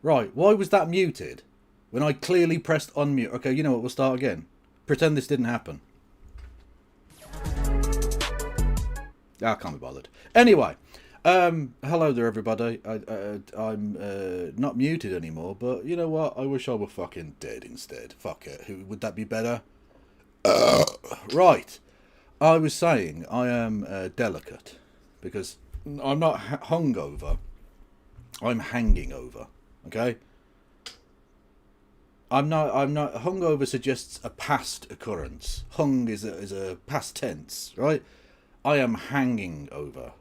Right, why was that muted? When I clearly pressed unmute. Okay, you know what, we'll start again. Pretend this didn't happen. I can't be bothered. Anyway, hello there everybody. I'm not muted anymore, but you know what? I wish I were fucking dead instead. Fuck it. Who would that be better? Right. I was saying I am delicate because I'm not hungover. I'm hanging over. Okay. I'm not. Hungover suggests a past occurrence. Hung is a past tense, right? I am hanging over.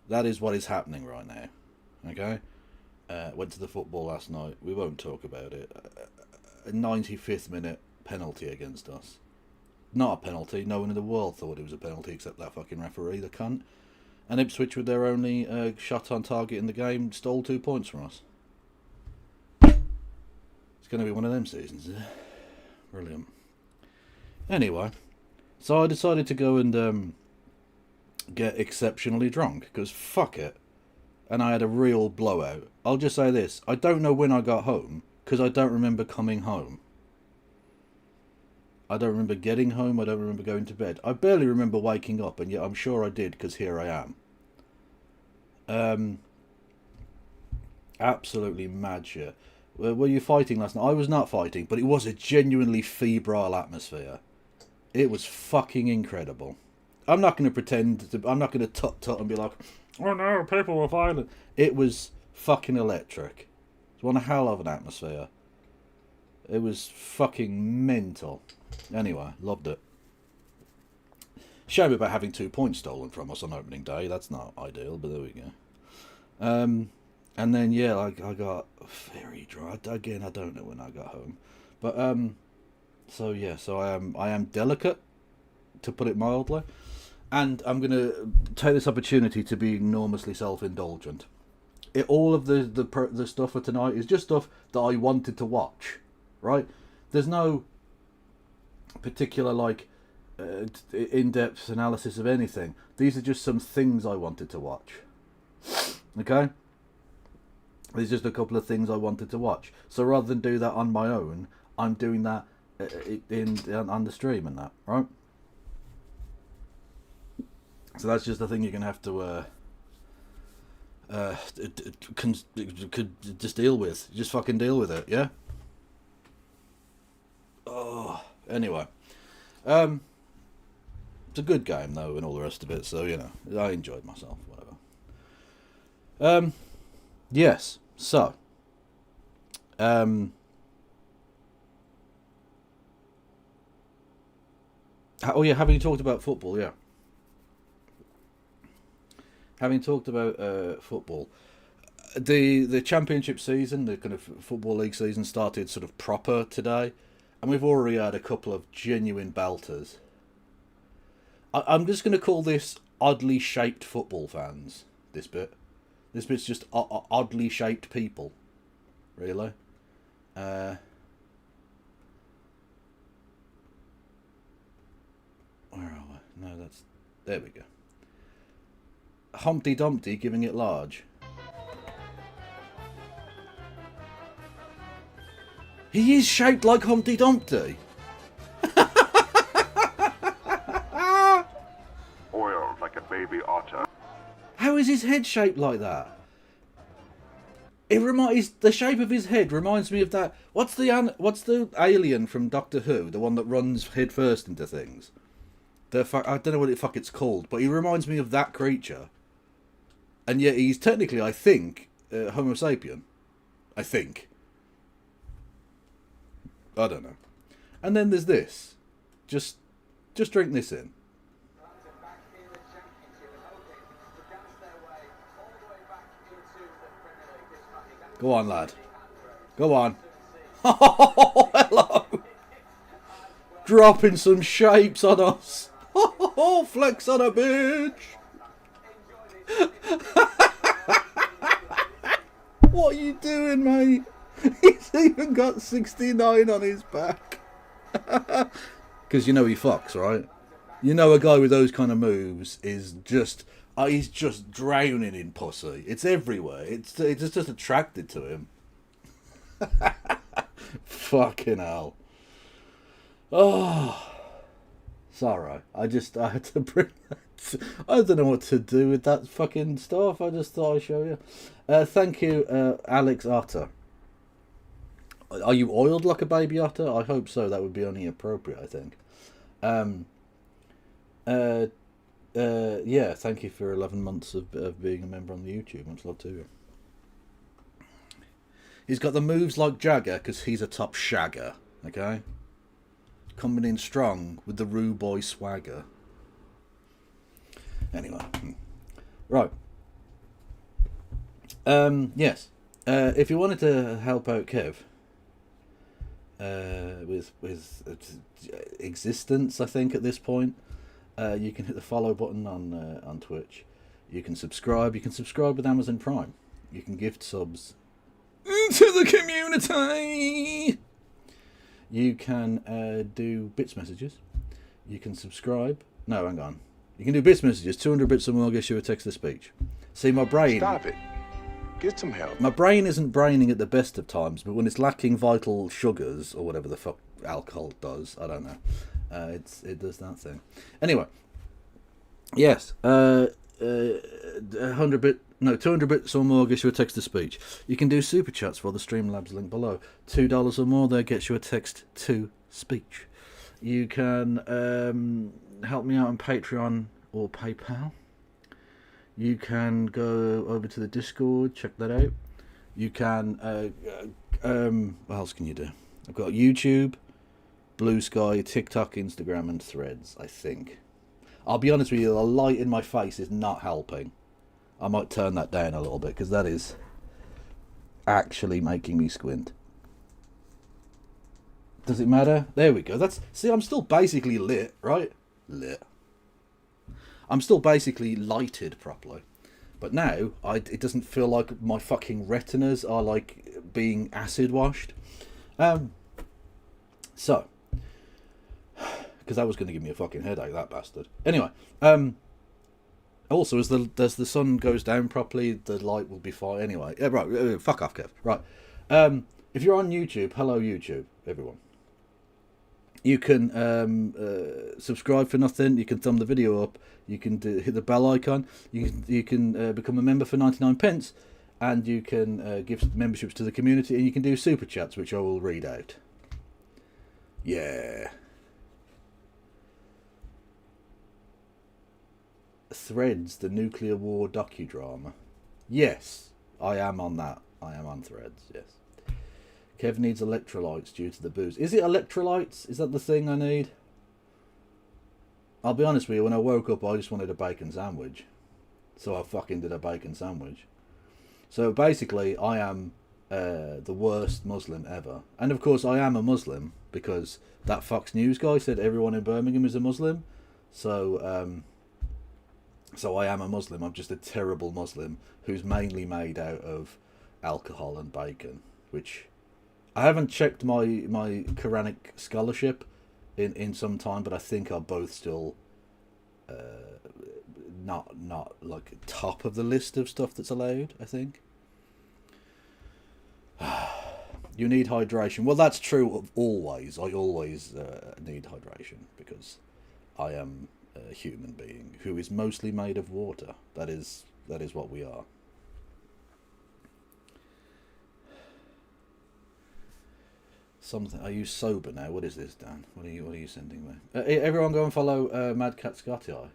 That is what is happening right now. Okay. Went to the football last night. We won't talk about it. A 95th minute penalty against us. Not a penalty. No one in the world thought it was a penalty except that fucking referee, the cunt. And Ipswich, with their only shot on target in the game, stole 2 points from us. It's going to be one of them seasons. Brilliant. Anyway, so I decided to go and get exceptionally drunk, because fuck it. And I had a real blowout. I'll just say this. I don't know when I got home, because I don't remember coming home. I don't remember getting home. I don't remember going to bed. I barely remember waking up, and yet I'm sure I did, because here I am. Absolutely mad shit. Were you fighting last night? I was not fighting, but it was a genuinely febrile atmosphere. It was fucking incredible. I'm not going to pretend to... I'm not going to tut-tut and be like, oh no, people were violent. It was fucking electric. It was one hell of an atmosphere. It was fucking mental. Anyway, loved it. Shame about having 2 points stolen from us on opening day. That's not ideal, but there we go. And then, yeah, I got very drunk. Again, I don't know when I got home. But, so yeah, so I am delicate, to put it mildly. And I'm going to take this opportunity to be enormously self-indulgent. All of the stuff for tonight is just stuff that I wanted to watch, right? There's no particular, like, in-depth analysis of anything. These are just some things I wanted to watch. Okay? There's just a couple of things I wanted to watch. So rather than do that on my own, I'm doing that on the stream and that, right? So that's just the thing you're gonna have to could just deal with. Just fucking deal with it, yeah. Oh, anyway, it's a good game though, and all the rest of it. So I enjoyed myself. Whatever. Yes. So. Oh yeah, having talked about football, yeah. Having talked about football, the championship season, the kind of football league season, started sort of proper today, and we've already had a couple of genuine belters. I'm just going to call this oddly shaped football fans. This bit's just oddly shaped people, really. Where are we? No, there we go. Humpty Dumpty giving it large. He is shaped like Humpty Dumpty. Oiled like a baby otter. How is his head shaped like that? The shape of his head reminds me of that. What's the alien from Doctor Who? The one that runs head first into things. I don't know what the fuck it's called, but he reminds me of that creature. And yet he's technically, I think, Homo sapien. I think. I don't know. And then there's this. Just drink this in. Go on, lad. Go on. Oh, hello. Dropping some shapes on us. Oh, flex on a bitch. What are you doing, mate? He's even got 69 on his back. Because he fucks, right? A guy with those kind of moves is just... he's just drowning in pussy. It's everywhere. It's just attracted to him. Fucking hell. Oh. Sorry. I had to bring that. I don't know what to do with that fucking stuff. I just thought I'd show you. Thank you, Alex Otter. Are you oiled like a baby otter? I hope so. That would be only appropriate, I think. Yeah, thank you for 11 months of being a member on the YouTube. Much love to you. He's got the moves like Jagger because he's a top shagger. Okay? Coming in strong with the Roo Boy swagger. Anyway. Right. Yes. If you wanted to help out Kev with existence, I think, at this point, you can hit the follow button on Twitch. You can subscribe. You can subscribe with Amazon Prime. You can gift subs to the community. You can do bits messages. You can subscribe. No, hang on. You can do bits messages. 200 bits or more gets you a text to speech. See, my brain... Stop it. Get some help. My brain isn't braining at the best of times, but when it's lacking vital sugars, or whatever the fuck alcohol does, I don't know. It does that thing. Anyway. Yes. 200 bits or more gets you a text to speech. You can do super chats for the Streamlabs link below. $2 or more there gets you a text to speech. You can help me out on Patreon or PayPal. You can go over to the Discord, check that out. You can what else can you do? I've got YouTube, Blue Sky, TikTok, Instagram and Threads, I think. I'll be honest with you, the light in my face is not helping. I might turn that down a little bit because that is actually making me squint. Does it matter? There we go. See, I'm still basically lit, right? Lit. I'm still basically lighted properly. But now, it doesn't feel like my fucking retinas are like being acid washed. So, because that was going to give me a fucking headache, that bastard. Anyway, also, as the sun goes down properly, the light will be fine. Anyway, yeah, right, fuck off, Kev. Right. If you're on YouTube, hello YouTube, everyone. You can subscribe for nothing. You can thumb the video up. You can hit the bell icon. You can become a member for 99 pence, and you can give memberships to the community, and you can do super chats, which I will read out. Yeah. Threads, the nuclear war docudrama. Yes, I am on that. I am on Threads, yes. Kev needs electrolytes due to the booze. Is it electrolytes? Is that the thing I need? I'll be honest with you, when I woke up I just wanted a bacon sandwich. So I fucking did a bacon sandwich. So basically I am the worst Muslim ever. And of course I am a Muslim because that Fox News guy said everyone in Birmingham is a Muslim. So I am a Muslim. I'm just a terrible Muslim who's mainly made out of alcohol and bacon, which I haven't checked my Quranic scholarship in some time, but I think are both still not like top of the list of stuff that's allowed, I think. You need hydration. Well, that's true of always. I always need hydration because I am a human being who is mostly made of water. That is what we are. Something. Are you sober now? What is this, Dan? What are you sending me? Everyone, go and follow Mad Cat Scotty Eye.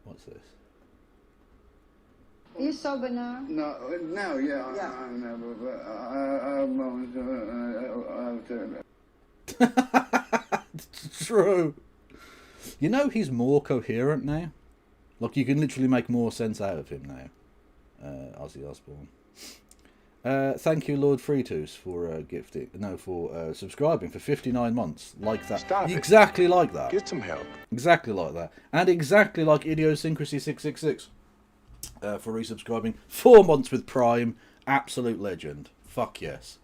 What's this? Are you sober now? No, now, yeah. I'm never. It's true. You know he's more coherent now. Like you can literally make more sense out of him now. Ozzy Osbourne. Thank you, Lord Fritus, for subscribing for 59 months. Like that. Stop it. Exactly like that. Get some help. Exactly like that. And exactly like Idiosyncrasy666 for resubscribing. 4 months with Prime. Absolute legend. Fuck yes.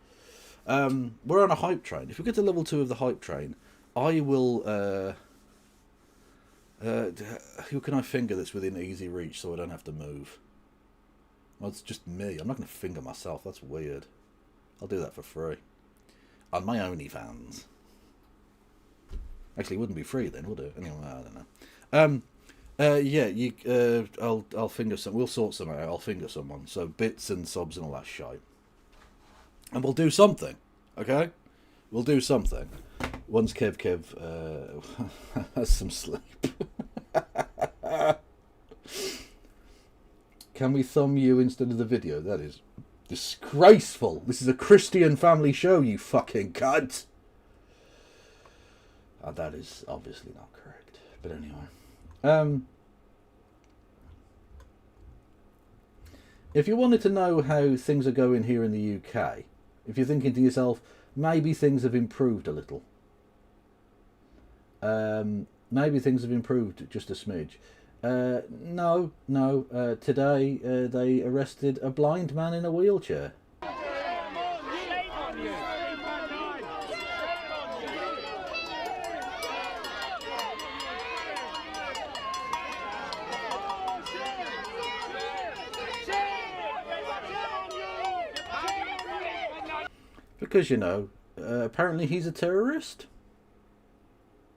We're on a hype train. If we get to level 2 of the hype train, I will... who can I finger that's within easy reach so I don't have to move? Well, it's just me. I'm not going to finger myself. That's weird. I'll do that for free. On my OnlyFans. Actually, it wouldn't be free then, would it? Anyway, I don't know. I'll finger some. We'll sort some out. I'll finger someone. So bits and subs and all that shite. And we'll do something. Okay? We'll do something. Once Kev has some sleep. Can we thumb you instead of the video? That is disgraceful. This is a Christian family show, you fucking cunt. That is obviously not correct. But anyway. If you wanted to know how things are going here in the UK, if you're thinking to yourself, maybe things have improved a little. Maybe things have improved just a smidge. No. Today they arrested a blind man in a wheelchair. Because, apparently he's a terrorist.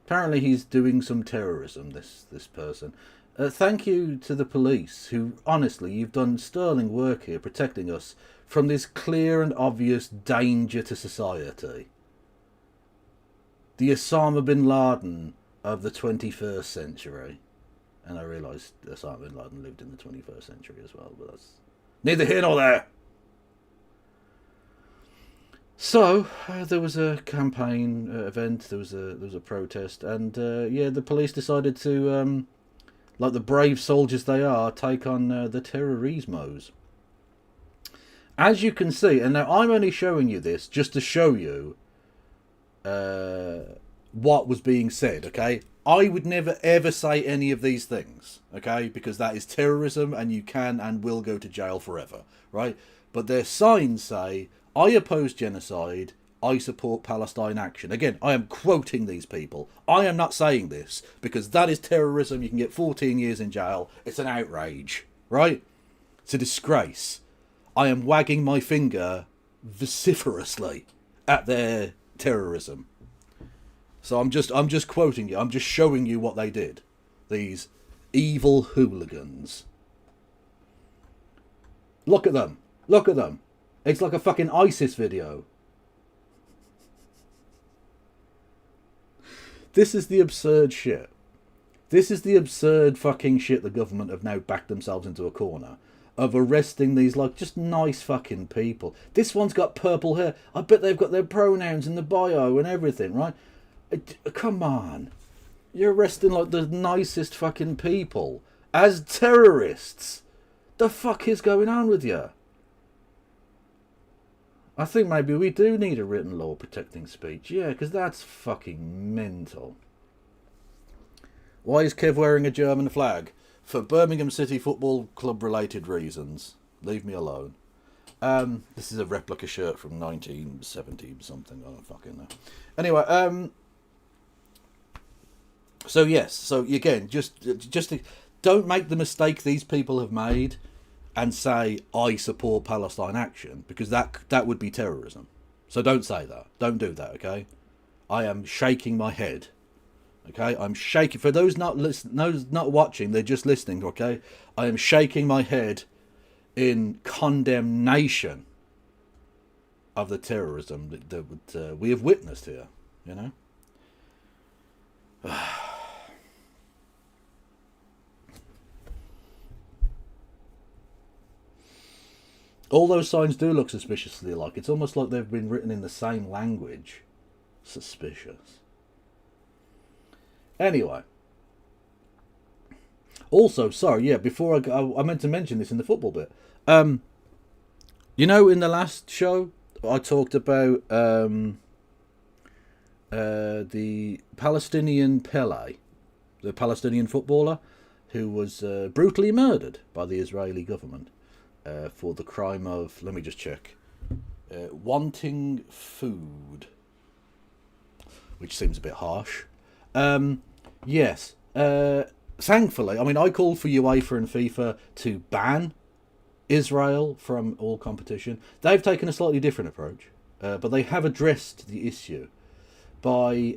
Apparently he's doing some terrorism, this person. Thank you to the police, who, honestly, you've done sterling work here protecting us from this clear and obvious danger to society. The Osama bin Laden of the 21st century. And I realised Osama bin Laden lived in the 21st century as well, but that's neither here nor there. So there was a campaign event. There was a protest, and the police decided to, like the brave soldiers they are, take on the terrorismos. As you can see, and now I'm only showing you this just to show you what was being said. Okay, I would never ever say any of these things. Okay, because that is terrorism, and you can and will go to jail forever. Right? But their signs say, I oppose genocide, I support Palestine action. Again, I am quoting these people. I am not saying this, because that is terrorism. You can get 14 years in jail. It's an outrage, right? It's a disgrace. I am wagging my finger vociferously at their terrorism. So I'm just quoting you. I'm just showing you what they did. These evil hooligans. Look at them. Look at them. It's like a fucking ISIS video. This is the absurd shit. This is the absurd fucking shit the government have now backed themselves into a corner of arresting these, like, just nice fucking people. This one's got purple hair. I bet they've got their pronouns in the bio and everything, right? Come on. You're arresting, like, the nicest fucking people as terrorists. The fuck is going on with you? I think maybe we do need a written law protecting speech. Yeah, because that's fucking mental. Why is Kev wearing a German flag? For Birmingham City Football Club related reasons. Leave me alone. This is a replica shirt from 1970 something. I don't fucking know. Anyway, so yes. So again, just don't make the mistake these people have made and say I support Palestine action, because that would be terrorism. So don't say that. Don't do that. Okay. I am shaking my head. Okay, I'm shaking. For those not watching, they're just listening. Okay, I am shaking my head in condemnation of the terrorism that we have witnessed here. You know. All those signs do look suspiciously alike. It's almost like they've been written in the same language. Suspicious. Anyway. Also, sorry, yeah, before I meant to mention this in the football bit. You know, in the last show, I talked about the Palestinian Pele, the Palestinian footballer, who was brutally murdered by the Israeli government for the crime of, let me just check, wanting food, which seems a bit harsh. Yes. Thankfully, I mean, I called for UEFA and FIFA to ban Israel from all competition. They've taken a slightly different approach, but they have addressed the issue by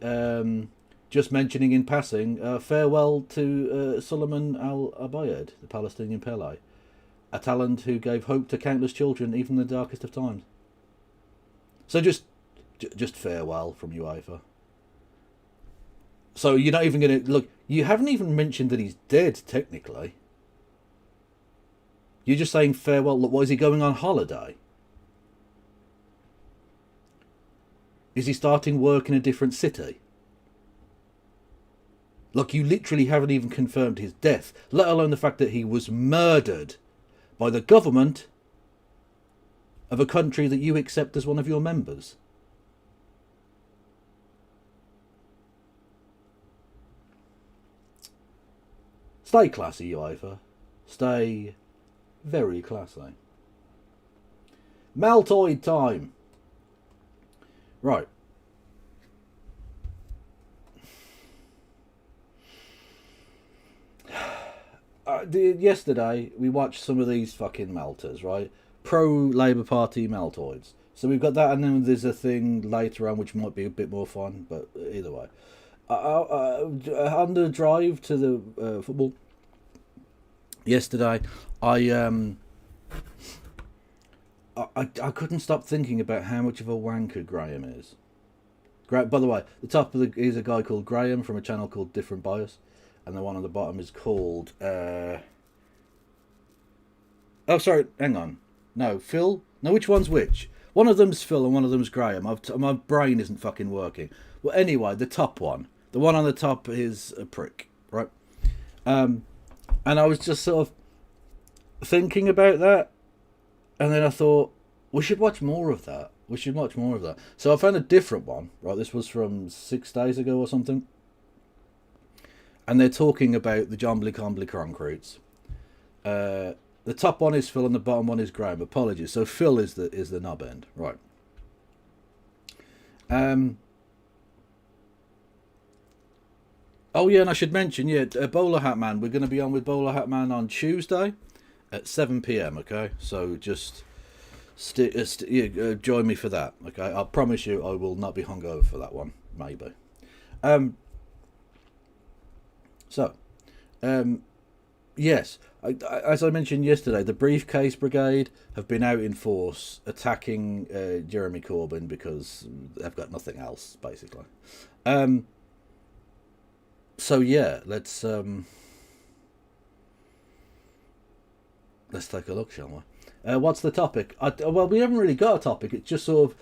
just mentioning in passing farewell to Suleiman al-Abayed, the Palestinian Pele, a talent who gave hope to countless children even in the darkest of times. So just farewell from UEFA. So you're not even going to... Look, you haven't even mentioned that he's dead, technically. You're just saying farewell. Look, what, is he going on holiday? Is he starting work in a different city? Look, you literally haven't even confirmed his death, let alone the fact that he was murdered by the government of a country that you accept as one of your members. Stay classy, UEFA. Stay very classy. Maltoid time. Right. Yesterday, we watched some of these fucking melters, right? Pro-Labour Party meltoids. So we've got that, and then there's a thing later on which might be a bit more fun, but either way. On the drive to the football yesterday, I couldn't stop thinking about how much of a wanker Graham is. By the way, the top of is a guy called Graham from a channel called Different Bias, and the one on the bottom is called oh, sorry, hang on. No, Phil? No, which one's which? One of them's Phil and one of them's Graham. My brain isn't fucking working. Well, anyway, the top one. The one on the top is a prick, right? And I was just sort of thinking about that, and then I thought, we should watch more of that. We should watch more of that. So I found a different one, right? This was from 6 days ago or something. And they're talking about the Jombly Combly Concretes. The top one is Phil and the bottom one is Graham. Apologies. So Phil is the knob end, right? Oh yeah, and I should mention, yeah, Bowler Hat Man. We're going to be on with Bowler Hat Man on Tuesday at 7 p.m. Okay, so just join me for that. Okay, I promise you, I will not be hungover for that one. Maybe. So, yes, as I mentioned yesterday, the Briefcase Brigade have been out in force attacking Jeremy Corbyn because they've got nothing else, basically. So yeah, let's take a look, shall we? What's the topic? Well, we haven't really got a topic. It's just sort of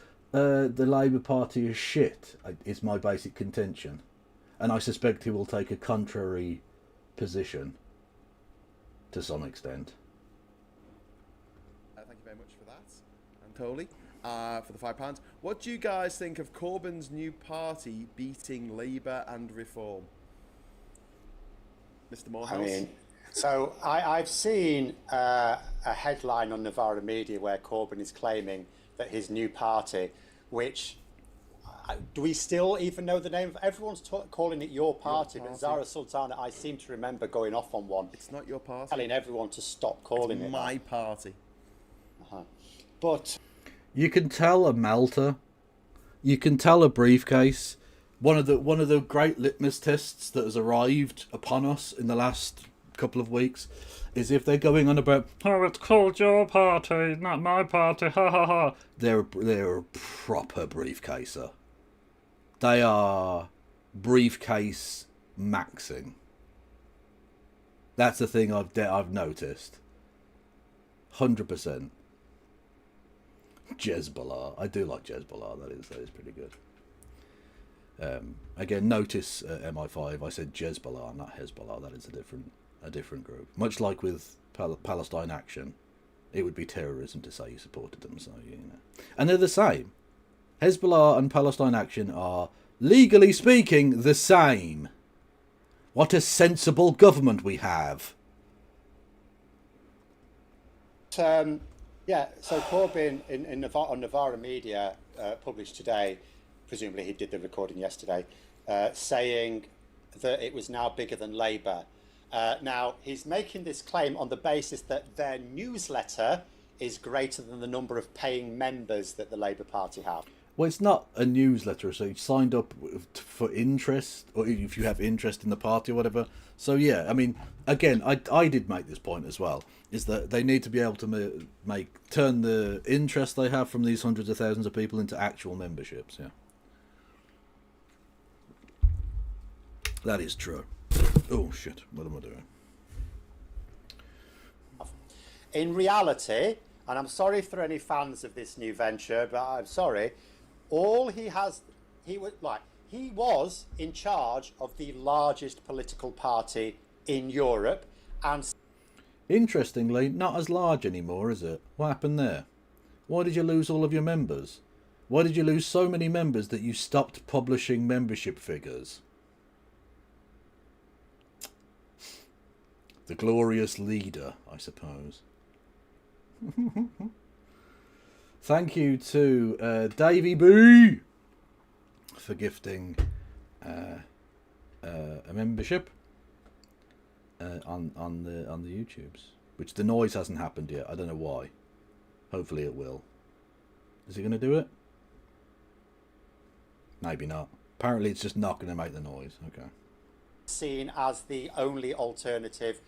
the Labour Party is shit. Is my basic contention, and I suspect he will take a contrary position to some extent. Thank you very much for that, Antoli, for the £5. What do you guys think of Corbyn's new party beating Labour and Reform? Mr. Morehouse? I mean, so I've seen a headline on Novara Media where Corbyn is claiming that his new party, which do we still even know the name of? Everyone's calling it your party, but Zara Sultana, I seem to remember going off on one. It's not your party. Telling everyone to stop calling it my party. But you can tell a melter. You can tell a briefcase. One of the great litmus tests that has arrived upon us in the last couple of weeks is if they're going on about, oh, it's called your party, not my party, ha ha ha. They're a proper briefacer. They are briefcase maxing. That's the thing I've noticed. 100%. Jezbollah. I do like Jezbollah. That is pretty good. Again, notice MI5. I said Jezbollah, not Hezbollah. That is a different group. Much like with Palestine Action, it would be terrorism to say you supported them. So you know, and they're the same. Hezbollah and Palestine Action are, legally speaking, the same. What a sensible government we have. Yeah, so Corbyn on Novara Media published today, presumably he did the recording yesterday, saying that it was now bigger than Labour. Now, he's making this claim on the basis that their newsletter is greater than the number of paying members that the Labour Party have. Well, it's not a newsletter, so you signed up for interest, or if you have interest in the party or whatever. So yeah, I mean, again, I did make this point as well, is that they need to be able to turn the interest they have from these hundreds of thousands of people into actual memberships, yeah. That is true. Oh shit, what am I doing? In reality, and I'm sorry for any fans of this new venture, but I'm sorry, he was in charge of the largest political party in Europe, and Interestingly, not as large anymore, is it? What happened there? Why did you lose all of your members? Why did you lose so many members that you stopped publishing membership figures? The glorious leader, I suppose. Thank you to Davey B for gifting a membership on the YouTubes, which the noise hasn't happened yet. I don't know why. Hopefully it will. Is it going to do it? Maybe not. Apparently it's just not going to make the noise. Okay. Seen as the only alternative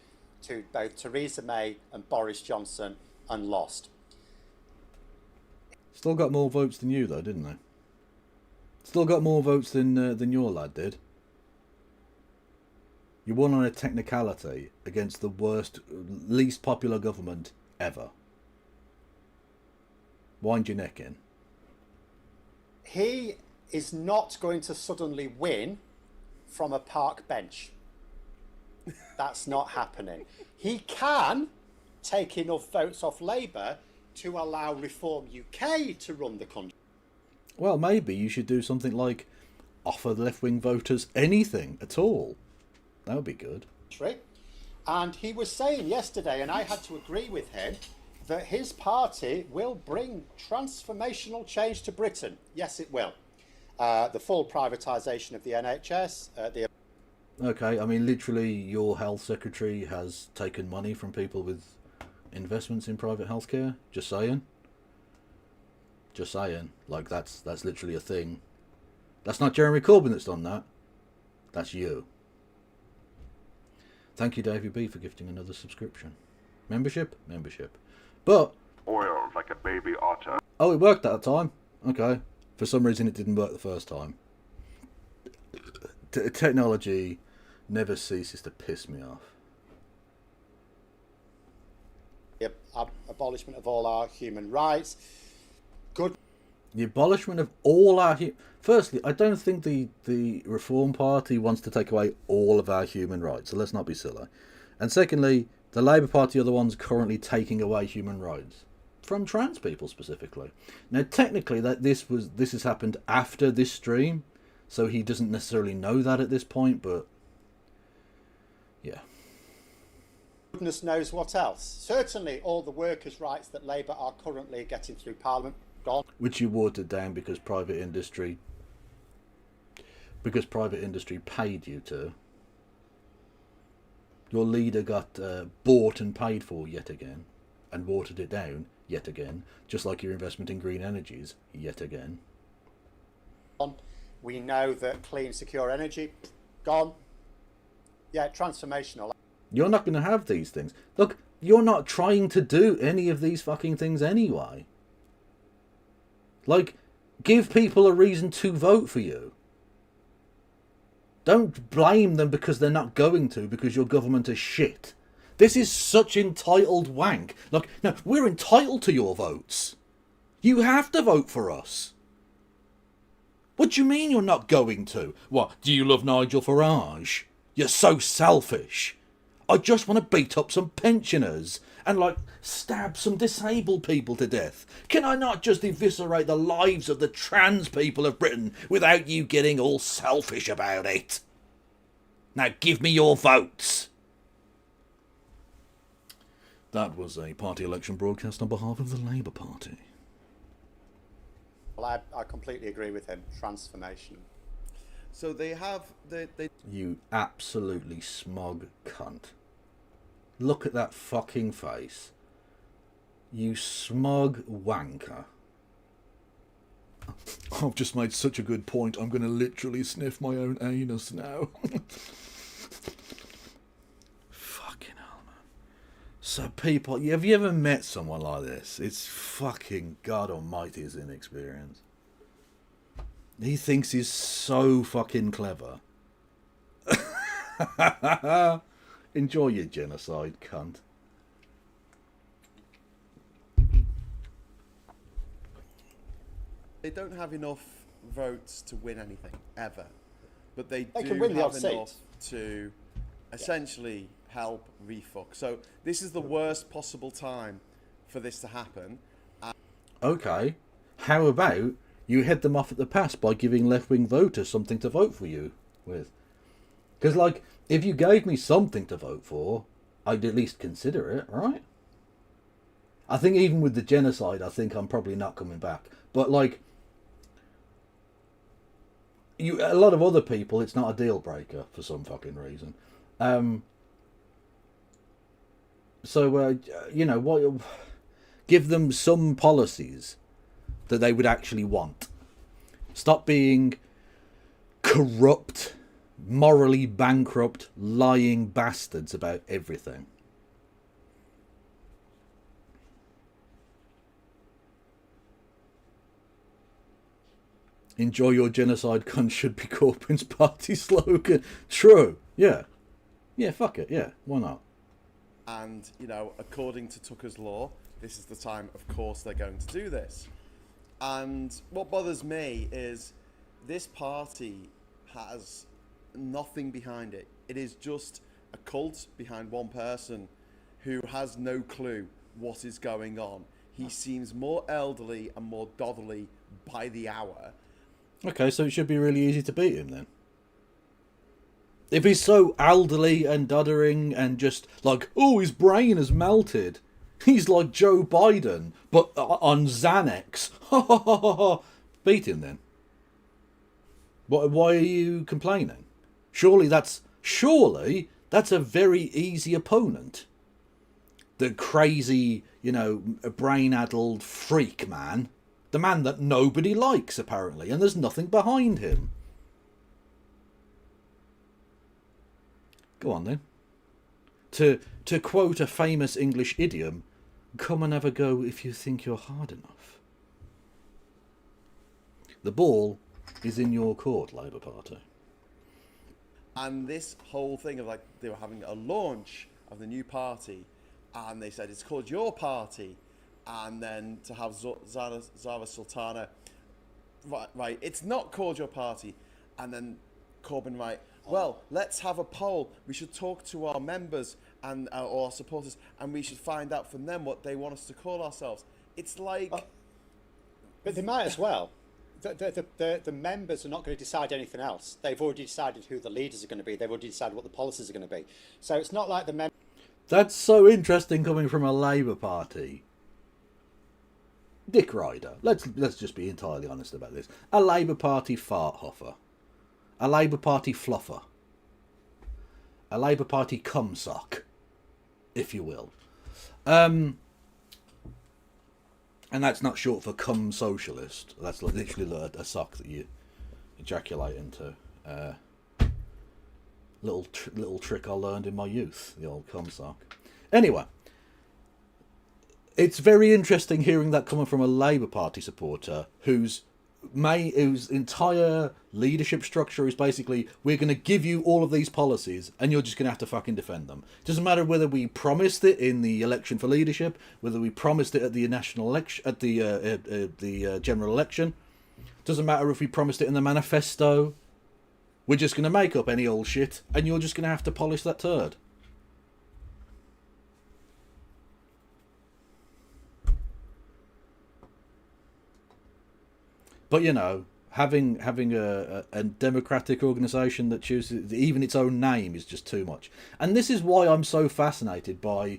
to both Theresa May and Boris Johnson, and lost. Still got more votes than you, though, didn't they? Still got more votes than your lad did. You won on a technicality against the worst, least popular government ever. Wind your neck in. He is not going to suddenly win from a park bench. That's not happening. He can take enough votes off Labour to allow Reform UK to run the country. Well, maybe you should do something like offer left-wing voters anything at all. That would be good. And he was saying yesterday, and I had to agree with him, that his party will bring transformational change to Britain. Yes, it will. The full privatisation of the NHS. Okay, I mean, literally, your health secretary has taken money from people with investments in private healthcare. Just saying. Just saying. Like, that's literally a thing. That's not Jeremy Corbyn that's done that. That's you. Thank you, Davey B, for gifting another subscription. Membership? Membership. But... Oiled like a baby otter. Oh, it worked that time. Okay. For some reason it didn't work the first time. Technology never ceases to piss me off. Yep, abolishment of all our human rights. Good. The abolishment of all our... Firstly, I don't think the Reform Party wants to take away all of our human rights, so let's not be silly. And secondly, the Labour Party are the ones currently taking away human rights. From trans people, specifically. Now, technically, this has happened after this stream, so he doesn't necessarily know that at this point, but... yeah. Goodness knows what else. Certainly all the workers' rights that Labour are currently getting through Parliament, gone. Which you watered down because private industry paid you to. Your leader got bought and paid for yet again, and watered it down yet again, just like your investment in green energies yet again. We know that clean, secure energy, gone. Yeah, transformational. You're not going to have these things. Look, you're not trying to do any of these fucking things anyway. Like, give people a reason to vote for you. Don't blame them because they're not going to, because your government is shit. This is such entitled wank. Look, no, we're entitled to your votes. You have to vote for us. What do you mean you're not going to? What, do you love Nigel Farage? You're so selfish. I just want to beat up some pensioners and, like, stab some disabled people to death. Can I not just eviscerate the lives of the trans people of Britain without you getting all selfish about it? Now give me your votes. That was a party election broadcast on behalf of the Labour Party. Well, I completely agree with him. Transformation. So they have... They You absolutely smug cunt. Look at that fucking face. You smug wanker. I've just made such a good point, I'm going to literally sniff my own anus now. Fucking hell, man. So people, have you ever met someone like this? It's fucking God Almighty's inexperience. He thinks he's so fucking clever. Enjoy your genocide, cunt. They don't have enough votes to win anything, ever. But they They do can win the have odd enough seat. to essentially help refuck. So this is the worst possible time for this to happen. Okay, how about you head them off at the pass by giving left-wing voters something to vote for you with? Because, like, if you gave me something to vote for, I'd at least consider it, right? I think even with the genocide, I think I'm probably not coming back. But, like, a lot of other people, it's not a deal breaker for some fucking reason. You know, what? Give them some policies that they would actually want. Stop being corrupt, morally bankrupt, lying bastards about everything. Enjoy your genocide, cunt should be Corbyn's party slogan. True, yeah. Yeah, fuck it, yeah, why not? And, you know, according to Tucker's law, this is the time, of course, they're going to do this. And what bothers me is this party has nothing behind it. It is just a cult behind one person who has no clue what is going on. He seems more elderly and more dotherly by the hour. Okay, so it should be really easy to beat him then. If he's so elderly and doddering and just like, oh, his brain has melted. He's like Joe Biden, but on Xanax. Beat him then. Why are you complaining? Surely that's a very easy opponent. The crazy, you know, brain-addled freak man. The man that nobody likes, apparently, and there's nothing behind him. Go on then. To quote a famous English idiom, come and have a go if you think you're hard enough. The ball is in your court, Labour Party. And this whole thing of like they were having a launch of the new party, and they said it's called Your Party, and then to have Zara Sultana, right, it's not called Your Party, and then Corbyn, right, well, let's have a poll. We should talk to our members and or our supporters, and we should find out from them what they want us to call ourselves. It's like, but they might as well. The members are not going to decide anything else. They've already decided who the leaders are going to be. They've already decided what the policies are going to be. So it's not like the members. That's so interesting coming from a Labour Party. Dick Ryder. Let's just be entirely honest about this. A Labour Party fart huffer. A Labour Party fluffer. A Labour Party cum sock, if you will. And that's not short for cum socialist. That's literally a sock that you ejaculate into. Little trick I learned in my youth, the old cum sock. Anyway, it's very interesting hearing that coming from a Labour Party supporter whose entire leadership structure is basically, we're going to give you all of these policies and you're just going to have to fucking defend them. Doesn't matter whether we promised it in the election for leadership, whether we promised it at the national election, at the general election. Doesn't matter if we promised it in the manifesto. We're just going to make up any old shit and you're just going to have to polish that turd. But, you know, having a democratic organisation that chooses even its own name is just too much. And this is why I'm so fascinated by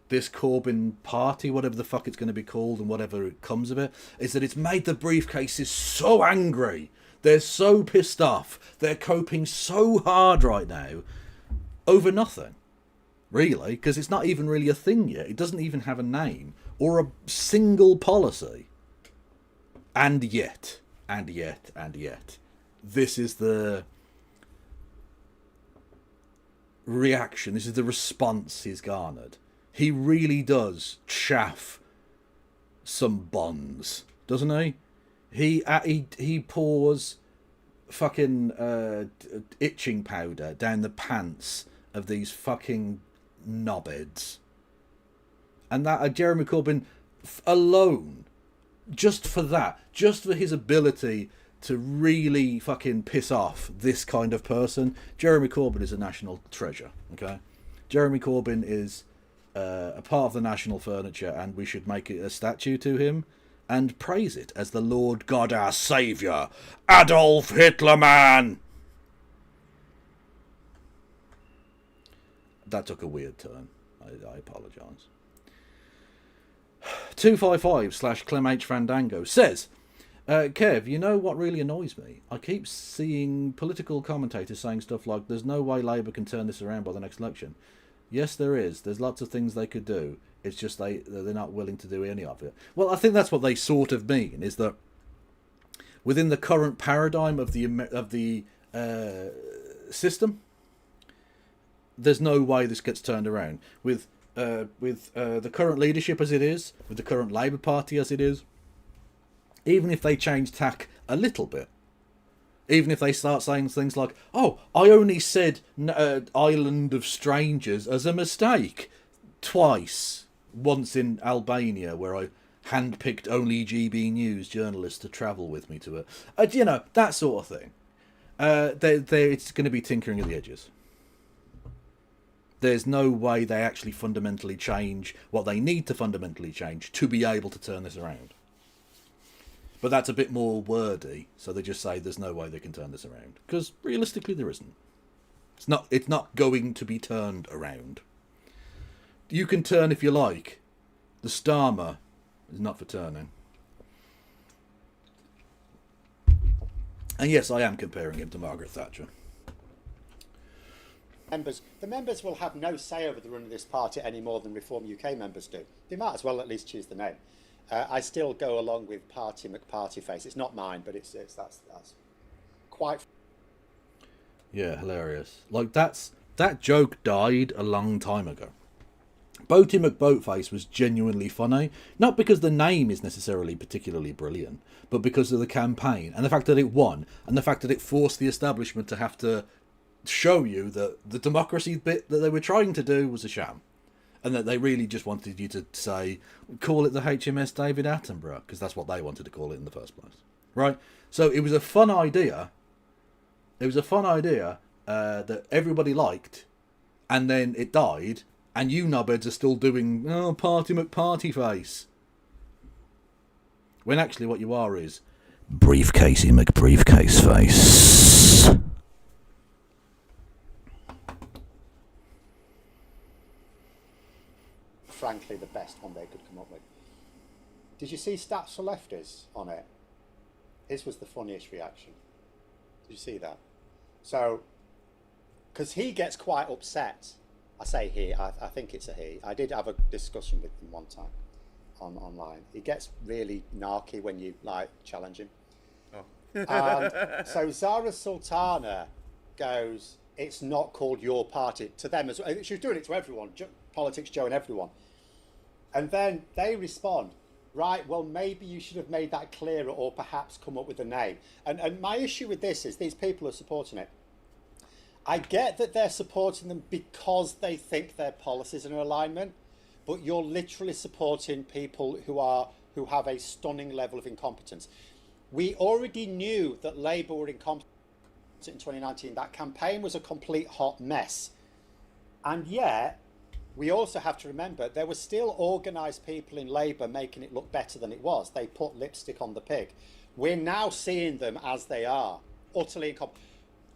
this Corbyn party, whatever the fuck it's going to be called and whatever it comes of it, is that it's made the briefcases so angry. They're so pissed off. They're coping so hard right now over nothing, really, because it's not even really a thing yet. It doesn't even have a name or a single policy. And yet, this is the reaction, this is the response he's garnered. He really does chaff some bonds, doesn't he? He pours fucking itching powder down the pants of these fucking knobheads. And that Jeremy Corbyn alone, just for that, just for his ability to really fucking piss off this kind of person, Jeremy Corbyn is a national treasure, okay? Jeremy Corbyn is a part of the national furniture, and we should make it a statue to him and praise it as the Lord God our Saviour, Adolf Hitler man! That took a weird turn. I apologise. 255/ClemHFandango says, Kev, you know what really annoys me? I keep seeing political commentators saying stuff like, there's no way Labour can turn this around by the next election. Yes, there is. There's lots of things they could do. It's just they're not willing to do any of it. Well, I think that's what they sort of mean, is that within the current paradigm of the system, there's no way this gets turned around. With the current leadership as it is, with the current Labour Party as it is, even if they change tack a little bit, even if they start saying things like, oh, I only said Island of Strangers as a mistake twice, once in Albania, where I handpicked only GB News journalists to travel with me to it. You know, that sort of thing. It's going to be tinkering at the edges. There's no way they actually fundamentally change what they need to fundamentally change to be able to turn this around. But that's a bit more wordy, so they just say there's no way they can turn this around. Because realistically there isn't. It's not going to be turned around. You can turn if you like. The Starmer is not for turning. And yes, I am comparing him to Margaret Thatcher. The members will have no say over the run of this party any more than Reform UK members do. They might as well at least choose the name. I still go along with Party McPartyface. It's not mine, but that's quite. Yeah, hilarious. Like that's That joke died a long time ago. Boaty McBoatface was genuinely funny, not because the name is necessarily particularly brilliant, but because of the campaign and the fact that it won, and the fact that it forced the establishment to have to show you that the democracy bit that they were trying to do was a sham, and that they really just wanted you to say, call it the HMS David Attenborough, because that's what they wanted to call it in the first place, right? So it was a fun idea. It was a fun idea that everybody liked, and then it died. And you knobheads are still doing, oh, Party McParty face. When actually what you are is Briefcasey McBriefcase face. Frankly, the best one they could come up with. Did you see Stats for Lefties on it? His was the funniest reaction. Did you see that? So, because he gets quite upset. I say he, I think it's a he. I did have a discussion with him one time online. He gets really narky when you like challenge him. Oh. And so Zara Sultana goes, it's not called your party, to them as well. She was doing it to everyone, Politics Joe and everyone. And then they respond, right, well, maybe you should have made that clearer or perhaps come up with a name. And my issue with this is these people are supporting it. I get that they're supporting them because they think their policies are in alignment, but you're literally supporting people who have a stunning level of incompetence. We already knew that Labour were incompetent in 2019. That campaign was a complete hot mess. And yet, we also have to remember there were still organised people in Labour making it look better than it was. They put lipstick on the pig. We're now seeing them as they are, utterly incompetent.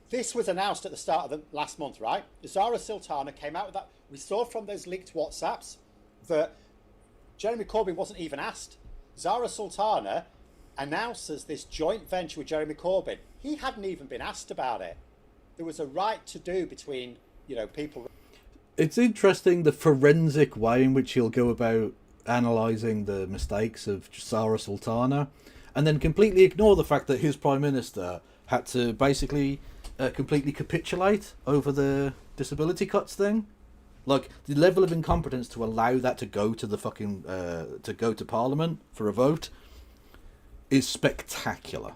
This was announced at the start of the last month, right? Zara Sultana came out with that. We saw from those leaked WhatsApps that Jeremy Corbyn wasn't even asked. Zara Sultana announces this joint venture with Jeremy Corbyn. He hadn't even been asked about it. There was a right to do between, people. It's interesting the forensic way in which he'll go about analysing the mistakes of Zara Sultana, and then completely ignore the fact that his Prime Minister had to basically completely capitulate over the disability cuts thing. Like, the level of incompetence to allow that to go to the fucking to go to Parliament for a vote is spectacular.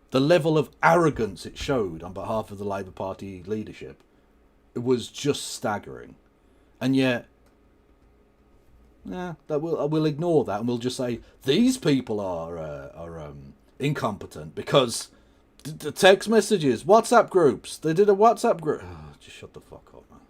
The level of arrogance it showed on behalf of the Labour Party leadership, it was just staggering. And yet, we'll ignore that, and we'll just say these people are incompetent because the text messages, WhatsApp groups. They did a WhatsApp group. Oh, just shut the fuck up, man.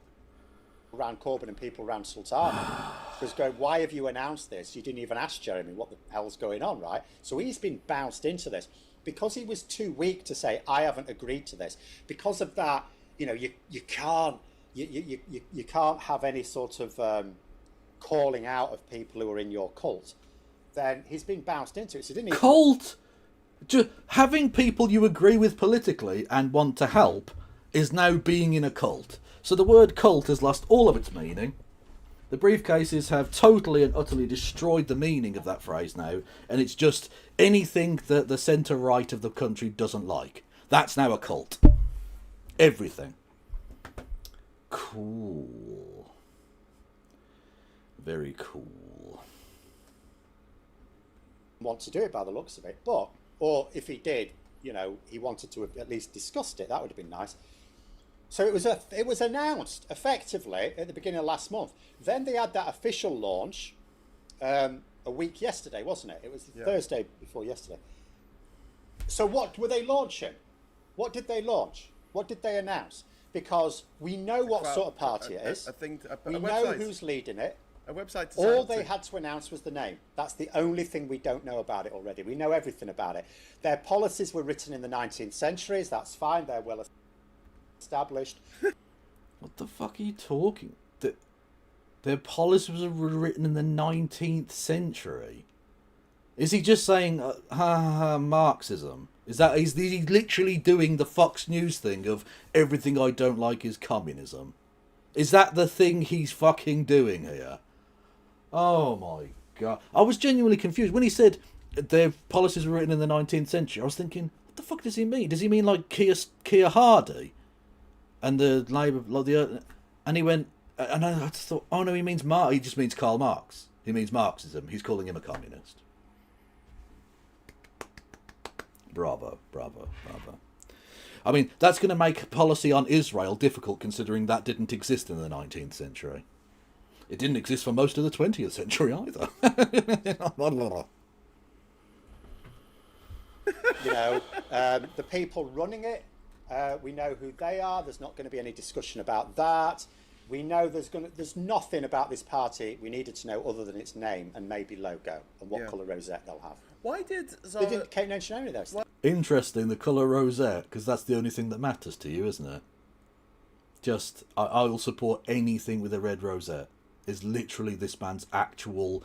Around Corbyn and people around Sultana. Because going, why have you announced this? You didn't even ask Jeremy what the hell's going on, right? So he's been bounced into this. Because he was too weak to say, I haven't agreed to this. Because of that, you can't have any sort of calling out of people who are in your cult. Then he's been bounced into it. So didn't he? Cult? Just having people you agree with politically and want to help is now being in a cult. So the word cult has lost all of its meaning. The briefcases have totally and utterly destroyed the meaning of that phrase now, and it's just anything that the centre-right of the country doesn't like. That's now a cult. Everything. Cool. Very cool. Want to do it by the looks of it, or if he did, he wanted to have at least discussed it. That would have been nice. So it was announced effectively at the beginning of last month. Then they had that official launch a week yesterday, wasn't it? It was Thursday before yesterday. So what were they launching? What did they launch? What did they announce? Because we know what sort of party it is. We know who's leading it. A website. All they had to announce was the name. That's the only thing we don't know about it already. We know everything about it. Their policies were written in the 19th centuries. That's fine. They're well established. What the fuck are you talking? Their policies were written in the 19th century. Is he just saying Marxism? Is he literally doing the Fox News thing of everything I don't like is communism? Is that the thing he's fucking doing here? Oh my god. I was genuinely confused. When he said their policies were written in the 19th century, I was thinking, what the fuck does he mean? Does he mean like Keir Hardie? and the Labour, and he went, and I just thought, oh no, he means he just means Karl Marx. He means Marxism. He's calling him a communist. Bravo, bravo, bravo. I mean, that's going to make policy on Israel difficult, considering that didn't exist in the 19th century. It didn't exist for most of the 20th century either. You know, the people running it, we know who they are. There's not going to be any discussion about that. We know there's nothing about this party we needed to know other than its name and maybe logo and what colour rosette they'll have. Why did They didn't mention any of those things. Interesting, the colour rosette, because that's the only thing that matters to you, isn't it? Just, I will support anything with a red rosette. Is literally this man's actual...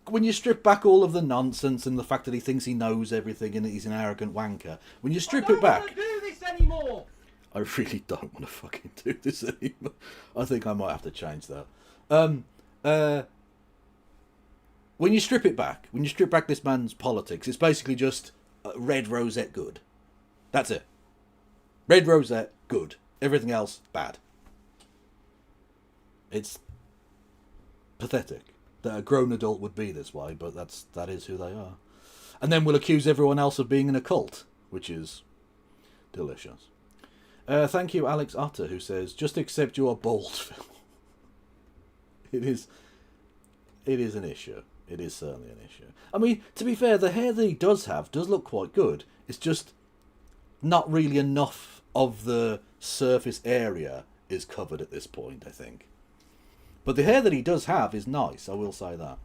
When you strip back all of the nonsense and the fact that he thinks he knows everything and that he's an arrogant wanker, when you strip it back... I don't want to do this anymore! I really don't want to fucking do this anymore. I think I might have to change that. When you strip it back, when you strip back this man's politics, it's basically just red rosette good. That's it. Red rosette good. Everything else bad. It's pathetic that a grown adult would be this way, but that is who they are. And then we'll accuse everyone else of being in a cult, which is delicious. Thank you, Alex Utter, who says, just accept you are bald, Phil. It is an issue. It is certainly an issue. I mean, to be fair, the hair that he does have does look quite good. It's just not really enough of the surface area is covered at this point, I think. But the hair that he does have is nice, I will say that.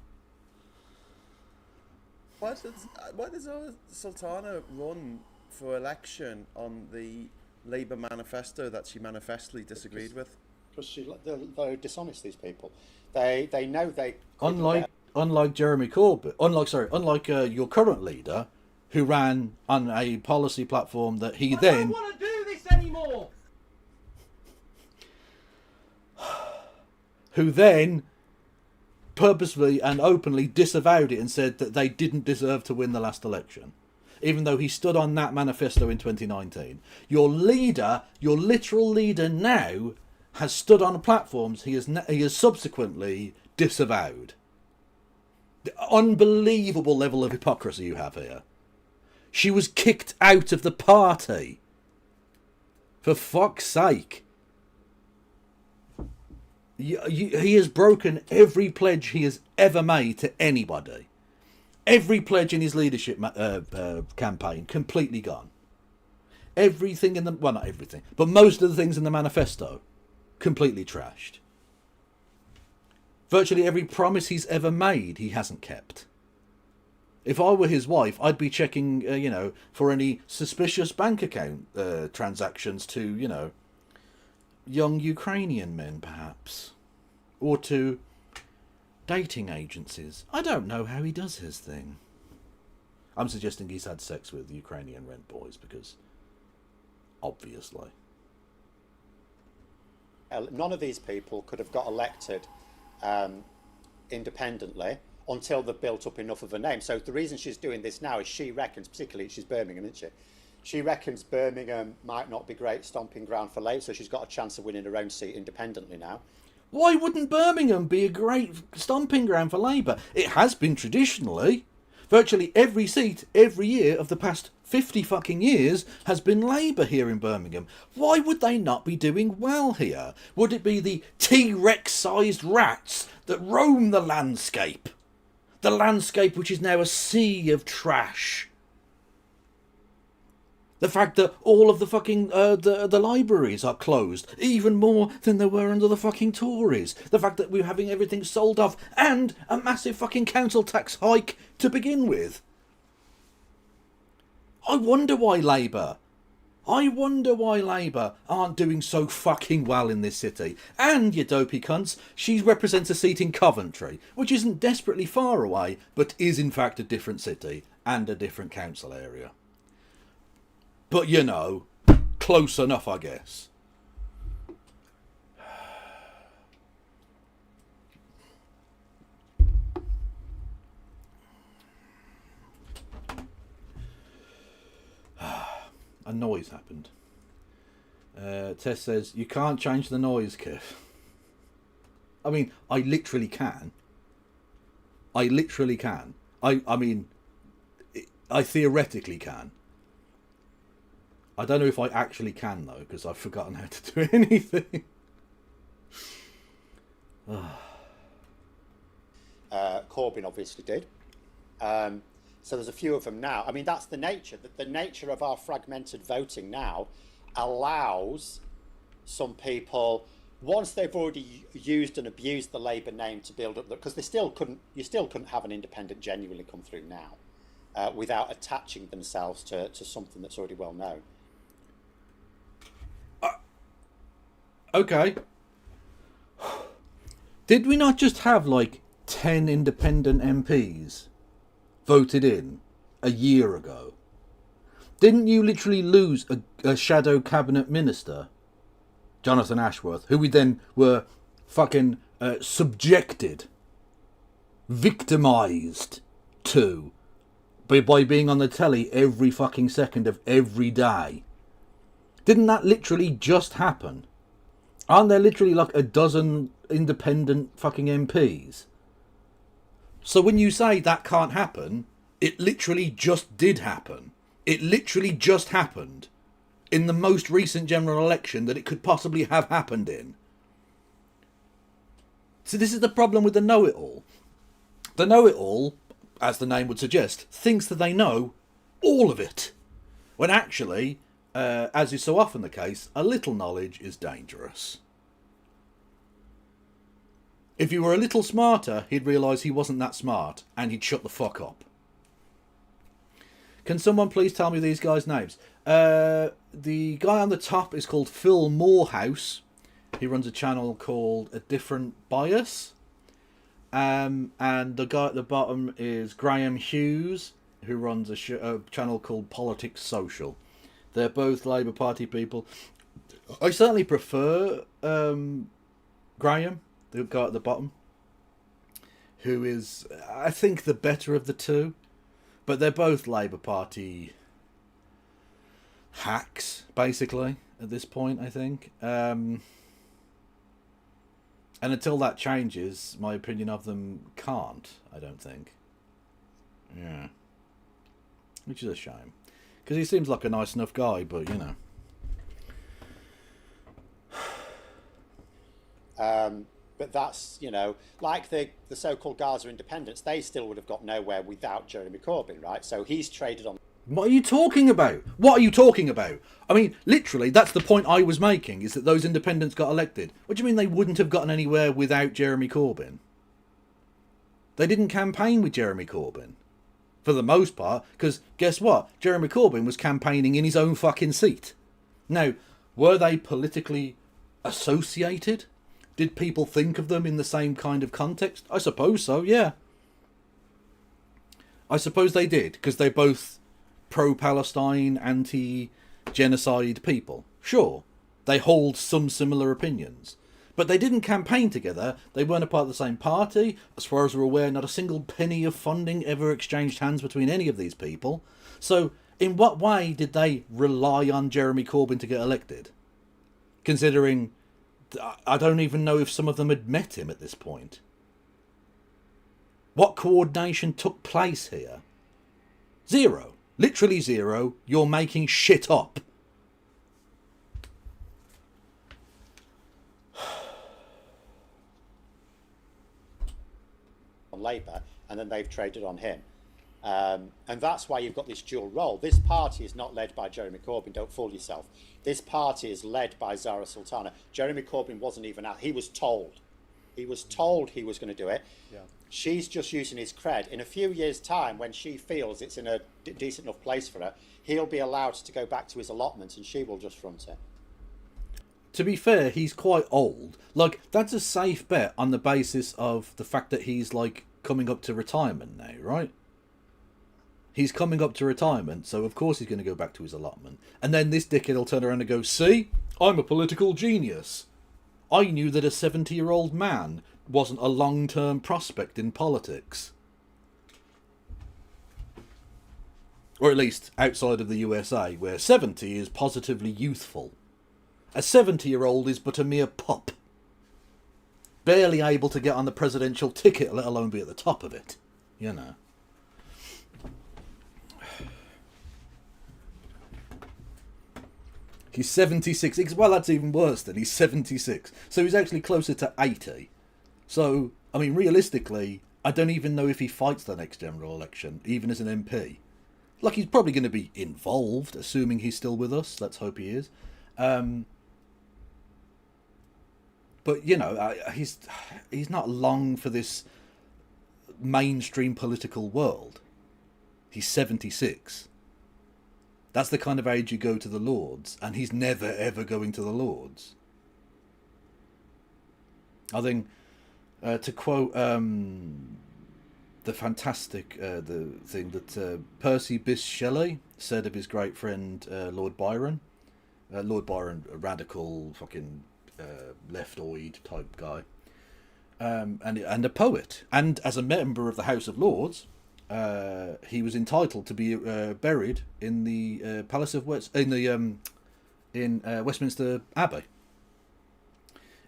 Why does Sultana run for election on the Labour manifesto that she manifestly disagreed with? Because they're dishonest, these people. They know they... Unlike Jeremy Corbyn, unlike your current leader, who ran on a policy platform that he I don't want to do this anymore! Who then purposefully and openly disavowed it and said that they didn't deserve to win the last election, even though he stood on that manifesto in 2019. Your leader, your literal leader now, has stood on platforms he has subsequently disavowed. The unbelievable level of hypocrisy you have here. She was kicked out of the party. For fuck's sake. He has broken every pledge he has ever made to anybody. Every pledge in his leadership campaign, completely gone. Everything in the... Well, not everything, but most of the things in the manifesto, completely trashed. Virtually every promise he's ever made, he hasn't kept. If I were his wife, I'd be checking, for any suspicious bank account transactions to, young Ukrainian men, perhaps. Or to dating agencies. I don't know how he does his thing. I'm suggesting he's had sex with Ukrainian rent boys, because... obviously. None of these people could have got elected independently until they've built up enough of a name. So the reason she's doing this now is she reckons, particularly she's Birmingham, isn't she? She reckons Birmingham might not be great stomping ground for Labour, so she's got a chance of winning her own seat independently now. Why wouldn't Birmingham be a great stomping ground for Labour? It has been traditionally. Virtually every seat, every year of the past 50 fucking years has been Labour here in Birmingham. Why would they not be doing well here? Would it be the T-Rex-sized rats that roam the landscape? The landscape which is now a sea of trash. The fact that all of the fucking the libraries are closed, even more than they were under the fucking Tories. The fact that we're having everything sold off and a massive fucking council tax hike to begin with. I wonder why Labour aren't doing so fucking well in this city. And, you dopey cunts, she represents a seat in Coventry, which isn't desperately far away, but is in fact a different city and a different council area. But, close enough, I guess. A noise happened. Tess says, you can't change the noise, Kev. I mean, I literally can. I mean, I theoretically can. I don't know if I actually can, though, because I've forgotten how to do anything. Corbyn obviously did. So there's a few of them now. I mean, that's the nature. The nature of our fragmented voting now allows some people, once they've already used and abused the Labour name to build up, because you still couldn't have an independent genuinely come through now without attaching themselves to something that's already well known. Okay. Did we not just have like 10 independent MPs voted in a year ago? Didn't you literally lose a shadow cabinet minister, Jonathan Ashworth, who we then were fucking subjected, victimised to by being on the telly every fucking second of every day? Didn't that literally just happen? Aren't there literally like a dozen independent fucking MPs? So when you say that can't happen, it literally just did happen. It literally just happened in the most recent general election that it could possibly have happened in. So this is the problem with the know-it-all. The know-it-all, as the name would suggest, thinks that they know all of it. When actually, as is so often the case, a little knowledge is dangerous. If he were a little smarter, he'd realise he wasn't that smart, and he'd shut the fuck up. Can someone please tell me these guys' names? The guy on the top is called Phil Morehouse. He runs a channel called A Different Bias. And the guy at the bottom is Graham Hughes, who runs a channel called Politics Social. They're both Labour Party people. I certainly prefer Graham, the guy at the bottom, who is, I think, the better of the two. But they're both Labour Party hacks, basically, at this point, I think. And until that changes, my opinion of them can't, I don't think. Yeah. Which is a shame. Because he seems like a nice enough guy, but, you know. But that's, you know, like the so-called Gaza independents, they still would have got nowhere without Jeremy Corbyn, right? So he's traded on. What are you talking about? What are you talking about? I mean, literally, that's the point I was making, is that those independents got elected. What do you mean they wouldn't have gotten anywhere without Jeremy Corbyn? They didn't campaign with Jeremy Corbyn. For the most part, because guess what? Jeremy Corbyn was campaigning in his own fucking seat. Now, were they politically associated? Did people think of them in the same kind of context? I suppose so, yeah. I suppose they did, because they're both pro-Palestine, anti-genocide people. Sure, they hold some similar opinions. But they didn't campaign together, they weren't a part of the same party. As far as we're aware, not a single penny of funding ever exchanged hands between any of these people. So, in what way did they rely on Jeremy Corbyn to get elected? Considering, I don't even know if some of them had met him at this point. What coordination took place here? Zero. Literally zero. You're making shit up. On Labour, and then they've traded on him. And that's why you've got this dual role. This party is not led by Jeremy Corbyn, don't fool yourself. This party is led by Zara Sultana. Jeremy Corbyn wasn't even out. He was told. He was told he was going to do it. Yeah. She's just using his cred. In a few years' time, when she feels it's in a decent enough place for her, he'll be allowed to go back to his allotment and she will just front it. To be fair, he's quite old. Like, that's a safe bet on the basis of the fact that he's, like, coming up to retirement now, right? He's coming up to retirement, so of course he's going to go back to his allotment. And then this dickhead will turn around and go, see, I'm a political genius. I knew that a 70-year-old man wasn't a long-term prospect in politics. Or at least outside of the USA, where 70 is positively youthful. A 70-year-old is but a mere pup. Barely able to get on the presidential ticket, let alone be at the top of it. You know. He's 76. Well, that's even worse then. He's 76. So he's actually closer to 80. So, I mean, realistically, I don't even know if he fights the next general election, even as an MP. Like, he's probably going to be involved, assuming he's still with us. Let's hope he is. But, you know, he's not long for this mainstream political world. He's 76. That's the kind of age you go to the Lords, and he's never, ever going to the Lords. I think, to quote the fantastic the thing that Percy Bysshe Shelley said of his great friend Lord Byron. Lord Byron, a radical fucking leftoid type guy, and a poet, and as a member of the House of Lords, he was entitled to be buried in the Palace of Westminster Abbey,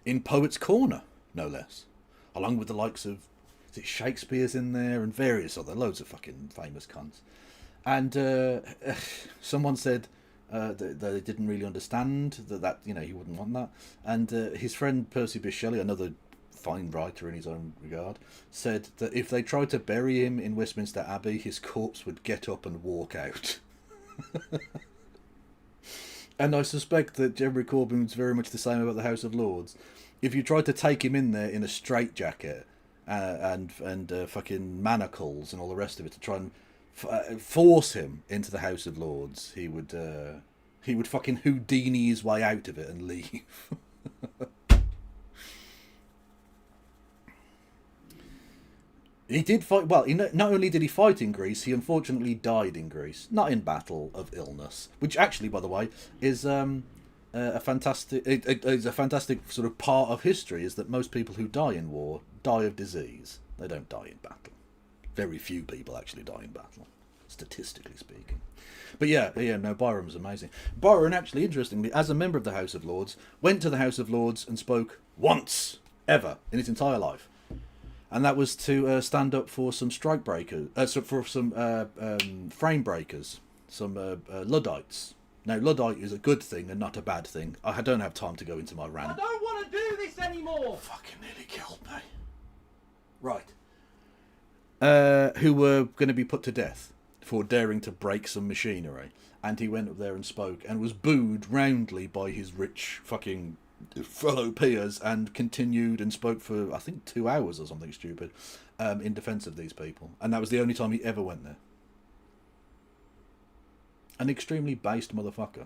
in Poets' Corner, no less, along with the likes of, is it Shakespeare's in there and various other loads of fucking famous cunts. And someone said that they didn't really understand that you know, he wouldn't want that. And his friend Percy Bysshe Shelley, another fine writer in his own regard, said that if they tried to bury him in Westminster Abbey, his corpse would get up and walk out. And I suspect that Jeremy Corbyn was very much the same about the House of Lords. If you tried to take him in there in a straitjacket and fucking manacles and all the rest of it to try and force him into the House of Lords, he would fucking Houdini his way out of it and leave. He did fight. Well, not only did he fight in Greece, he unfortunately died in Greece, not in battle, of illness. Which actually, by the way, is a fantastic. It's a fantastic sort of part of history. Is that most people who die in war die of disease. They don't die in battle. Very few people actually die in battle, statistically speaking. But yeah, no, Byron was amazing. Byron, actually, interestingly, as a member of the House of Lords, went to the House of Lords and spoke once ever in his entire life. And that was to stand up for some strike breakers, for some frame breakers, some Luddites. Now, Luddite is a good thing and not a bad thing. I don't have time to go into my rant. I don't want to do this anymore. Fucking nearly killed me. Right. Who were going to be put to death for daring to break some machinery. And he went up there and spoke and was booed roundly by his rich fucking fellow peers, and continued and spoke for, I think, 2 hours or something stupid, in defence of these people. And that was the only time he ever went there. An extremely based motherfucker.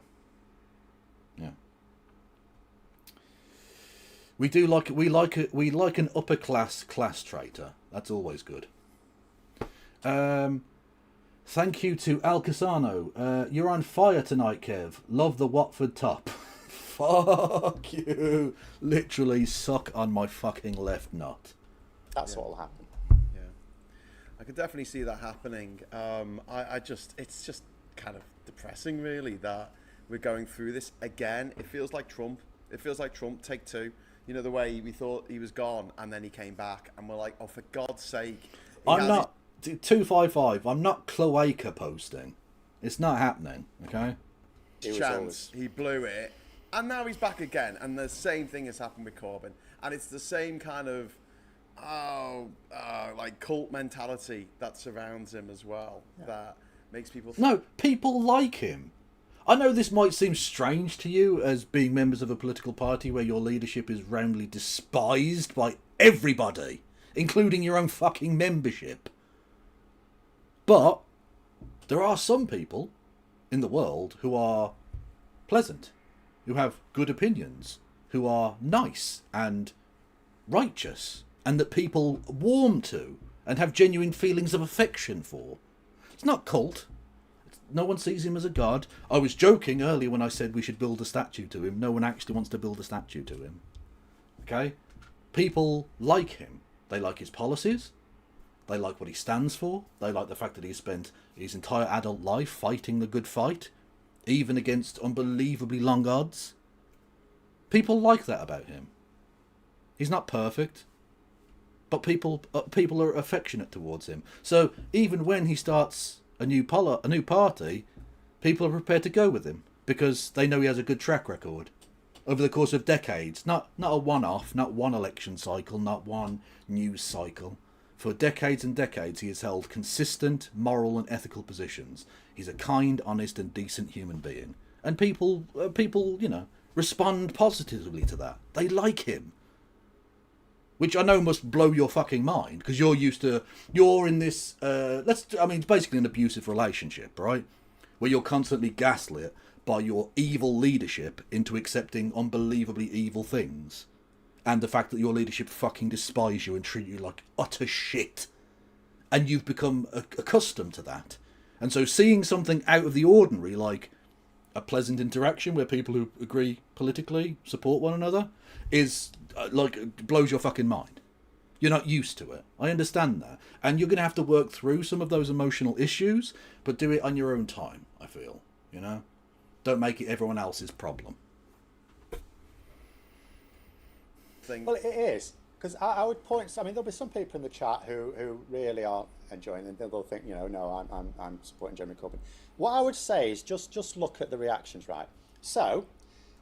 Yeah. We like an upper class traitor. That's always good. Thank you to Al Casano. You're on fire tonight, Kev. Love the Watford top. Fuck you. Literally suck on my fucking left nut. That's what will happen. Yeah, I could definitely see that happening. It's just kind of depressing, really, that we're going through this again. It feels like Trump. It feels like Trump take two. You know, the way we thought he was gone and then he came back and we're like, oh, for God's sake. I'm not 255. I'm not cloaca posting. It's not happening. Okay. Chance. He blew it. And now he's back again, and the same thing has happened with Corbyn, and it's the same kind of like cult mentality that surrounds him as well, that makes people think. No, people like him. I know this might seem strange to you as being members of a political party where your leadership is roundly despised by everybody, including your own fucking membership. But there are some people in the world who are pleasant, who have good opinions, who are nice and righteous, and that people warm to and have genuine feelings of affection for. It's not cult. No one sees him as a god. I was joking earlier when I said we should build a statue to him. No one actually wants to build a statue to him. Okay? People like him. They like his policies. They like what he stands for. They like the fact that he's spent his entire adult life fighting the good fight, even against unbelievably long odds. People like that about him. He's not perfect, but people are affectionate towards him. So even when he starts a new party, people are prepared to go with him because they know he has a good track record over the course of decades. Not a one-off, not one election cycle, not one news cycle. For decades and decades, he has held consistent moral and ethical positions. He's a kind, honest, and decent human being, and people, respond positively to that. They like him, which I know must blow your fucking mind because you're in this. It's basically an abusive relationship, right? Where you're constantly gaslit by your evil leadership into accepting unbelievably evil things. And the fact that your leadership fucking despise you and treat you like utter shit. And you've become accustomed to that. And so seeing something out of the ordinary, like a pleasant interaction where people who agree politically support one another, is blows your fucking mind. You're not used to it. I understand that. And you're going to have to work through some of those emotional issues, but do it on your own time, I feel. Don't make it everyone else's problem. Well, it is, because I would point. There'll be some people in the chat who really are enjoying it. They'll think, no, I'm supporting Jeremy Corbyn. What I would say is just look at the reactions, right? So,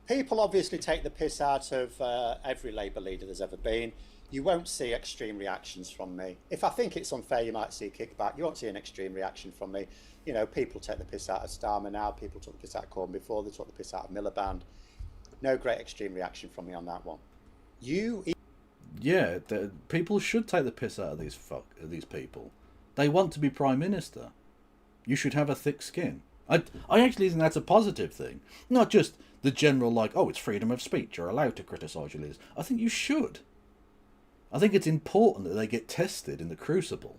people obviously take the piss out of every Labour leader there's ever been. You won't see extreme reactions from me. If I think it's unfair, you might see a kickback. You won't see an extreme reaction from me. People take the piss out of Starmer now. People took the piss out of Corbyn before. They took the piss out of Miliband. No great extreme reaction from me on that one. Yeah, people should take the piss out of these people. They want to be Prime Minister. You should have a thick skin. I actually think that's a positive thing. Not just the general, it's freedom of speech, you're allowed to criticise your leaders. I think you should. I think it's important that they get tested in the crucible.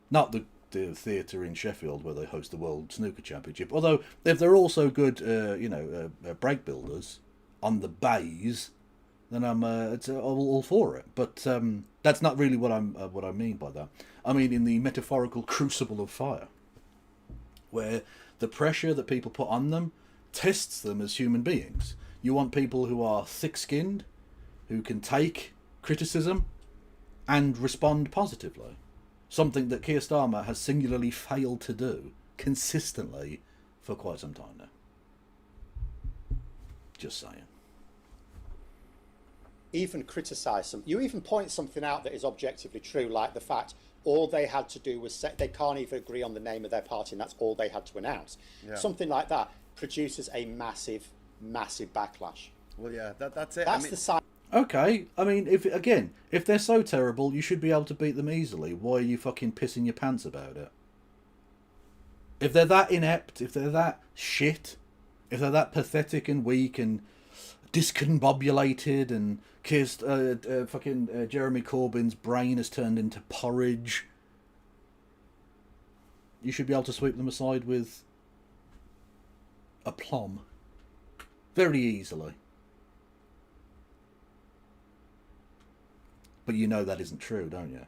Not the theatre in Sheffield where they host the World Snooker Championship. Although, if they're also good, break builders on the bays, then I'm all for it. But that's not really what I mean by that. I mean in the metaphorical crucible of fire, where the pressure that people put on them tests them as human beings. You want people who are thick-skinned, who can take criticism and respond positively. Something that Keir Starmer has singularly failed to do consistently for quite some time now. Just saying. Even criticise them. You even point something out that is objectively true, like the fact all they had to do was say they can't even agree on the name of their party, and that's all they had to announce. Yeah. Something like that produces a massive backlash. Well, yeah, that's it. That's the sign. Okay, if they're so terrible, you should be able to beat them easily. Why are you fucking pissing your pants about it? If they're that inept, if they're that shit, if they're that pathetic and weak and discombobulated and Jeremy Corbyn's brain has turned into porridge, you should be able to sweep them aside with aplomb. Very easily. But you know that isn't true, don't you?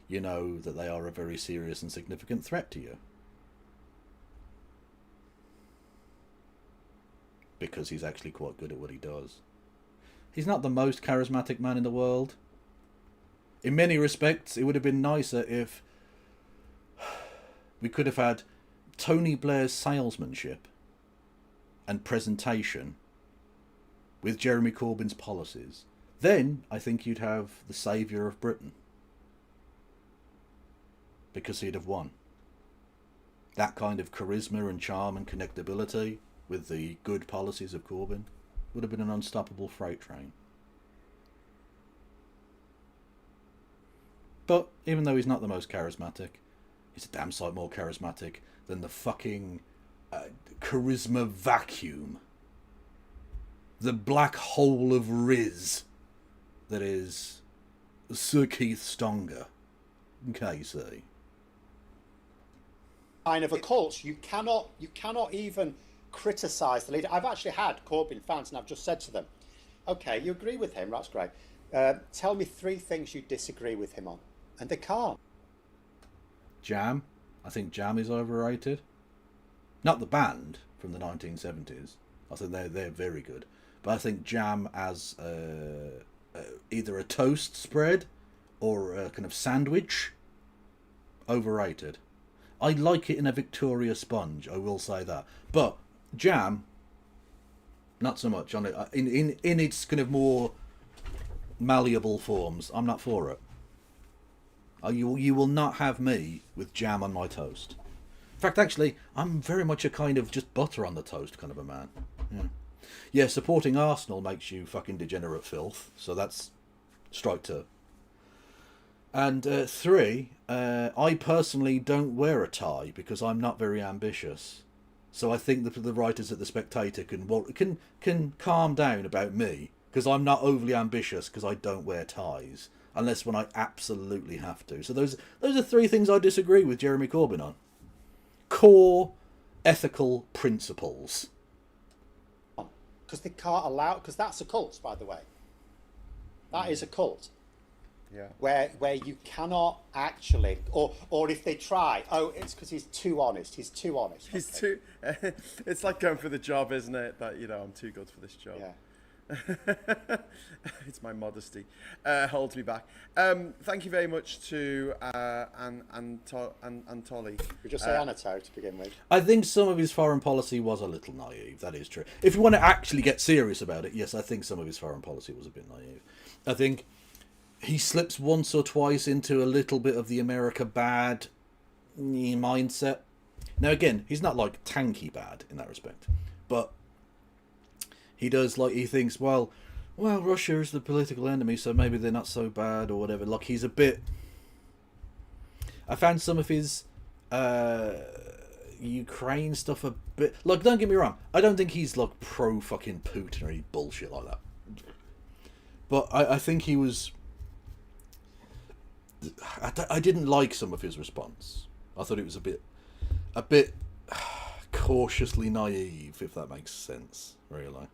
You know that they are a very serious and significant threat to you. Because he's actually quite good at what he does. He's not the most charismatic man in the world. In many respects, it would have been nicer if we could have had Tony Blair's salesmanship and presentation with Jeremy Corbyn's policies. Then I think you'd have the saviour of Britain. Because he'd have won. That kind of charisma and charm and connectability with the good policies of Corbyn would have been an unstoppable freight train. But even though he's not the most charismatic, he's a damn sight more charismatic than the fucking charisma vacuum. The black hole of Riz that is Sir Keith Stonger, KC. Kind of a cult. You cannot even criticise the leader. I've actually had Corbyn fans, and I've just said to them, "Okay, you agree with him. That's great. Tell me 3 things you disagree with him on," and they can't. Jam. I think Jam is overrated. Not the band from the 1970s, I think they're very good. But I think jam as either a toast spread or a kind of sandwich, overrated. I like it in a Victoria sponge, I will say that. But jam, not so much on it. In its kind of more malleable forms, I'm not for it. You will not have me with jam on my toast. In fact, actually, I'm very much a kind of just butter on the toast kind of a man. Yeah, supporting Arsenal makes you fucking degenerate filth, so that's strike two. And 3, I personally don't wear a tie because I'm not very ambitious. So I think the writers at The Spectator can calm down about me, because I'm not overly ambitious because I don't wear ties, unless when I absolutely have to. So those are 3 things I disagree with Jeremy Corbyn on. Core ethical principles. Because they can't allow, because that's a cult, by the way. That is a cult. Yeah. Where you cannot actually, or if they try, it's because he's too honest. He's too honest. He's too. It's like going for the job, isn't it? That I'm too good for this job. Yeah. It's my modesty holds me back. Thank you very much to Antoli. We just say Anatole to begin with. I think some of his foreign policy was a little naive. That is true. If you want to actually get serious about it, yes, I think some of his foreign policy was a bit naive. I think he slips once or twice into a little bit of the America bad mindset. Now, again, he's not like tanky bad in that respect, but he does, like, he thinks, well, Russia is the political enemy, so maybe they're not so bad or whatever. Like, he's a bit... I found some of his Ukraine stuff a bit... Like, don't get me wrong, I don't think he's, like, pro-fucking Putin or any bullshit like that. But I think he was... I didn't like some of his response. I thought it was a bit cautiously naive, if that makes sense, really.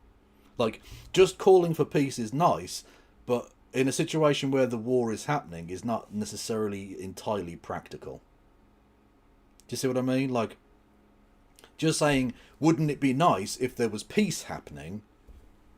Like, just calling for peace is nice, but in a situation where the war is happening is not necessarily entirely practical. Do you see what I mean? Like, just saying, wouldn't it be nice if there was peace happening?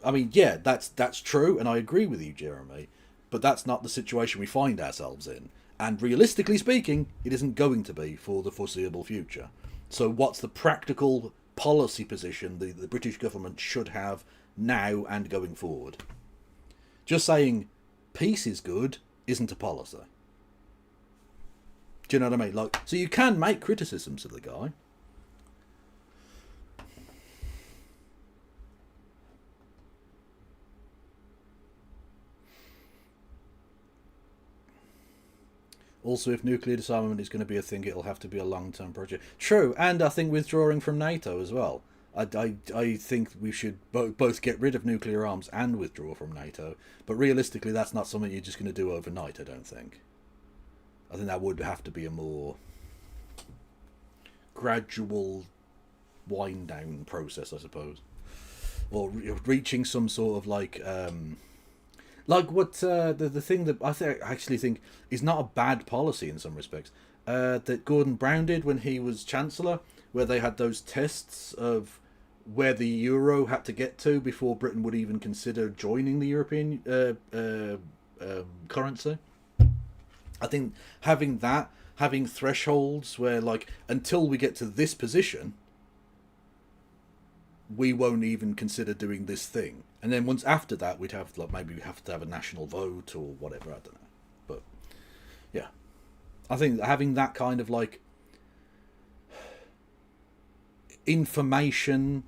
I mean, yeah, that's true, and I agree with you, Jeremy, but that's not the situation we find ourselves in. And realistically speaking, it isn't going to be for the foreseeable future. So what's the practical policy position the British government should have now and going forward? Just saying peace is good isn't a policy. Do you know what I mean? Like, so you can make criticisms of the guy. Also, if nuclear disarmament is going to be a thing, it'll have to be a long-term project. True, and I think withdrawing from NATO as well. I think we should both get rid of nuclear arms and withdraw from NATO. But realistically, that's not something you're just going to do overnight, I don't think. I think that would have to be a more gradual wind-down process, I suppose. Or reaching some sort of like what the thing that I actually think is not a bad policy in some respects, that Gordon Brown did when he was Chancellor, where they had those tests of where the euro had to get to before Britain would even consider joining the European currency. I think having thresholds where, like, until we get to this position, we won't even consider doing this thing. And then once after that, we'd have, like, maybe we have to have a national vote or whatever, I don't know. But, yeah. I think having that kind of, like, information,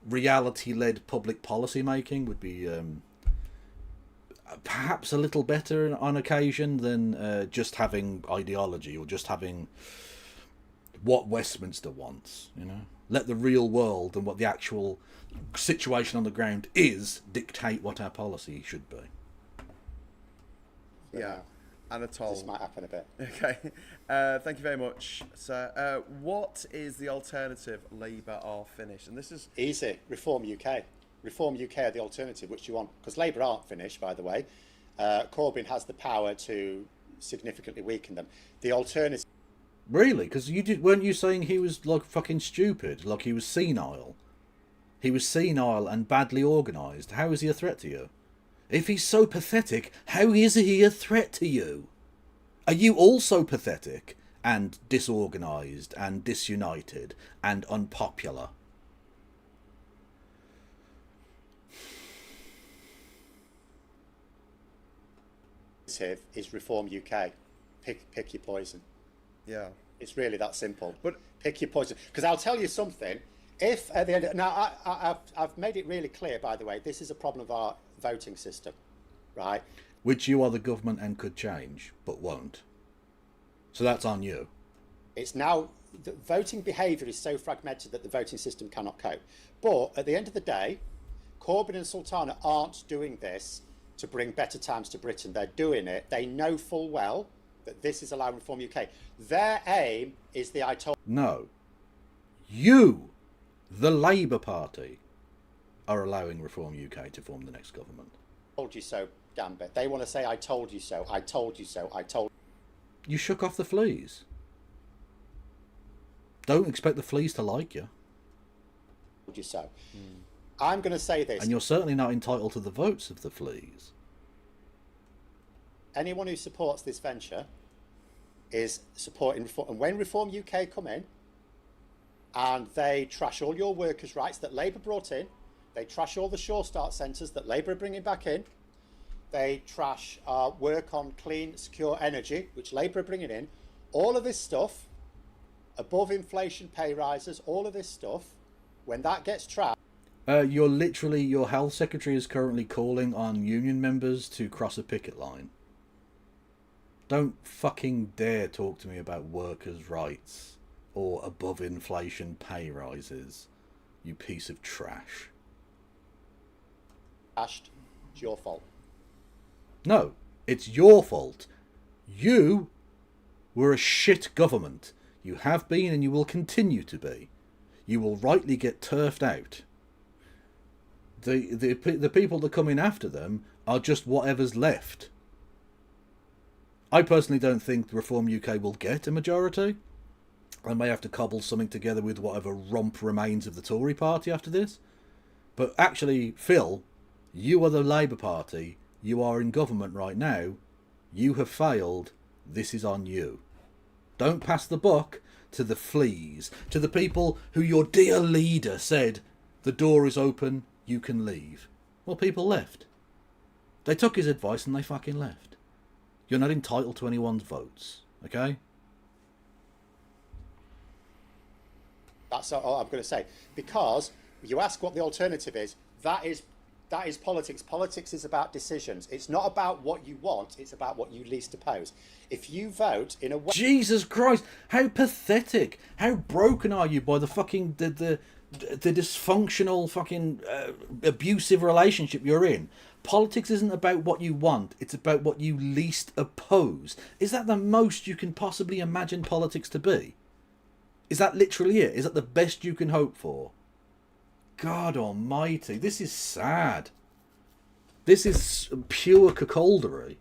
reality-led public policy making would be perhaps a little better on occasion than just having ideology or just having what Westminster wants, you know? Let the real world and what the actual situation on the ground is dictate what our policy should be. Yeah. Anatole. This might happen a bit. Okay. Thank you very much, sir. What is the alternative? Labour are finished. And this is... Easy. Reform UK. Reform UK are the alternative, which you want. Because Labour aren't finished, by the way. Corbyn has the power to significantly weaken them. The alternative... Really? Because weren't you saying he was, like, fucking stupid? Like he was senile? He was senile and badly organised. How is he a threat to you? If he's so pathetic, how is he a threat to you? Are you also pathetic and disorganised and disunited and unpopular? Is Reform UK. Pick your poison. Yeah. It's really that simple. But pick your poison. Because I'll tell you something. If at the end, now I've made it really clear, by the way, this is a problem of our voting system, right? Which you are the government and could change, but won't. So that's on you. It's now, the voting behaviour is so fragmented that the voting system cannot cope. But at the end of the day, Corbyn and Sultana aren't doing this to bring better times to Britain. They're doing it. They know full well that this is allowing Reform UK. Their aim is the I told... No. You, the Labour Party, are allowing Reform UK to form the next government. Told you so, Gambit. They want to say, I told you so, I told you so, I told... You shook off the fleas. Don't expect the fleas to like you. you so. I'm going to say this. And you're certainly not entitled to the votes of the fleas. Anyone who supports this venture is supporting Reform. And when Reform UK come in and they trash all your workers' rights that Labour brought in, they trash all the Sure Start centres that Labour are bringing back in, they trash work on clean, secure energy, which Labour are bringing in, all of this stuff, above inflation pay rises, all of this stuff, when that gets trashed... Your health secretary is currently calling on union members to cross a picket line. Don't fucking dare talk to me about workers' rights or above inflation pay rises, you piece of trash. It's your fault. No, it's your fault. You were a shit government. You have been and you will continue to be. You will rightly get turfed out. The people that come in after them are just whatever's left. I personally don't think Reform UK will get a majority. I may have to cobble something together with whatever rump remains of the Tory party after this. But actually, Phil, you are the Labour Party. You are in government right now. You have failed. This is on you. Don't pass the buck to the fleas, to the people who your dear leader said, the door is open, you can leave. Well, people left. They took his advice and they fucking left. You're not entitled to anyone's votes, okay? That's all I'm going to say. Because you ask what the alternative is, that is politics. Politics is about decisions. It's not about what you want, it's about what you least oppose. If you vote in a way... Jesus Christ, how pathetic. How broken are you by the fucking... the dysfunctional fucking abusive relationship you're in. Politics isn't about what you want, it's about what you least oppose. Is that the most you can possibly imagine politics to be? Is that literally it? Is that the best you can hope for? God almighty, this is sad. This is pure cuckoldery.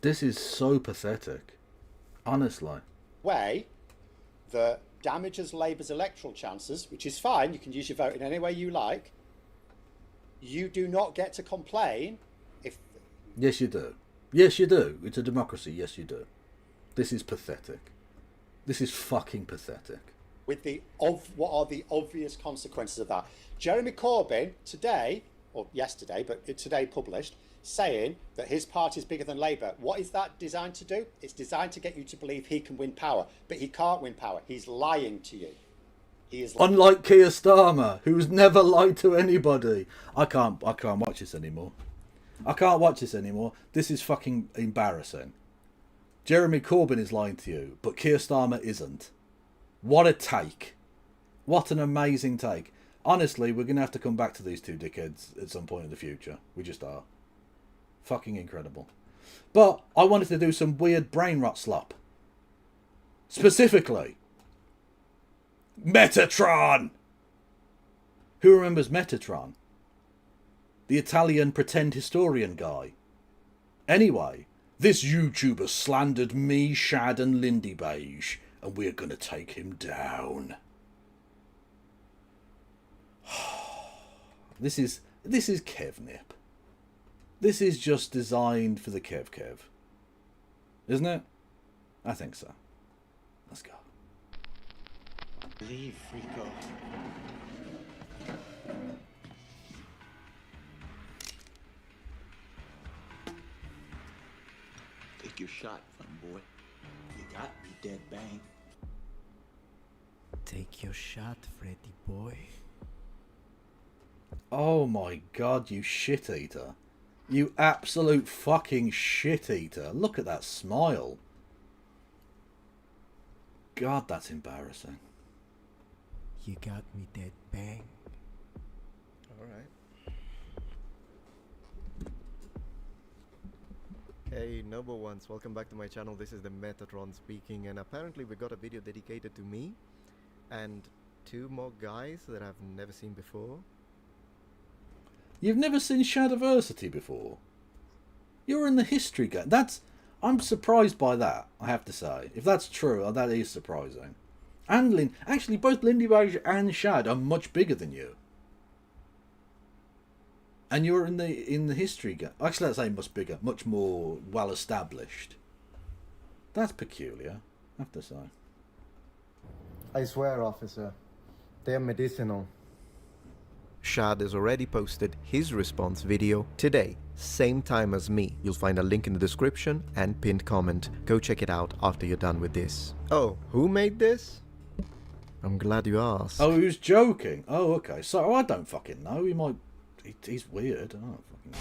This is so pathetic. Honestly. Way that damages Labour's electoral chances, which is fine, you can use your vote in any way you like. You do not get to complain if... Yes, you do. Yes, you do. It's a democracy. Yes, you do. This is pathetic. This is fucking pathetic. With what are the obvious consequences of that? Jeremy Corbyn today, or yesterday, but today published, saying that his party is bigger than Labour. What is that designed to do? It's designed to get you to believe he can win power, but he can't win power. He's lying to you. He is unlike Keir Starmer, who's never lied to anybody. I can't watch this anymore. I can't watch this anymore. This is fucking embarrassing. Jeremy Corbyn is lying to you, but Keir Starmer isn't. What a take. What an amazing take. Honestly, we're going to have to come back to these two dickheads at some point in the future. We just are. Fucking incredible. But I wanted to do some weird brain rot slop. Specifically, Metatron! Who remembers Metatron? The Italian pretend historian guy. Anyway, This YouTuber slandered me, Shad and Lindy Beige, and we're gonna take him down. This is Kevnip. This is just designed for the Kev. Isn't it? I think so. Let's go. Leave, Rico. Take your shot, fun boy. You got me, dead bang. Take your shot, Freddy boy. Oh my god, you shit eater. You absolute fucking shit eater. Look at that smile. God, that's embarrassing. You got me, dead bang. Alright. Hey, number ones, welcome back to my channel. This is the Metatron speaking, and apparently we got a video dedicated to me and two more guys that I've never seen before. You've never seen Shadiversity before? You're in the history game. I'm surprised by that, I have to say. If that's true, that is surprising. And actually, both Lindy Beige and Shad are much bigger than you. And you're in the history game. Actually, let's say much bigger, much more well established. That's peculiar, I have to say. I swear, officer, they're medicinal. Shad has already posted his response video today, same time as me. You'll find a link in the description and pinned comment. Go check it out after you're done with this. Oh, who made this? I'm glad you asked. Oh, he was joking. Oh, okay. So I don't fucking know. He might. He's weird. I don't fucking know.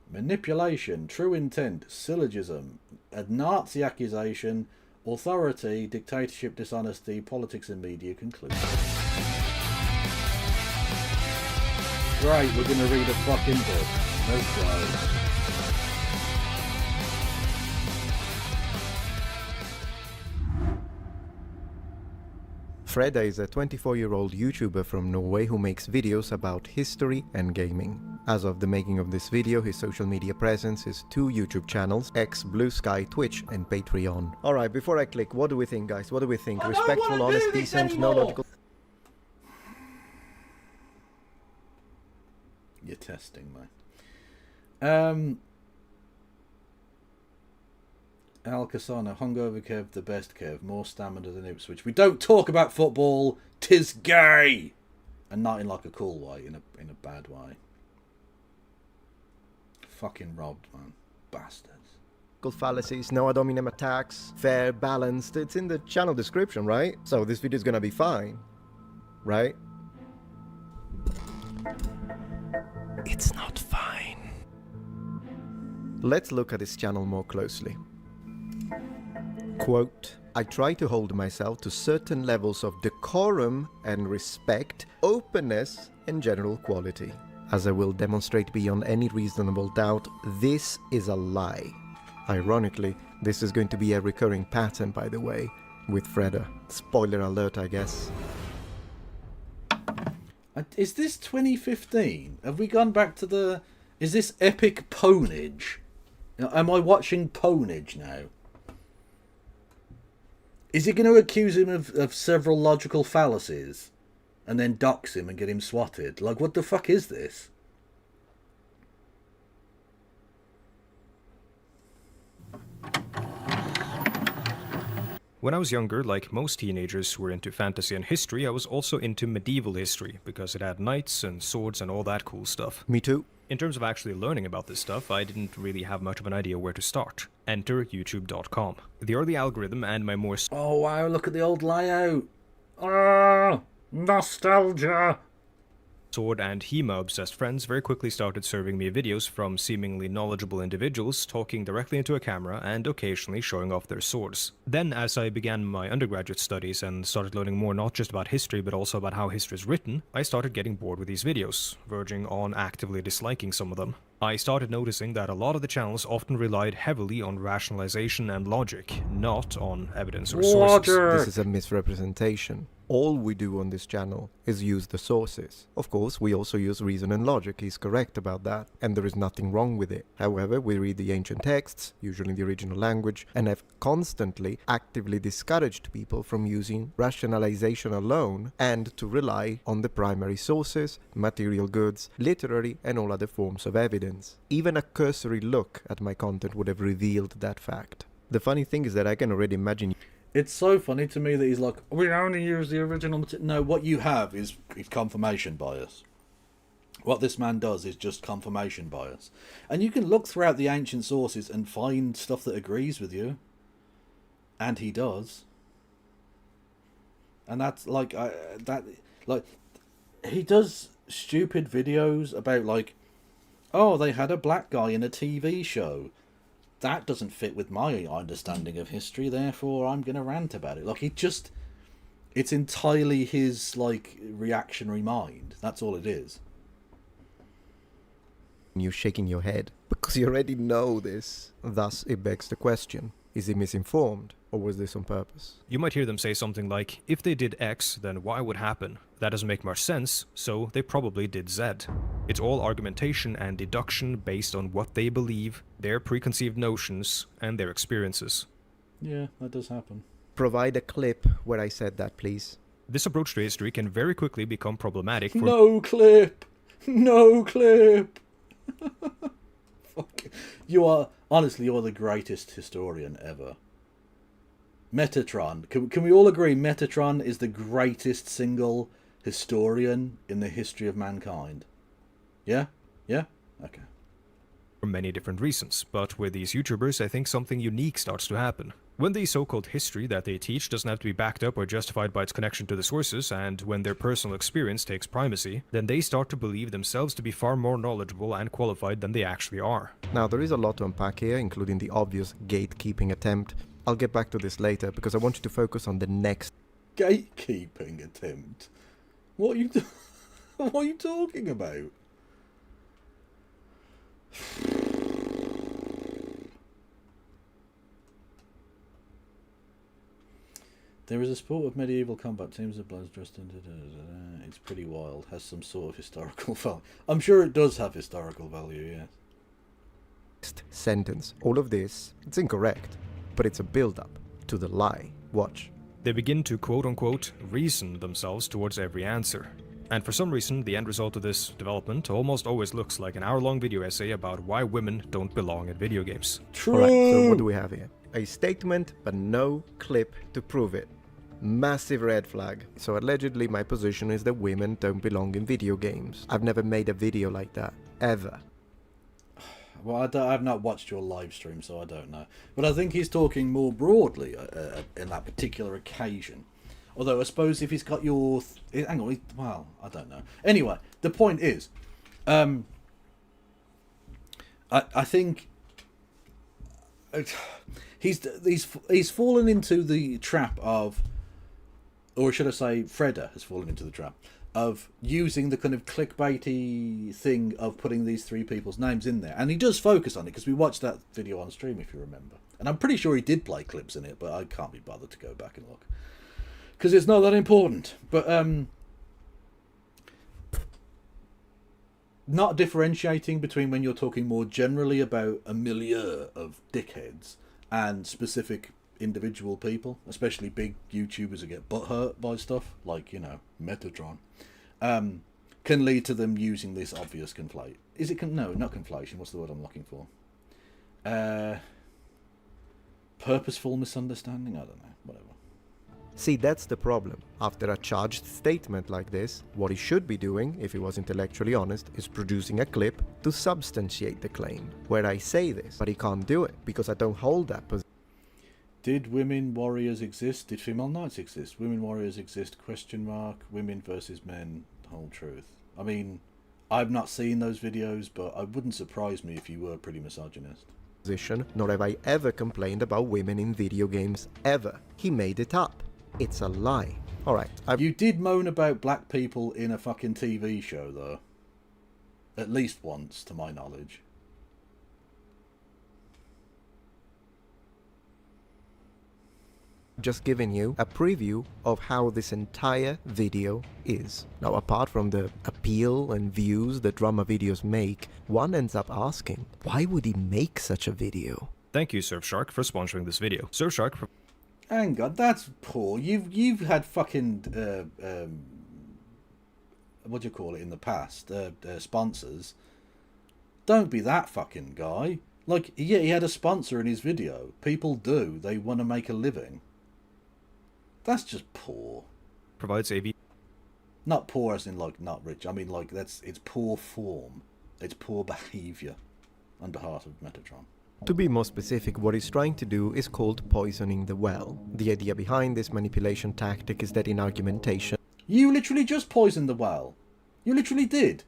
Manipulation, true intent, syllogism, a Nazi accusation, authority, dictatorship, dishonesty, politics and media conclusion. Great, we're going to read a fucking book. Let's go. Freda is a 24-year-old YouTuber from Norway who makes videos about history and gaming. As of the making of this video, his social media presence is 2 YouTube channels, X, Blue Sky, Twitch, and Patreon. Alright, before I click, what do we think, guys? What do we think? Respectful, honest, decent, no logical... You're testing, mate. Al Casano, hungover Kev, the best Kev, more stamina than Ipswich. We don't talk about football, 'tis gay! And not in like a cool way, in a bad way. Fucking robbed, man. Bastards. fallacies, no ad hominem attacks, fair, balanced. It's in the channel description, right? So this video is gonna be fine, right? It's not fine. Let's look at his channel more closely. Quote, I try to hold myself to certain levels of decorum and respect, openness, and general quality. As I will demonstrate beyond any reasonable doubt, this is a lie. Ironically, this is going to be a recurring pattern, by the way, with Freda. Spoiler alert, I guess. Is this 2015? Have we gone back to the... Is this epic ponage? Am I watching ponage now? Is he going to accuse him of several logical fallacies and then dox him and get him swatted? Like, what the fuck is this? When I was younger, like most teenagers who were into fantasy and history, I was also into medieval history because it had knights and swords and all that cool stuff. Me too. In terms of actually learning about this stuff, I didn't really have much of an idea where to start. Enter youtube.com. The early algorithm and my more... Oh wow, look at the old layout. Ah, nostalgia. sword and HEMA-obsessed friends very quickly started serving me videos from seemingly knowledgeable individuals talking directly into a camera and occasionally showing off their swords. Then, as I began my undergraduate studies and started learning more not just about history but also about how history is written, I started getting bored with these videos, verging on actively disliking some of them. I started noticing that a lot of the channels often relied heavily on rationalization and logic, not on evidence or sources. This is a misrepresentation. All we do on this channel is use the sources. Of course, we also use reason and logic, he's correct about that, and there is nothing wrong with it. However, we read the ancient texts, usually in the original language, and have constantly actively discouraged people from using rationalization alone and to rely on the primary sources, material goods, literary and all other forms of evidence. Even a cursory look at my content would have revealed that fact. The funny thing is that I can already imagine. It's so funny to me that he's like, we only use the original material. No, what you have is confirmation bias. What this man does is just confirmation bias. And you can look throughout the ancient sources and find stuff that agrees with you. And he does. And that's like, he does stupid videos about like, oh, they had a black guy in a TV show. That doesn't fit with my understanding of history, therefore I'm going to rant about it. Like, it's entirely his, like, reactionary mind. That's all it is. You shaking your head because you already know this. Thus, it begs the question, is he misinformed or was this on purpose? You might hear them say something like, if they did X, then Y would happen. That doesn't make much sense, so they probably did Z. It's all argumentation and deduction based on what they believe, their preconceived notions, and their experiences. Yeah, that does happen. Provide a clip where I said that, please. This approach to history can very quickly become problematic for— No clip! No clip! Fuck. You are, honestly, you're the greatest historian ever. Metatron. Can we all agree Metatron is the greatest single historian in the history of mankind? Yeah? Yeah? Okay. For many different reasons, but with these YouTubers I think something unique starts to happen. When the so-called history that they teach doesn't have to be backed up or justified by its connection to the sources, and when their personal experience takes primacy, then they start to believe themselves to be far more knowledgeable and qualified than they actually are. Now, there is a lot to unpack here, including the obvious gatekeeping attempt. I'll get back to this later because I want you to focus on the next gatekeeping attempt. What are you what are you talking about? There is a sport of medieval combat teams of bloods dressed in. It's pretty wild. Has some sort of historical value. I'm sure it does have historical value. Yes. Sentence. All of this, it's incorrect, but it's a build-up to the lie. Watch. They begin to quote-unquote reason themselves towards every answer. And for some reason, the end result of this development almost always looks like an hour-long video essay about why women don't belong in video games. True. Alright, so what do we have here? A statement, but no clip to prove it. Massive red flag. So allegedly my position is that women don't belong in video games. I've never made a video like that, ever. Well, I've not watched your live stream, so I don't know. But I think he's talking more broadly in that particular occasion. Although I suppose if he's got your... hang on, well, I don't know. Anyway, the point is, I think he's fallen into the trap of, or should I say, Freda has fallen into the trap of using the kind of clickbaity thing of putting these three people's names in there. And he does focus on it, because we watched that video on stream, if you remember. And I'm pretty sure he did play clips in it, but I can't be bothered to go back and look, because it's not that important. But not differentiating between when you're talking more generally about a milieu of dickheads and specific individual people, especially big YouTubers who get butthurt by stuff like, you know, Metatron, can lead to them using this obvious conflate. Is it no, not conflation? What's the word I'm looking for? Purposeful misunderstanding? I don't know. Whatever. See, that's the problem. After a charged statement like this, what he should be doing, if he was intellectually honest, is producing a clip to substantiate the claim, where I say this, but he can't do it, because I don't hold that position. Did women warriors exist? Did female knights exist? Women warriors exist? Question mark. Women versus men. Whole truth. I mean, I've not seen those videos, but it wouldn't surprise me if you were pretty misogynist. Nor have I ever complained about women in video games, ever. He made it up. It's a lie. Alright. You did moan about black people in a fucking TV show, though. At least once, to my knowledge. just giving you a preview of how this entire video is. Now, apart from the appeal and views that drama videos make, one ends up asking, why would he make such a video? Thank you, Surfshark, for sponsoring this video. Surfshark... Hang on, that's poor. You've had fucking what do you call it in the past? Sponsors. Don't be that fucking guy. Like, yeah, he had a sponsor in his video. People do. They want to make a living. That's just poor. provides AV... Not poor as in, like, not rich. I mean, like, it's poor form. It's poor behaviour on behalf of Metatron. To be more specific, what he's trying to do is called poisoning the well. The idea behind this manipulation tactic is that in argumentation... You literally just poisoned the well. You literally did.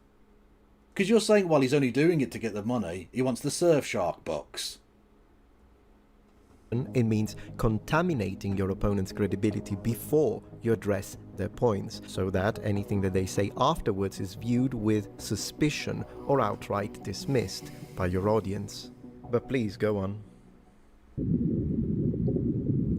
Because you're saying, well, he's only doing it to get the money. He wants the Surfshark bucks. It means contaminating your opponent's credibility before you address their points, so that anything that they say afterwards is viewed with suspicion or outright dismissed by your audience. But please, go on.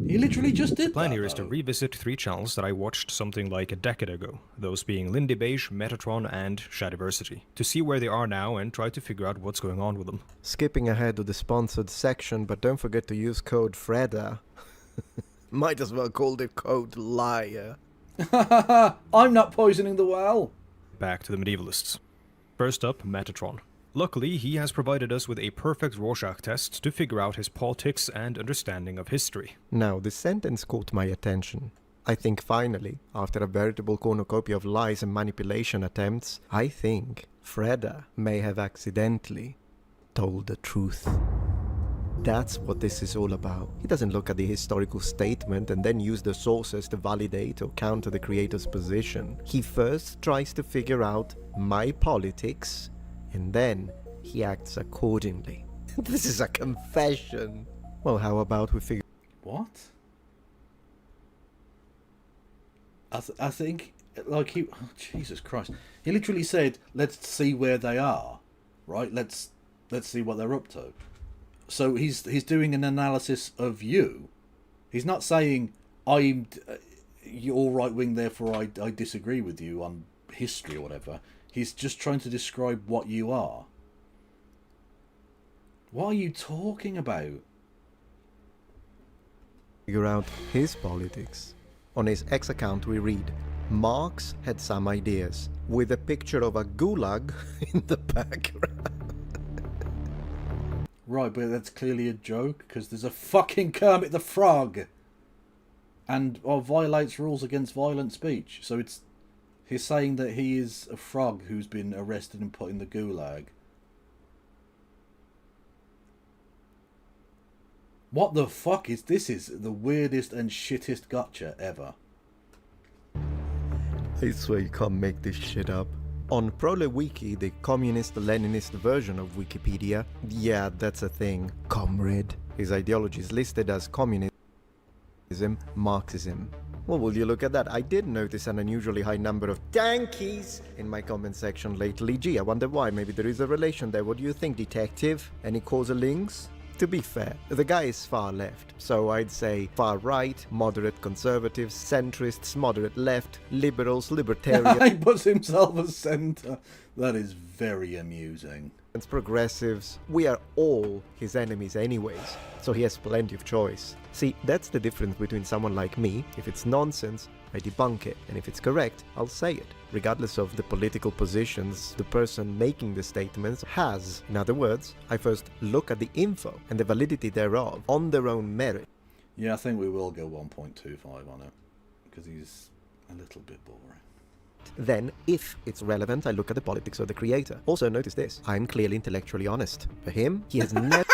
He literally just did The plan that, here is to though. revisit 3 channels that I watched something like a decade ago, those being Lindy Beige, Metatron, and Shadiversity, to see where they are now and try to figure out what's going on with them. Skipping ahead to the sponsored section, but don't forget to use code FREDA. Might as well call it code LIAR. I'm not poisoning the well. Back to the medievalists. First up, Metatron. Luckily, he has provided us with a perfect Rorschach test to figure out his politics and understanding of history. Now, this sentence caught my attention. I think finally, after a veritable cornucopia of lies and manipulation attempts, I think Freda may have accidentally told the truth. That's what this is all about. He doesn't look at the historical statement and then use the sources to validate or counter the creator's position. He first tries to figure out my politics, and then he acts accordingly. This is a confession. Well, how about we figure... What? I think, like, he... Oh, Jesus Christ. He literally said, let's see where they are, right? Let's see what they're up to. So he's doing an analysis of you. He's not saying, you're right-wing, therefore I disagree with you on history or whatever. He's just trying to describe what you are. What are you talking about? Figure out his politics. On his X account we read, Marx had some ideas, with a picture of a gulag in the background. Right, but that's clearly a joke, because there's a fucking Kermit the Frog! And violates rules against violent speech. So he's saying that he is a frog who's been arrested and put in the gulag. What the fuck is this? Is the weirdest and shittest gotcha ever. I swear you can't make this shit up. On ProleWiki, the communist-Leninist version of Wikipedia, yeah, that's a thing, comrade. His ideology is listed as communism, Marxism. Well, will you look at that? I did notice an unusually high number of tankies in my comment section lately. Gee, I wonder why. Maybe there is a relation there. What do you think, detective? Any causal links? To be fair, the guy is far left, so I'd say far right, moderate conservatives, centrists, moderate left, liberals, libertarians. He puts himself as centre. That is very amusing. Progressives, we are all his enemies anyways, so he has plenty of choice. See, that's the difference between someone like me. If it's nonsense, I debunk it, and if it's correct, I'll say it. Regardless of the political positions the person making the statements has. In other words, I first look at the info and the validity thereof on their own merit. Yeah, I think we will go 1.25 on it, because he's a little bit boring. Then, if it's relevant, I look at the politics of the creator. Also, notice this. I'm clearly intellectually honest. For him, he has never...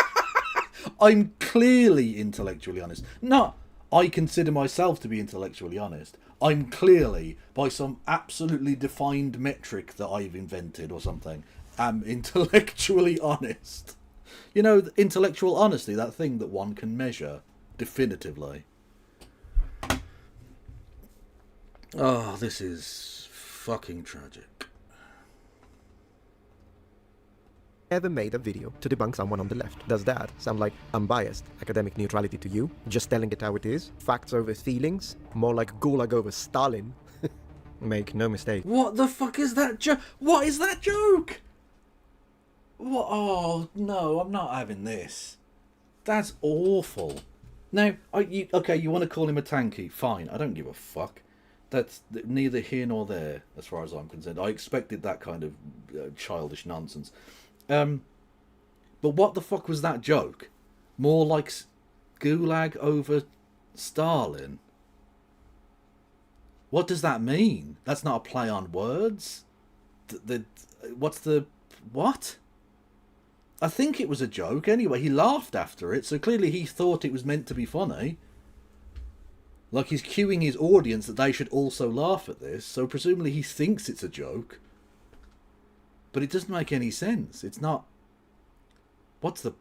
I'm clearly intellectually honest. No, I consider myself to be intellectually honest. I'm clearly, by some absolutely defined metric that I've invented or something, am intellectually honest. You know, intellectual honesty, that thing that one can measure definitively. Oh, this is fucking tragic. ever made a video to debunk someone on the left. Does that sound like unbiased academic neutrality to you? Just telling it how it is? Facts over feelings? More like Gulag over Stalin? Make no mistake. What the fuck is that joke? What is that joke? What? Oh, no, I'm not having this. That's awful. Now, okay, you want to call him a tanky? Fine, I don't give a fuck. That's neither here nor there, as far as I'm concerned. I expected that kind of childish nonsense. But what the fuck was that joke? More like Gulag over Stalin? What does that mean? That's not a play on words? What? I think it was a joke. Anyway, he laughed after it, so clearly he thought it was meant to be funny. Like he's cueing his audience that they should also laugh at this, so presumably he thinks it's a joke. But it doesn't make any sense. It's not... What's the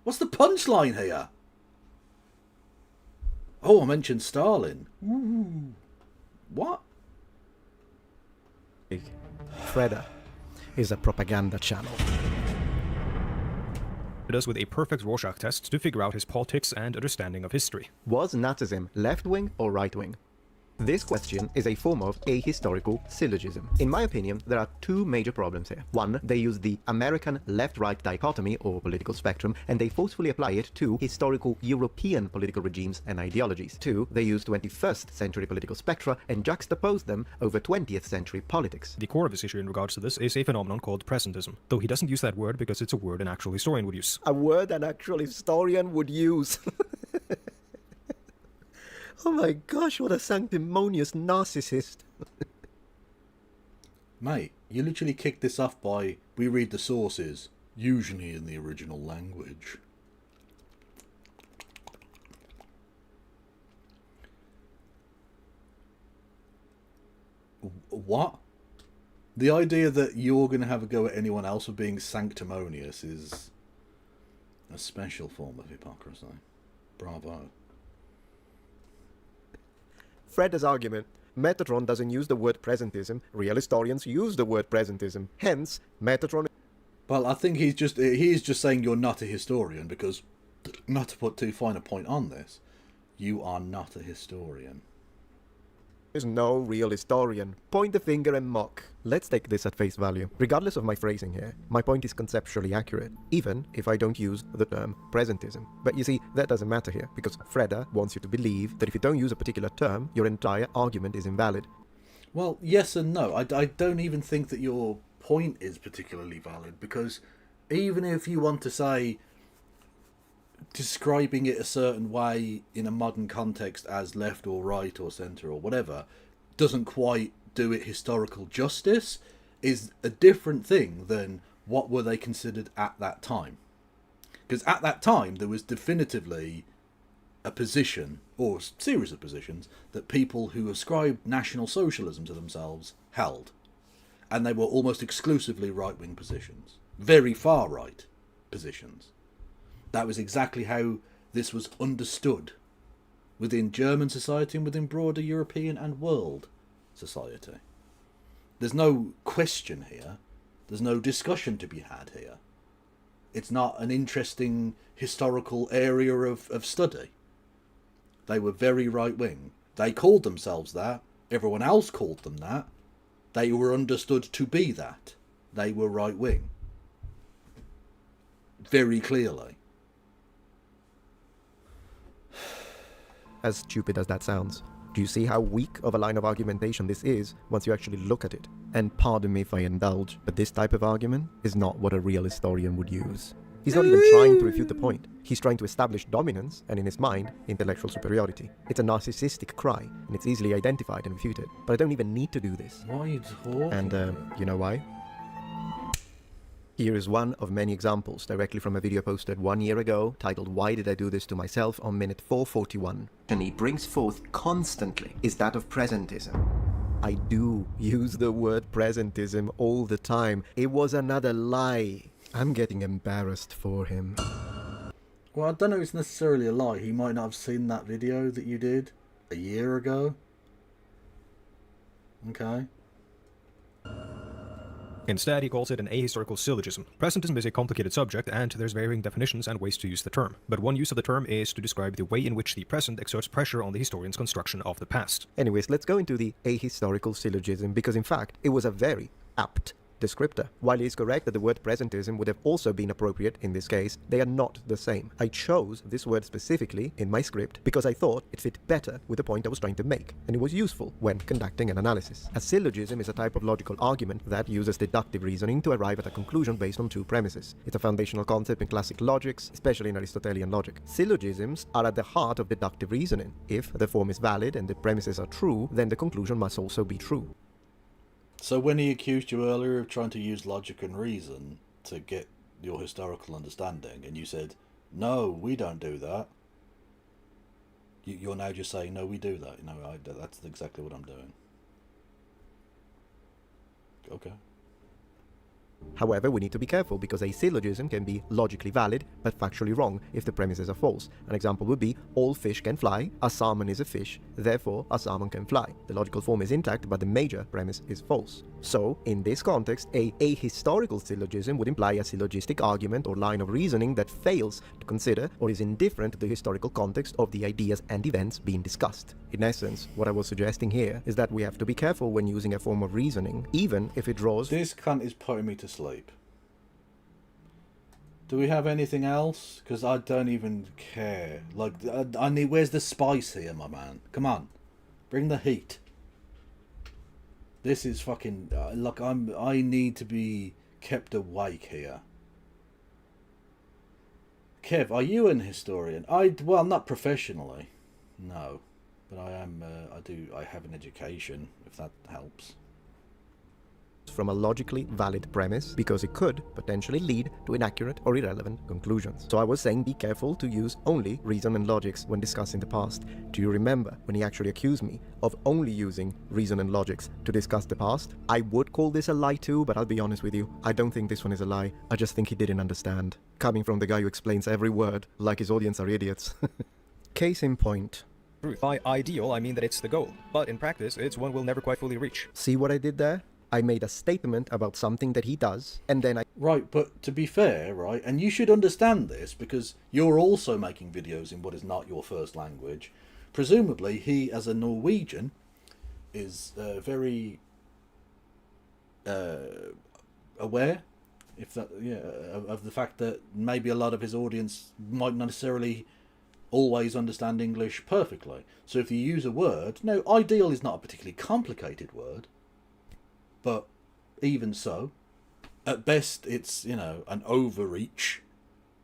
punchline here? Oh, I mentioned Stalin. Ooh. What? Freda is a propaganda channel. Us with a perfect Rorschach test to figure out his politics and understanding of history. Was Nazism left-wing or right-wing? This question is a form of ahistorical syllogism. In my opinion, there are two major problems here. One, they use the American left-right dichotomy or political spectrum, and they forcefully apply it to historical European political regimes and ideologies. Two, they use 21st century political spectra and juxtapose them over 20th century politics. The core of his issue in regards to this is a phenomenon called presentism, though he doesn't use that word because it's a word an actual historian would use. A word an actual historian would use. Oh my gosh, what a sanctimonious narcissist. Mate, you literally kicked this off by, we read the sources, usually in the original language. What? The idea that you're going to have a go at anyone else for being sanctimonious is a special form of hypocrisy. Bravo. Freda's argument, Metatron doesn't use the word presentism, real historians use the word presentism, hence, Metatron... Well, I think he's just saying you're not a historian, because, not to put too fine a point on this, you are not a historian. Is no real historian. Point the finger and mock. Let's take this at face value. Regardless of my phrasing here, my point is conceptually accurate, even if I don't use the term presentism. But you see, that doesn't matter here, because Freda wants you to believe that if you don't use a particular term, your entire argument is invalid. Well, yes and no. I don't even think that your point is particularly valid, because even if you want to say describing it a certain way in a modern context as left or right or centre or whatever doesn't quite do it historical justice, is a different thing than what were they considered at that time. Because at that time there was definitively a position, or series of positions, that people who ascribed National Socialism to themselves held. And they were almost exclusively right-wing positions. Very far-right positions. That was exactly how this was understood within German society and within broader European and world society. There's no question here. There's no discussion to be had here. It's not an interesting historical area of study. They were very right-wing. They called themselves that. Everyone else called them that. They were understood to be that. They were right-wing. Very clearly. As stupid as that sounds, do you see how weak of a line of argumentation this is once you actually look at it? And pardon me if I indulge, but this type of argument is not what a real historian would use. He's not even trying to refute the point. He's trying to establish dominance, and in his mind, intellectual superiority. It's a narcissistic cry, and it's easily identified and refuted. But I don't even need to do this. Why are you talking? And, you know why? Here is one of many examples directly from a video posted 1 year ago titled "Why Did I Do This to Myself?" on minute 441. And he brings forth constantly is that of presentism. I do use the word presentism all the time. It was another lie. I'm getting embarrassed for him. Well, I don't know if it's necessarily a lie. He might not have seen that video that you did a year ago. Okay. Instead, he calls it an ahistorical syllogism. Presentism is a complicated subject, and there's varying definitions and ways to use the term. But one use of the term is to describe the way in which the present exerts pressure on the historian's construction of the past. Anyways, let's go into the ahistorical syllogism, because in fact, it was a very apt descriptor. While it is correct that the word presentism would have also been appropriate in this case, they are not the same. I chose this word specifically in my script because I thought it fit better with the point I was trying to make, and it was useful when conducting an analysis. A syllogism is a type of logical argument that uses deductive reasoning to arrive at a conclusion based on two premises. It's a foundational concept in classic logics, especially in Aristotelian logic. Syllogisms are at the heart of deductive reasoning. If the form is valid and the premises are true, then the conclusion must also be true. So when he accused you earlier of trying to use logic and reason to get your historical understanding, and you said, no, we don't do that, you're now just saying, no, we do that. That's exactly what I'm doing. Okay. However, we need to be careful because a syllogism can be logically valid but factually wrong if the premises are false. An example would be, all fish can fly, a salmon is a fish, therefore a salmon can fly. The logical form is intact, but the major premise is false. So, in this context, a ahistorical syllogism would imply a syllogistic argument or line of reasoning that fails to consider or is indifferent to the historical context of the ideas and events being discussed. In essence, what I was suggesting here is that we have to be careful when using a form of reasoning, even if it draws... This cunt is putting me to sleep. Do we have anything else? Because I don't even care. Like, I need... Where's the spice here, my man? Come on. Bring the heat. This is fucking... look, I need to be kept awake here. Kev, are you an historian? Well, not professionally. No. But I am... I have an education, if that helps. From a logically valid premise, because it could potentially lead to inaccurate or irrelevant conclusions. So I was saying be careful to use only reason and logics when discussing the past. Do you remember when he actually accused me of only using reason and logics to discuss the past? I would call this a lie too, but I'll be honest with you, I don't think this one is a lie. I just think he didn't understand. Coming from the guy who explains every word like his audience are idiots. Case in point. By ideal, I mean that it's the goal, but in practice, it's one we'll never quite fully reach. See what I did there? I made a statement about something that he does, and then I... Right, but to be fair, right, and you should understand this, because you're also making videos in what is not your first language. Presumably, he, as a Norwegian, is very aware, if that, of the fact that maybe a lot of his audience might not necessarily always understand English perfectly. So if you use a word... No, ideal is not a particularly complicated word. But even so, at best it's, an overreach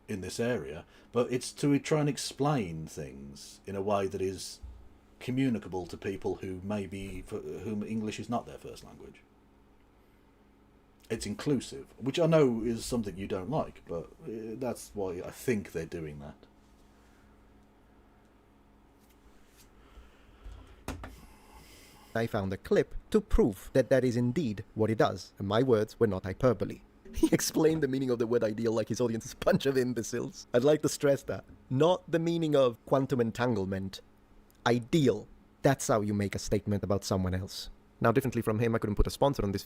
in this area, but it's to try and explain things in a way that is communicable to people who for whom English is not their first language. It's inclusive, which I know is something you don't like, but that's why I think they're doing that. I found a clip to prove that that is indeed what he does, and my words were not hyperbole. He explained the meaning of the word ideal like his audience is a bunch of imbeciles. I'd like to stress that. Not the meaning of quantum entanglement. Ideal. That's how you make a statement about someone else. Now, differently from him, I couldn't put a sponsor on this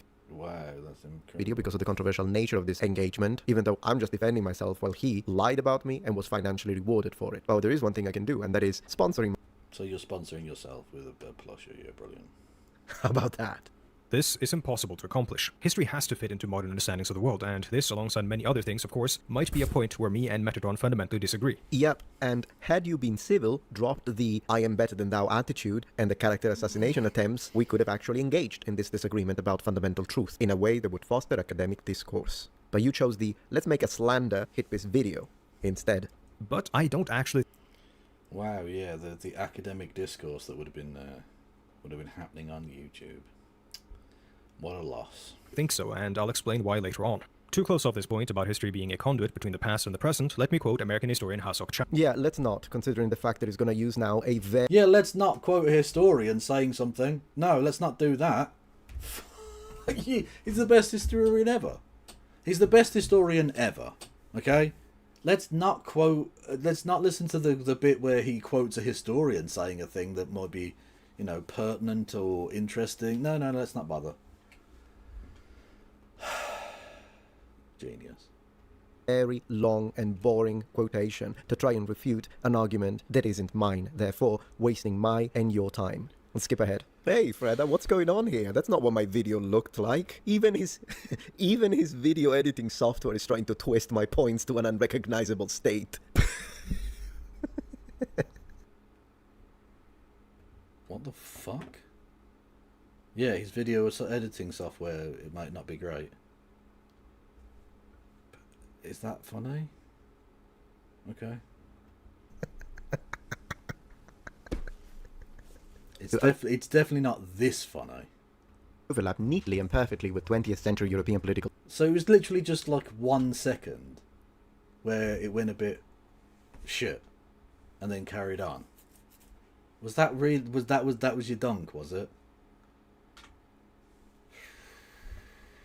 video because of the controversial nature of this engagement, even though I'm just defending myself while he lied about me and was financially rewarded for it. Well, there is one thing I can do, and that is sponsoring. So you're sponsoring yourself with a plushie, yeah, brilliant. How about that? This is impossible to accomplish. History has to fit into modern understandings of the world, and this, alongside many other things, of course, might be a point where me and Metadron fundamentally disagree. Yep, and had you been civil, dropped the I am better than thou attitude, and the character assassination attempts, we could have actually engaged in this disagreement about fundamental truth in a way that would foster academic discourse. But you chose the let's make a slander hit this video instead. But I don't actually... Wow, yeah, the academic discourse that would have been happening on YouTube. What a loss. Think so, and I'll explain why later on. To close off this point about history being a conduit between the past and the present, let me quote American historian Hasok Chan. Yeah, let's not, considering the fact that he's going to use now a very... Yeah, let's not quote a historian saying something. No, let's not do that. He's the best historian ever. He's the best historian ever. Okay? Let's not listen to the bit where he quotes a historian saying a thing that might be, pertinent or interesting. No, let's not bother. Genius. Very long and boring quotation to try and refute an argument that isn't mine, therefore wasting my and your time. Let's skip ahead. Hey, Freda, what's going on here? That's not what my video looked like. Even his video editing software is trying to twist my points to an unrecognizable state. What the fuck? Yeah, his video editing software, it might not be great. Is that funny? Okay. It's definitely not this funny. Overlap neatly and perfectly with 20th century European political... So it was literally just like 1 second where it went a bit shit and then carried on. Was that real? That was your dunk, was it?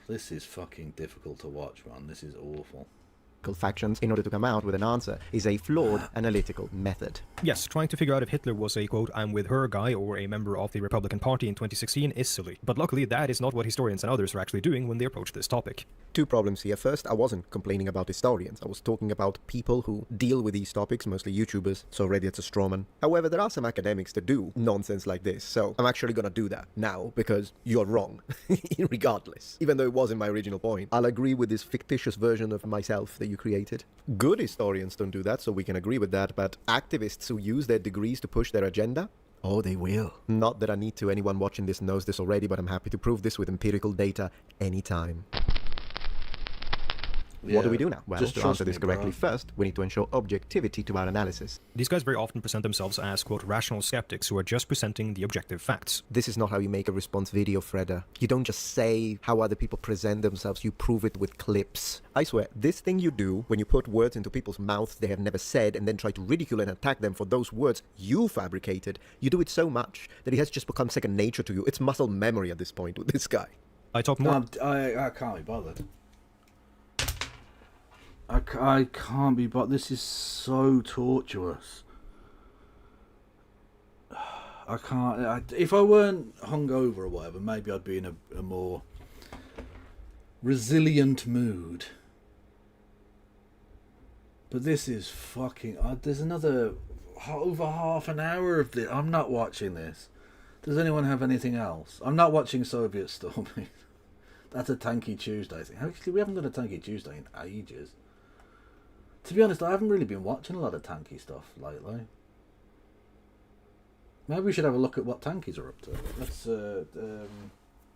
This is fucking difficult to watch, man. This is awful. factions in order to come out with an answer is a flawed analytical method. Yes, trying to figure out if Hitler was a, quote, I'm with her guy or a member of the Republican Party in 2016 is silly. But luckily, that is not what historians and others are actually doing when they approach this topic. Two problems here. First, I wasn't complaining about historians. I was talking about people who deal with these topics, mostly YouTubers, so already it's a straw man. However, there are some academics that do nonsense like this, so I'm actually gonna do that now, because you're wrong, regardless. Even though it wasn't my original point, I'll agree with this fictitious version of myself that you created. Good historians don't do that, so we can agree with that, but activists who use their degrees to push their agenda? Oh, they will. Not that I need to. Anyone watching this knows this already, but I'm happy to prove this with empirical data anytime. Yeah, what do we do now? Well, just to answer this me, correctly, bro. first, we need to ensure objectivity to our analysis. These guys very often present themselves as, quote, rational skeptics who are just presenting the objective facts. This is not how you make a response video, Freda. You don't just say how other people present themselves, you prove it with clips. I swear, this thing you do when you put words into people's mouths they have never said and then try to ridicule and attack them for those words you fabricated, you do it so much that it has just become second nature to you. It's muscle memory at this point with this guy. I talk more... I can't be bothered. I can't be bothered. This is so tortuous. I can't... if I weren't hungover or whatever, maybe I'd be in a more resilient mood. But this is fucking... there's another over half an hour of this. I'm not watching this. Does anyone have anything else? I'm not watching Soviet Storming. That's a Tanky Tuesday thing. Actually, we haven't done a Tanky Tuesday in ages. To be honest, I haven't really been watching a lot of tanky stuff lately. Maybe we should have a look at what tankies are up to. Let's,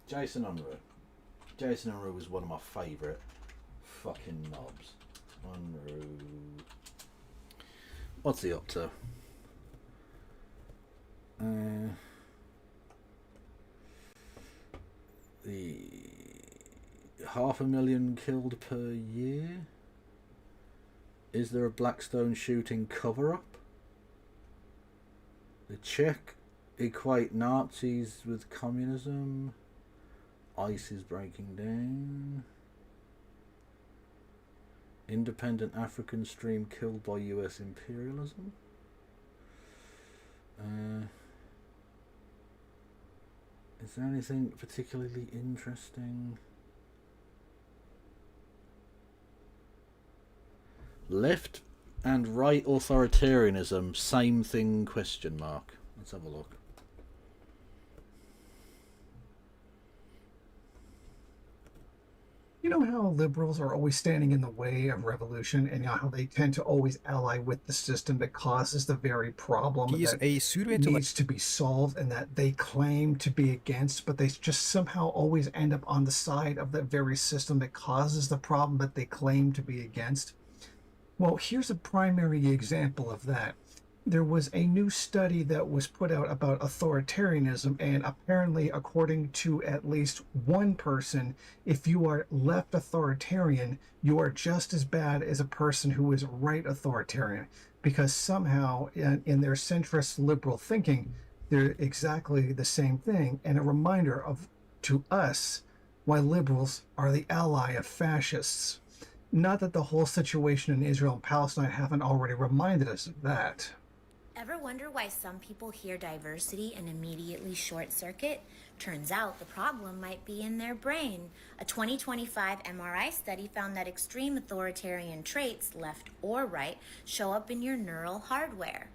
Jason Unruh. Jason Unruh was one of my favourite fucking knobs. Unruh. What's he up to? The 500,000 killed per year? Is there a Blackstone shooting cover-up? The Czech equate Nazis with communism. ICE is breaking down. Independent African stream killed by US imperialism. Is there anything particularly interesting? Left and right authoritarianism, same thing, question mark. Let's have a look. You know how liberals are always standing in the way of revolution, and how they tend to always ally with the system that causes the very problem that needs to be solved and that they claim to be against, but they just somehow always end up on the side of the very system that causes the problem that they claim to be against? Well, here's a primary example of that. There was a new study that was put out about authoritarianism, and apparently, according to at least one person, if you are left authoritarian, you are just as bad as a person who is right authoritarian, because somehow in their centrist liberal thinking, they're exactly the same thing, and a reminder of, to us, why liberals are the ally of fascists. Not that the whole situation in Israel and Palestine haven't already reminded us of that. Ever wonder why some people hear diversity and immediately short circuit? Turns out the problem might be in their brain. A 2025 MRI study found that extreme authoritarian traits, left or right, show up in your neural hardware.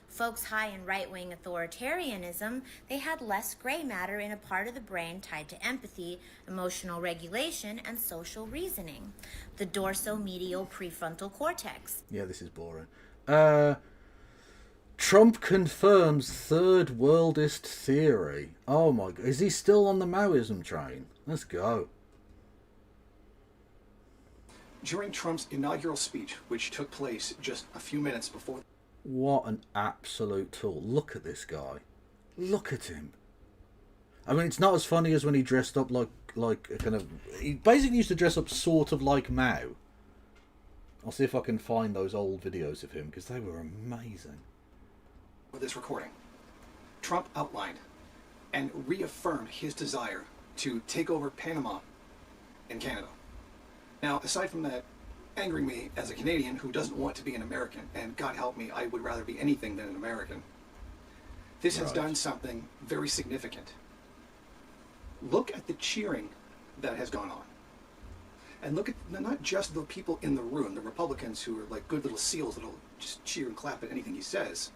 Folks high in right-wing authoritarianism, they had less gray matter in a part of the brain tied to empathy, emotional regulation, and social reasoning. The dorsomedial prefrontal cortex. Yeah, this is boring. Trump confirms third worldist theory. Oh my god, is he still on the Maoism train? Let's go. During Trump's inaugural speech, which took place just a few minutes before... What an absolute tool. Look at this guy. Look at him. I mean, it's not as funny as when he dressed up like a kind of... He basically used to dress up sort of like Mao. I'll see if I can find those old videos of him, because they were amazing. With this recording, Trump outlined and reaffirmed his desire to take over Panama and Canada. Now, aside from that angering me as a Canadian who doesn't want to be an American, and God help me, I would rather be anything than an American, this has done something very significant. Look at the cheering that has gone on. And look at not just the people in the room, the Republicans who are like good little seals that'll just cheer and clap at anything he says,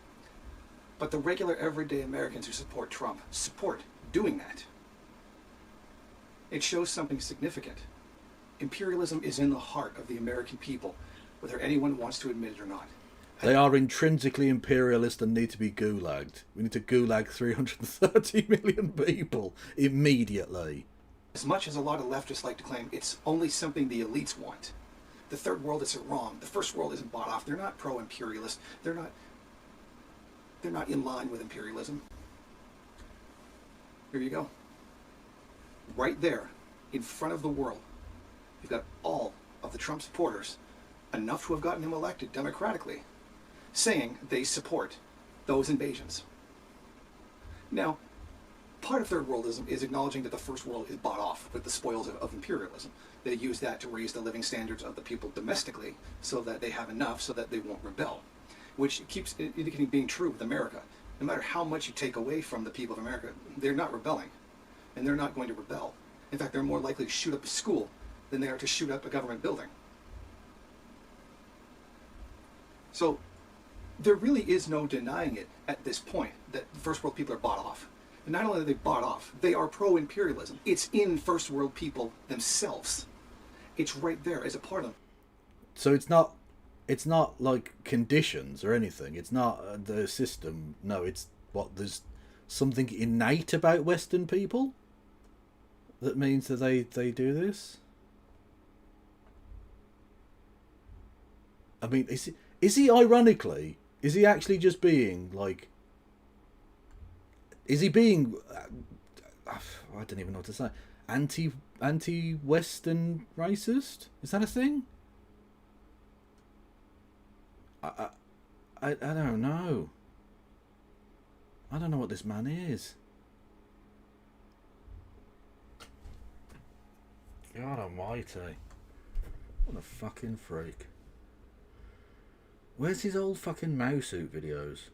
but the regular everyday Americans who support Trump support doing that. It shows something significant. Imperialism is in the heart of the American people, whether anyone wants to admit it or not. They are intrinsically imperialist and need to be gulagged. We need to gulag 330 million people immediately. As much as a lot of leftists like to claim it's only something the elites want, the third world is wrong. The first world isn't bought off. They're not pro-imperialist. They're not in line with imperialism. Here you go. Right there, in front of the world, you've got all of the Trump supporters, enough to have gotten him elected democratically, saying they support those invasions. Now, part of third worldism is acknowledging that the first world is bought off with the spoils of imperialism. They use that to raise the living standards of the people domestically so that they have enough so that they won't rebel, which keeps indicating being true with America. No matter how much you take away from the people of America, they're not rebelling, and they're not going to rebel. In fact, they're more likely to shoot up a school than they are to shoot up a government building. So there really is no denying it at this point that first world people are bought off. And not only are they bought off, they are pro-imperialism. It's in first world people themselves. It's right there as a part of them. So it's not like conditions or anything. It's not the system. No, it's what, there's something innate about Western people that means that they do this. I mean, is he ironically, is he actually just being like, is he being, I don't even know what to say, anti-Western racist? Is that a thing? I don't know. I don't know what this man is. God almighty. What a fucking freak. Where's his old fucking Mao suit videos?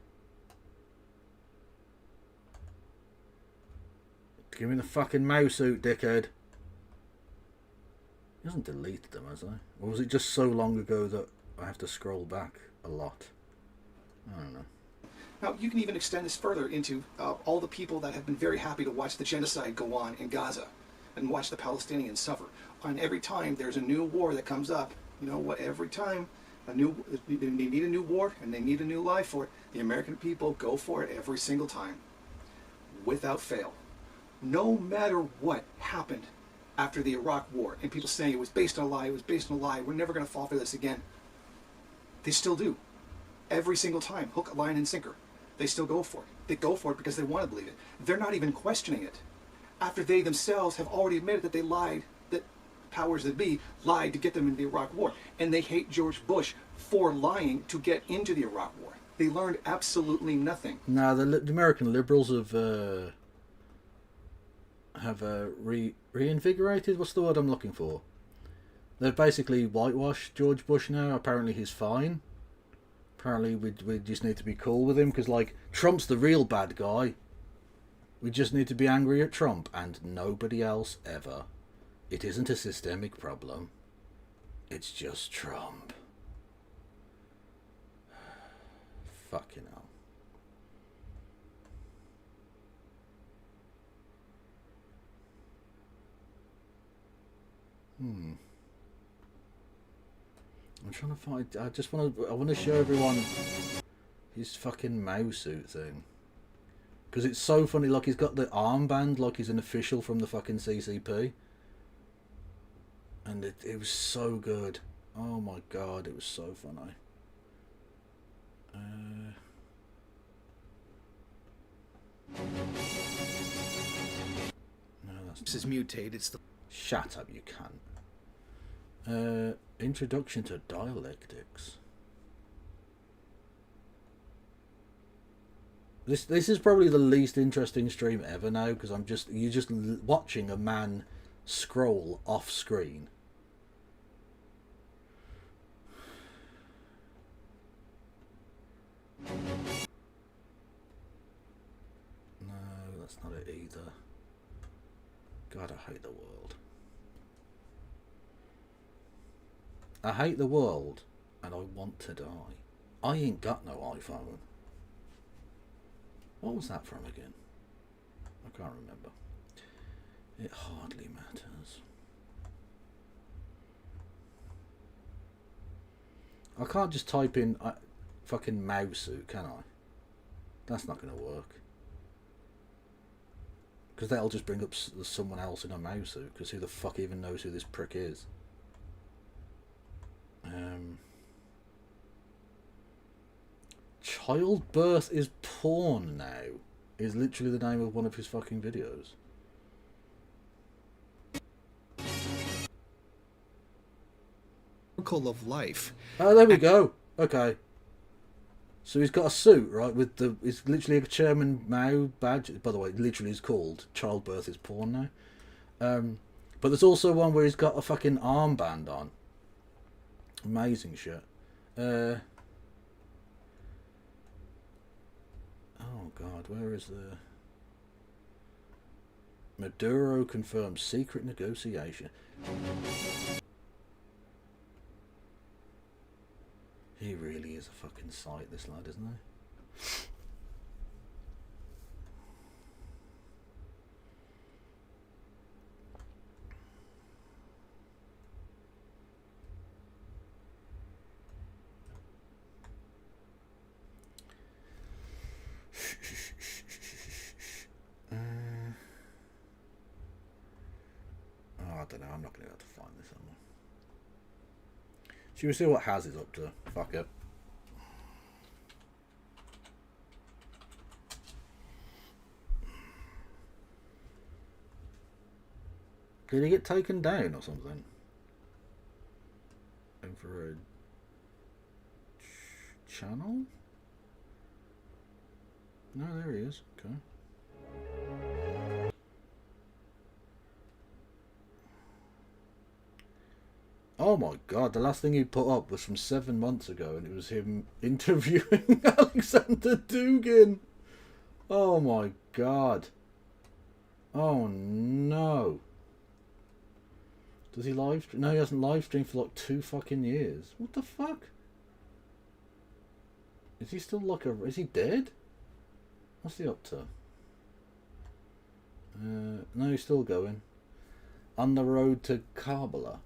Give me the fucking Mao suit, dickhead. He hasn't deleted them, has he? Or was it just so long ago that I have to scroll back a lot? I don't know. Now, you can even extend this further into all the people that have been very happy to watch the genocide go on in Gaza and watch the Palestinians suffer. And every time there's a new war that comes up, you know what, every time they need a new war and they need a new life for it, the American people go for it every single time, without fail. No matter what happened after the Iraq war, and people saying it was based on a lie, we're never going to fall for this again. They still do. Every single time, hook, line, and sinker. They still go for it. They go for it because they want to believe it. They're not even questioning it. After they themselves have already admitted that they lied, that powers that be lied to get them into the Iraq war. And they hate George Bush for lying to get into the Iraq war. They learned absolutely nothing. Nah, the American liberals have reinvigorated. What's the word I'm looking for? They've basically whitewashed George Bush now. Apparently he's fine. Apparently we just need to be cool with him because, like, Trump's the real bad guy. We just need to be angry at Trump and nobody else ever. It isn't a systemic problem. It's just Trump. Fucking hell. I'm trying to find. I want to show everyone his fucking Mao suit thing. Because it's so funny, like he's got the armband like he's an official from the fucking CCP. And it was so good. Oh my god, it was so funny. No, This is mutated. It's the... Shut up, you cunt. Introduction to dialectics. This is probably the least interesting stream ever now because you're just watching a man scroll off screen. No, that's not it either. God, I hate the world. I hate the world and I want to die. I ain't got no iPhone. What was that from again? I can't remember. It hardly matters. I can't just type in fucking Mao suit, can I? That's not going to work. Because that'll just bring up someone else in a Mao suit. Because who the fuck even knows who this prick is? Childbirth is porn now is literally the name of one of his fucking videos. Of life. Oh, there we go. Okay. So he's got a suit, right, with the... It's literally a Chairman Mao badge. By the way, it literally is called Childbirth is Porn now. But there's also one where he's got a fucking armband on. Amazing shit. Oh, God, where is the... Maduro confirms secret negotiation. He really is a fucking sight, this lad, isn't he? I don't know, I'm not going to be able to find this anymore. Should we see what Haz is up to? Fuck it. Did he get taken down or something? Infrared channel? No, there he is. Okay. Oh my god, the last thing he put up was from 7 months ago and it was him interviewing Alexander Dugin. Oh my god. Oh no. Does he live stream? No, he hasn't live streamed for like 2 fucking years. What the fuck? Is he still like a... Is he dead? What's he up to? No, he's still going. On the road to Karbala.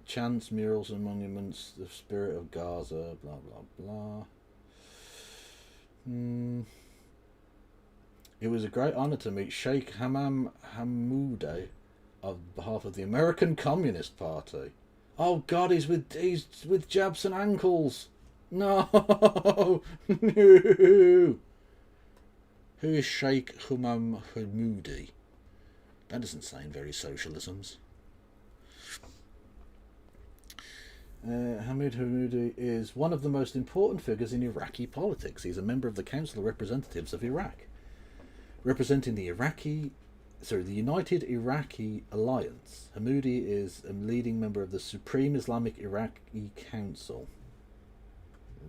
Chants, murals and monuments, the spirit of Gaza, blah blah blah. It was a great honour to meet Sheikh Hamam Hamoudeh on behalf of the American Communist Party. Oh God, he's with jabs and ankles. No, no. Who is Sheikh Hamam Hamoudeh? That doesn't sound very socialisms. Hamid Hamoudeh is one of the most important figures in Iraqi politics. He's a member of the Council of Representatives of Iraq, representing the United Iraqi Alliance. Hamoudeh is a leading member of the Supreme Islamic Iraqi Council.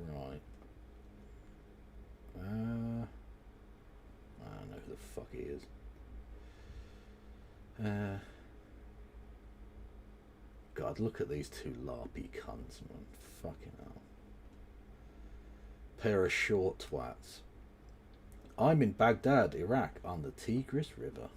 Right. I don't know who the fuck he is. God, look at these two larpy cunts, man. Fucking hell. Pair of short twats. I'm in Baghdad, Iraq, on the Tigris River.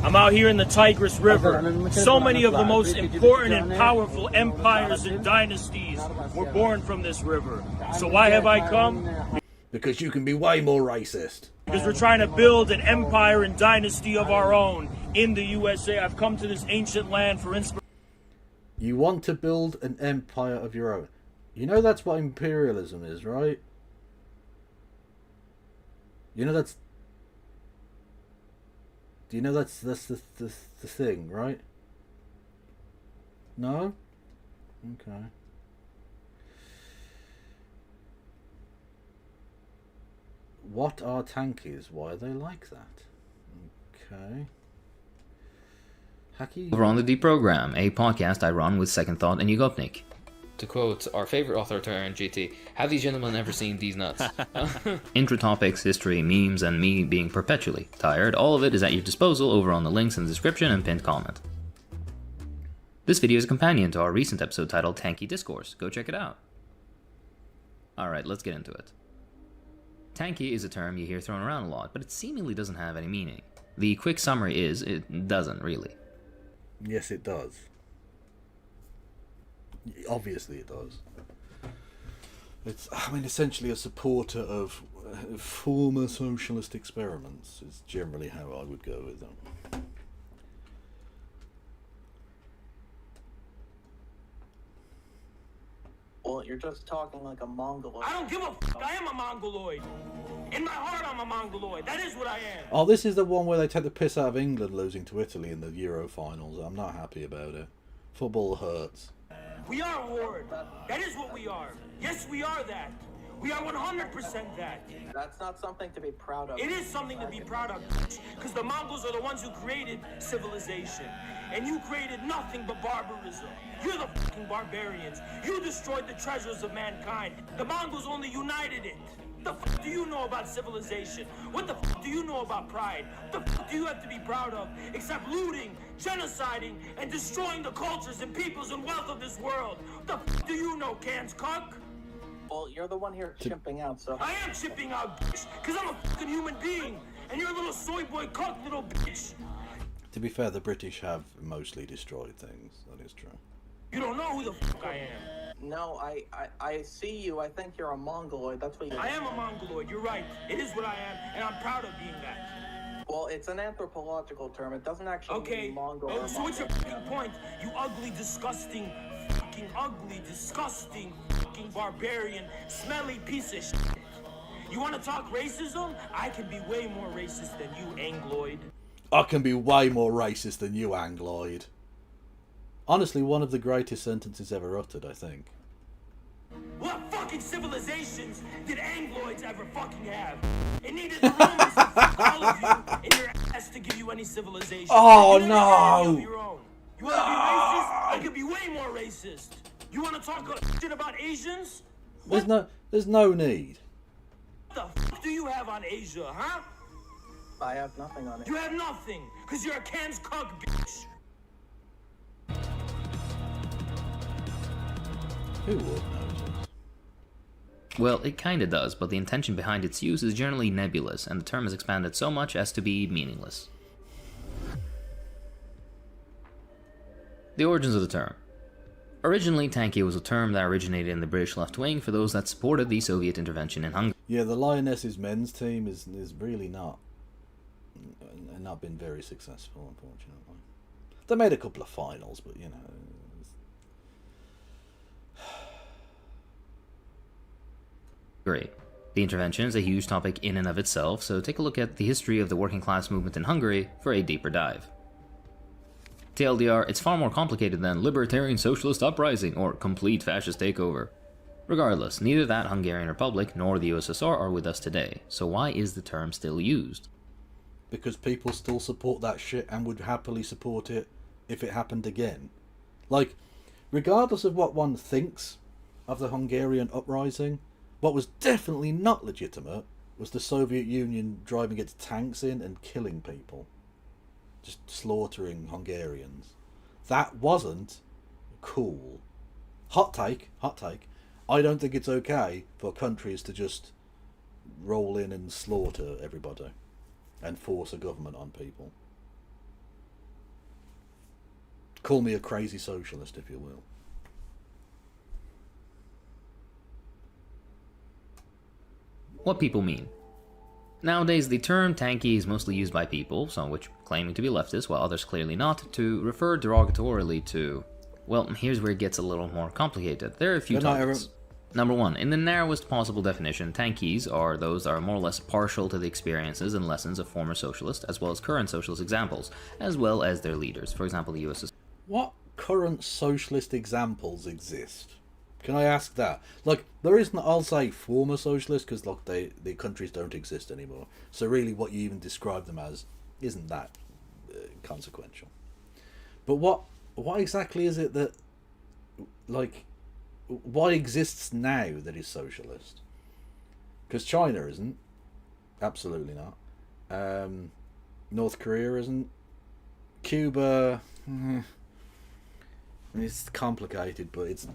I'm out here in the Tigris River. So many of the most important and powerful empires and dynasties were born from this river. So why have I come? Because you can be way more racist. Because we're trying to build an empire and dynasty of our own in the USA. I've come to this ancient land for inspiration. You want to build an empire of your own. You know that's what imperialism is, right? You know that's... Do you know that's the thing, right? No? Okay. What are tankies? Why are they like that? Okay. Hacky? Over on the Deprogram, a podcast I run with Second Thought and Yugopnik. To quote our favorite authoritarian GT, have these gentlemen ever seen these nuts? Intro topics, history, memes, and me being perpetually tired, all of it is at your disposal over on the links in the description and pinned comment. This video is a companion to our recent episode titled Tanky Discourse. Go check it out. Alright, let's get into it. Tanky is a term you hear thrown around a lot, but it seemingly doesn't have any meaning. The quick summary is, it doesn't really. Yes, it does. Obviously it does. It's, I mean, essentially a supporter of former socialist experiments is generally how I would go with them. Well, you're just talking like a Mongoloid. I don't give a fuck. I am a Mongoloid. In my heart, I'm a Mongoloid. That is what I am. Oh, this is the one where they take the piss out of England losing to Italy in the Euro finals. I'm not happy about it. Football hurts. We are a ward. That is what we are. Yes, we are that. We are 100% that. That's not something to be proud of. It is something to be proud of, because the Mongols are the ones who created civilization. And you created nothing but barbarism. You're the fucking barbarians. You destroyed the treasures of mankind. The Mongols only united it. What the fuck do you know about civilization? What the fuck do you know about pride? What the fuck do you have to be proud of? Except looting, genociding, and destroying the cultures and peoples and wealth of this world. What the fuck do you know, Cans cuck? Well, you're the one here chipping out, so... I am chipping out, bitch, because I'm a fucking human being. And you're a little soy boy cuck, little bitch. To be fair, the British have mostly destroyed things. That is true. You don't know who the fuck I am. No, I see you. I think you're a Mongoloid. That's what you... I am a Mongoloid. You're right. It is what I am, and I'm proud of being that. Well, it's an anthropological term. It doesn't actually mean Mongol. Oh, so what's your fucking point? You ugly, disgusting, fucking ugly, disgusting, fucking barbarian, smelly piece of shit. You want to talk racism? I can be way more racist than you, Angloid. I can be way more racist than you, Angloid. Honestly, one of the greatest sentences ever uttered, I think. What fucking civilizations did Angloids ever fucking have? It needed the Romans to fuck all of you in your ass to give you any civilization. Oh, you no! Your own. You want to be racist? I could be way more racist. You want to talk shit about Asians? There's no need. What the fuck do you have on Asia, huh? I have nothing on it. You have nothing, because you're a Can's cuck, bitch. Who would know? Well, it kinda does, but the intention behind its use is generally nebulous, and the term is expanded so much as to be meaningless. The origins of the term. Originally, tanky was a term that originated in the British left wing for those that supported the Soviet intervention in Hungary. Yeah, the Lionesses men's team is really not been very successful, unfortunately. They made a couple of finals, but you know. Great. The intervention is a huge topic in and of itself, so take a look at the history of the working class movement in Hungary for a deeper dive. TLDR, it's far more complicated than libertarian socialist uprising or complete fascist takeover. Regardless, neither that Hungarian Republic nor the USSR are with us today, so why is the term still used? Because people still support that shit and would happily support it if it happened again. Like, regardless of what one thinks of the Hungarian uprising, what was definitely not legitimate was the Soviet Union driving its tanks in and killing people. Just slaughtering Hungarians. That wasn't cool. Hot take. I don't think it's okay for countries to just roll in and slaughter everybody and force a government on people. Call me a crazy socialist if you will. What people mean. Nowadays, the term tanky is mostly used by people, some which claiming to be leftist, while others clearly not, to refer derogatorily to... Well, here's where it gets a little more complicated. There are a few topics. Number one, in the narrowest possible definition, tankies are those that are more or less partial to the experiences and lessons of former socialist, as well as current socialist examples, as well as their leaders. For example, the USSR. What current socialist examples exist? Can I ask that? Like, there isn't, I'll say, former socialist, because look, the countries don't exist anymore. So really what you even describe them as isn't that consequential. But what exactly is it that, like, what exists now that is socialist? Because China isn't. Absolutely not. North Korea isn't. Cuba... It's complicated, but it's...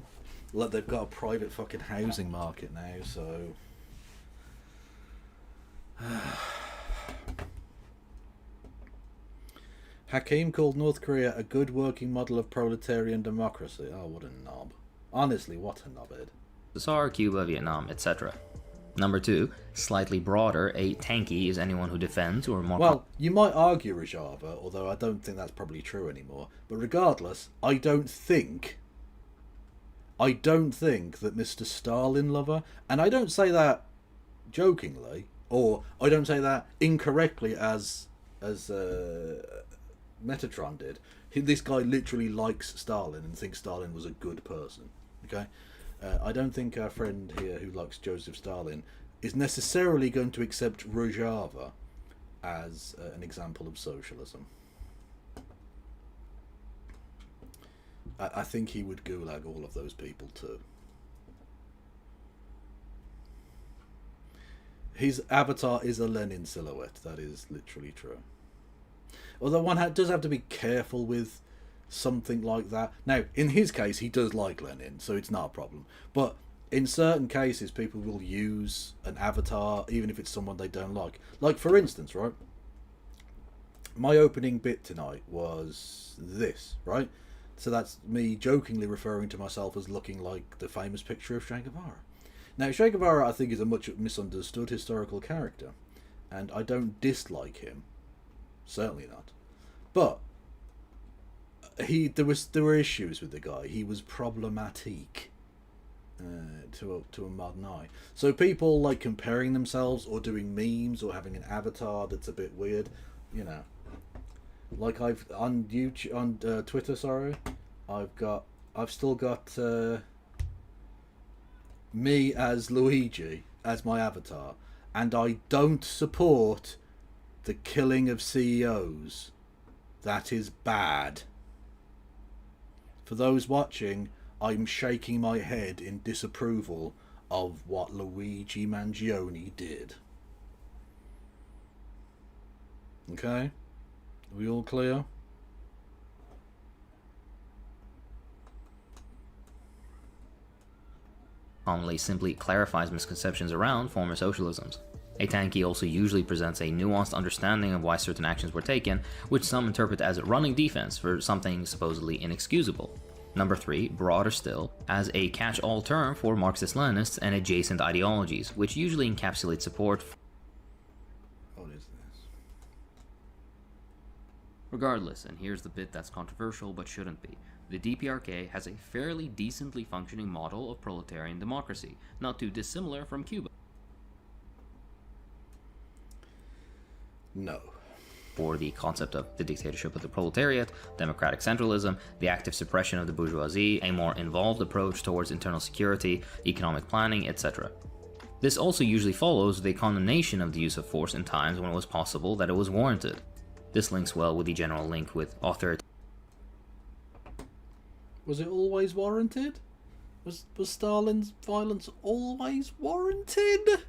Look, they've got a private fucking housing market now, so... Hakim called North Korea a good working model of proletarian democracy. Oh, what a knob. Honestly, what a knobhead. USSR, Cuba, Vietnam, etc. Number two, slightly broader, a tanky is anyone who defends or more... Well, you might argue Rojava, although I don't think that's probably true anymore. But regardless, I don't think that Mr. Stalin lover, and I don't say that jokingly, or I don't say that incorrectly as Metatron did. This guy literally likes Stalin and thinks Stalin was a good person. Okay? I don't think our friend here who likes Joseph Stalin is necessarily going to accept Rojava as an example of socialism. I think he would gulag all of those people too. His avatar is a Lenin silhouette. That is literally true. Although one does have to be careful with something like that. Now, in his case, he does like Lenin, so it's not a problem. But in certain cases, people will use an avatar, even if it's someone they don't like. Like, for instance, right? My opening bit tonight was this, right? So that's me jokingly referring to myself as looking like the famous picture of Che Guevara. Now, Che Guevara, I think, is a much misunderstood historical character, and I don't dislike him. Certainly not. But there were issues with the guy. He was problematic to a modern eye. So people like comparing themselves or doing memes or having an avatar that's a bit weird, you know. Like I've on YouTube, on Twitter, sorry, I've still got me as Luigi as my avatar, and I don't support the killing of CEOs. That is bad. For those watching, I'm shaking my head in disapproval of what Luigi Mangione did. Okay? Are we all clear? Commonly simply clarifies misconceptions around former socialisms. A tanky also usually presents a nuanced understanding of why certain actions were taken, which some interpret as running defense for something supposedly inexcusable. Number 3, broader still, as a catch-all term for Marxist-Leninists and adjacent ideologies, which usually encapsulate support. What is this? Regardless, and here's the bit that's controversial but shouldn't be, the DPRK has a fairly decently functioning model of proletarian democracy, not too dissimilar from Cuba. No. For the concept of the dictatorship of the proletariat, democratic centralism, the active suppression of the bourgeoisie, a more involved approach towards internal security, economic planning, etc. This also usually follows the condemnation of the use of force in times when it was possible that it was warranted. This links well with the general link with authority. Was it always warranted? Was Stalin's violence always warranted?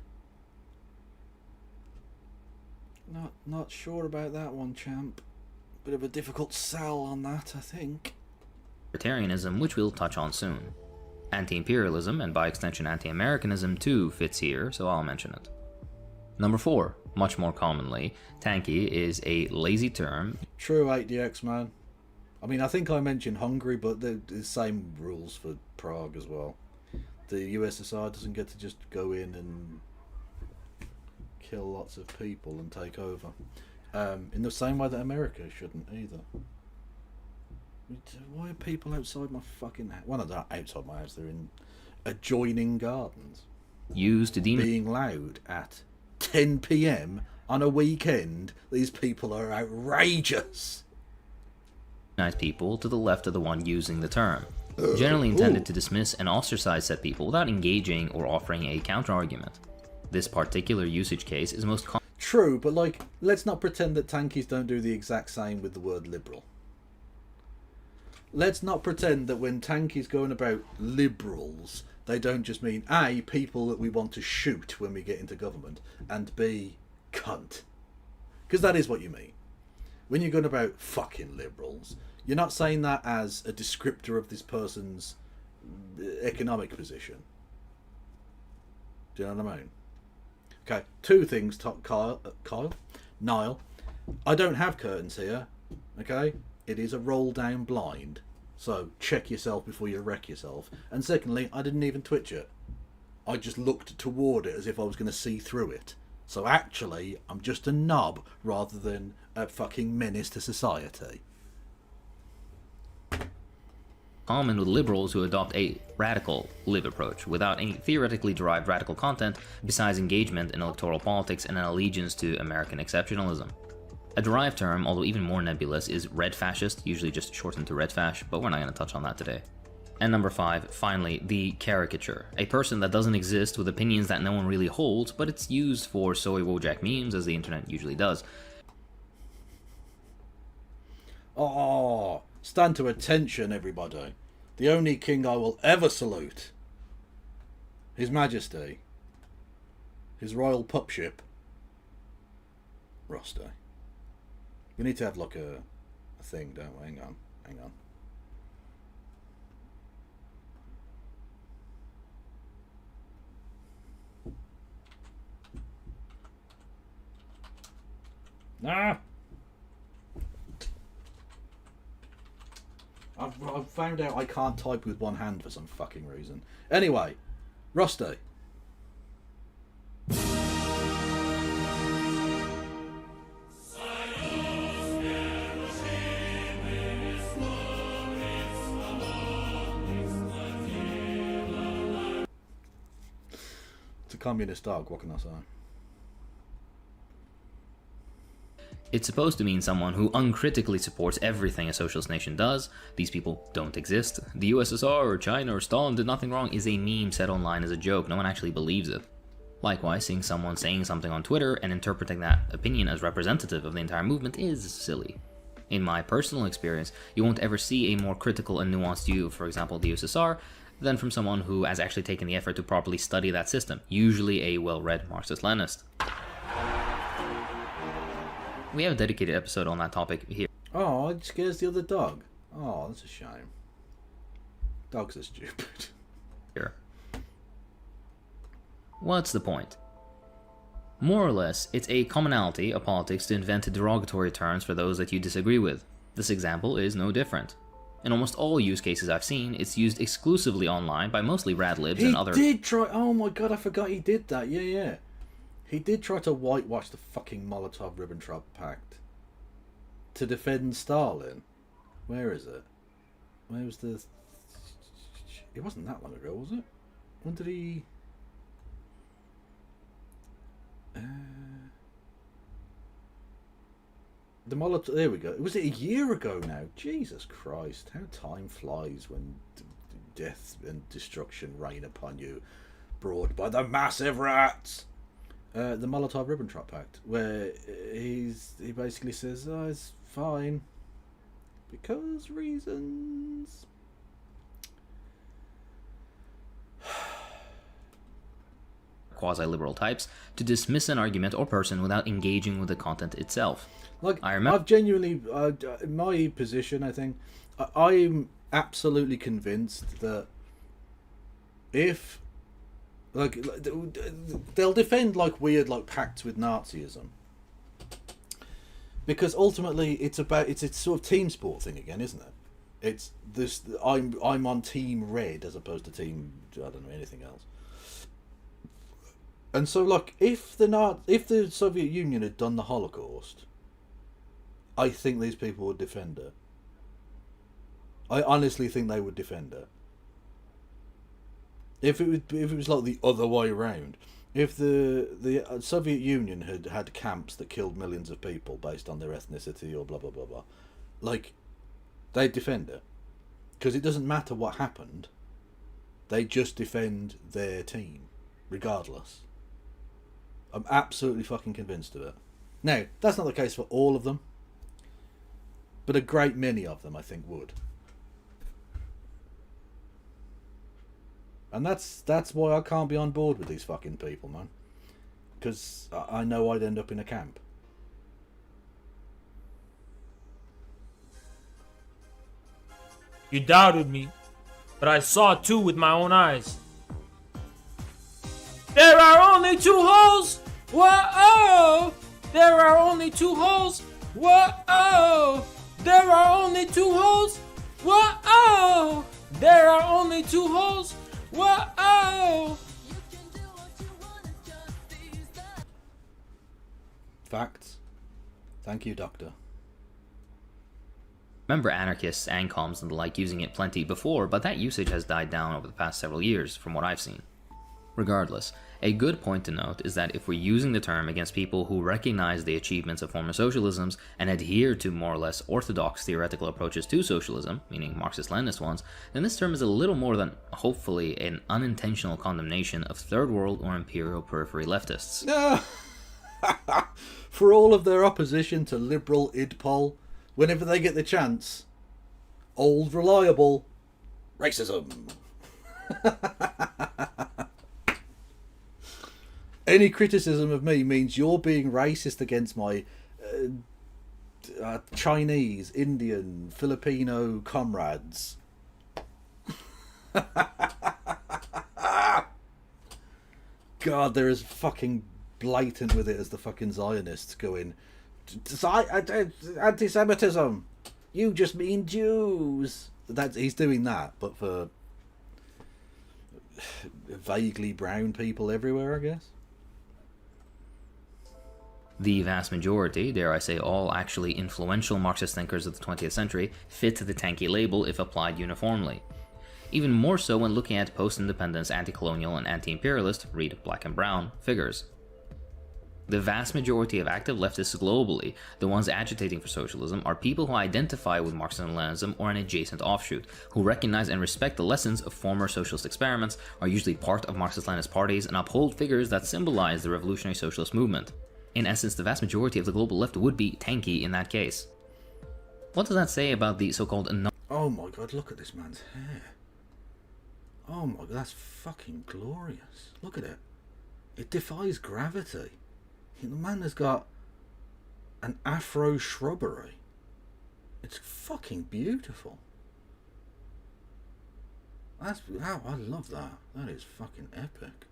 Not sure about that one, champ. Bit of a difficult sell on that, I think. Libertarianism, which we'll touch on soon. Anti-imperialism, and by extension anti-Americanism too, fits here, so I'll mention it. Number 4, much more commonly, tanky is a lazy term. True 8DX, man. I mean, I think I mentioned Hungary, but the same rules for Prague as well. The USSR doesn't get to just go in and kill lots of people and take over. In the same way that America shouldn't either. Why are people outside my fucking house? Well, they're not outside my house, they're in adjoining gardens. Used to being loud at 10 PM on a weekend. These people are outrageous. Nice people to the left of the one using the term. Generally intended to dismiss and ostracize said people without engaging or offering a counter-argument. This particular usage case is most common. True, but like, let's not pretend that tankies don't do the exact same with the word liberal. Let's not pretend that when tankies going about liberals, they don't just mean A, people that we want to shoot when we get into government, and B, cunt. Because that is what you mean. When you're going about fucking liberals, you're not saying that as a descriptor of this person's economic position. Do you know what I mean? Okay, 2 things, Niall. I don't have curtains here, okay? It is a roll down blind, so check yourself before you wreck yourself. And secondly, I didn't even twitch it. I just looked toward it as if I was going to see through it. So actually, I'm just a knob rather than a fucking menace to society. Common with liberals who adopt a radical live approach without any theoretically derived radical content besides engagement in electoral politics and an allegiance to American exceptionalism. A derived term, although even more nebulous, is red fascist, usually just shortened to red fash, but we're not going to touch on that today. And number 5, finally, the caricature. A person that doesn't exist with opinions that no one really holds, but it's used for soy Wojak memes, as the internet usually does. Oh, stand to attention, everybody. The only king I will ever salute. His Majesty. His royal pupship. Roster. We need to have like a thing, don't we? Hang on. Ah! I've found out I can't type with one hand for some fucking reason. Anyway, Rusty. It's a communist dog, what can I say? It's supposed to mean someone who uncritically supports everything a socialist nation does. These people don't exist. The USSR or China or Stalin did nothing wrong is a meme set online as a joke. No one actually believes it. Likewise, seeing someone saying something on Twitter and interpreting that opinion as representative of the entire movement is silly. In my personal experience, you won't ever see a more critical and nuanced view of, for example, the USSR, than from someone who has actually taken the effort to properly study that system, usually a well-read Marxist-Leninist. We have a dedicated episode on that topic here. Oh, it scares the other dog. Oh, that's a shame. Dogs are stupid. Here. What's the point? More or less, it's a commonality of politics to invent derogatory terms for those that you disagree with. This example is no different. In almost all use cases I've seen, it's used exclusively online by mostly radlibs and other... He did try... Oh my god, I forgot he did that. Yeah. He did try to whitewash the fucking Molotov-Ribbentrop Pact to defend Stalin. Where is it? Where was the... It wasn't that long ago, was it? When did he... The Molotov... There we go. Was it a year ago now? Jesus Christ. How time flies when death and destruction rain upon you, brought by the massive rats. The Molotov-Ribbentrop Pact, where he basically says, oh, it's fine because reasons. quasi-liberal types to dismiss an argument or person without engaging with the content itself. Like, I've genuinely, my position, I think, I'm absolutely convinced that if, like, they'll defend, like, weird, like, pacts with Nazism. Because ultimately, it's a sort of team sport thing again, isn't it? It's this, I'm on Team Red as opposed to Team, I don't know, anything else. And so, like, if the Soviet Union had done the Holocaust, I think these people would defend it. I honestly think they would defend it. If it was like the other way around, if the Soviet Union had camps that killed millions of people based on their ethnicity or blah blah blah blah, like, they'd defend it, because it doesn't matter what happened. They just defend their team, regardless. I'm absolutely fucking convinced of it. Now, that's not the case for all of them, but a great many of them, I think, would. And that's why I can't be on board with these fucking people, man. Because I know I'd end up in a camp. You doubted me, but I saw it too with my own eyes. There are only two holes! Whoa! There are only two holes! Whoa! There are only two holes! Whoa! There are only two holes! Whoa! Facts. Thank you, Doctor. Remember anarchists, ANCOMs and the like using it plenty before, but that usage has died down over the past several years, from what I've seen. Regardless, a good point to note is that if we're using the term against people who recognize the achievements of former socialisms and adhere to more or less orthodox theoretical approaches to socialism, meaning Marxist-Leninist ones, then this term is a little more than, hopefully, an unintentional condemnation of third world or imperial periphery leftists. For all of their opposition to liberal idpol, whenever they get the chance, old reliable racism. Any criticism of me means you're being racist against my Chinese, Indian, Filipino comrades. God, they're as fucking blatant with it as the fucking Zionists going, anti-Semitism, you just mean Jews. He's doing that, but for vaguely brown people everywhere, I guess. The vast majority, dare I say all actually influential Marxist thinkers of the 20th century, fit the tanky label if applied uniformly. Even more so when looking at post-independence, anti-colonial and anti-imperialist, read Black and Brown, figures. The vast majority of active leftists globally, the ones agitating for socialism, are people who identify with Marxism and Leninism or an adjacent offshoot, who recognize and respect the lessons of former socialist experiments, are usually part of Marxist-Leninist parties, and uphold figures that symbolize the revolutionary socialist movement. In essence, the vast majority of the global left would be tanky in that case. What does that say about the so-called Oh my god, look at this man's hair. Oh my god, that's fucking glorious. Look at it. It defies gravity. The man has got an afro shrubbery. It's fucking beautiful. I love that. That is fucking epic.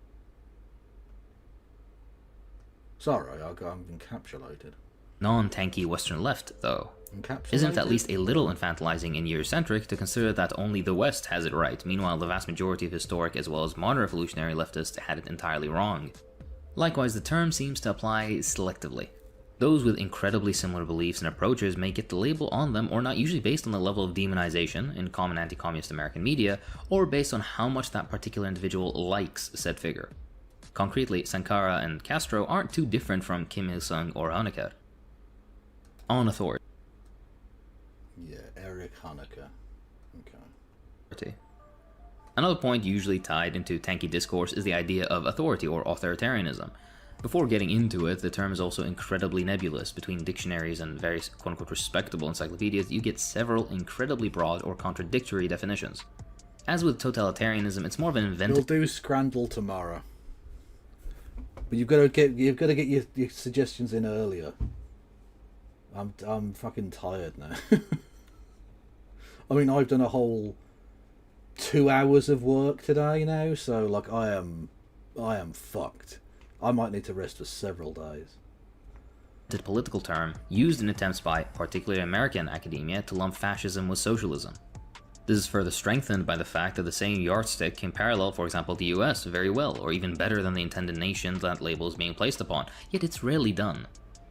Sorry, I'm encapsulated. Non-tanky Western left, though, isn't at least a little infantilizing and Eurocentric to consider that only the West has it right, meanwhile the vast majority of historic as well as modern revolutionary leftists had it entirely wrong. Likewise, the term seems to apply selectively. Those with incredibly similar beliefs and approaches may get the label on them, or not, usually based on the level of demonization in common anti-communist American media, or based on how much that particular individual likes said figure. Concretely, Sankara and Castro aren't too different from Kim Il-sung or Honecker. On authority. Yeah, Erich Honecker. Okay. Another point usually tied into tanky discourse is the idea of authority or authoritarianism. Before getting into it, the term is also incredibly nebulous. Between dictionaries and various quote-unquote respectable encyclopedias, you get several incredibly broad or contradictory definitions. As with totalitarianism, it's more of an invented... We'll do Scrandle tomorrow. But you've got to get your suggestions in earlier. I'm fucking tired now. I mean, I've done a whole 2 hours of work today now, so like I am fucked. I might need to rest for several days. The political term used in attempts by particularly American academia to lump fascism with socialism. This is further strengthened by the fact that the same yardstick can parallel, for example, the US very well, or even better than the intended nation that label is being placed upon, yet it's rarely done.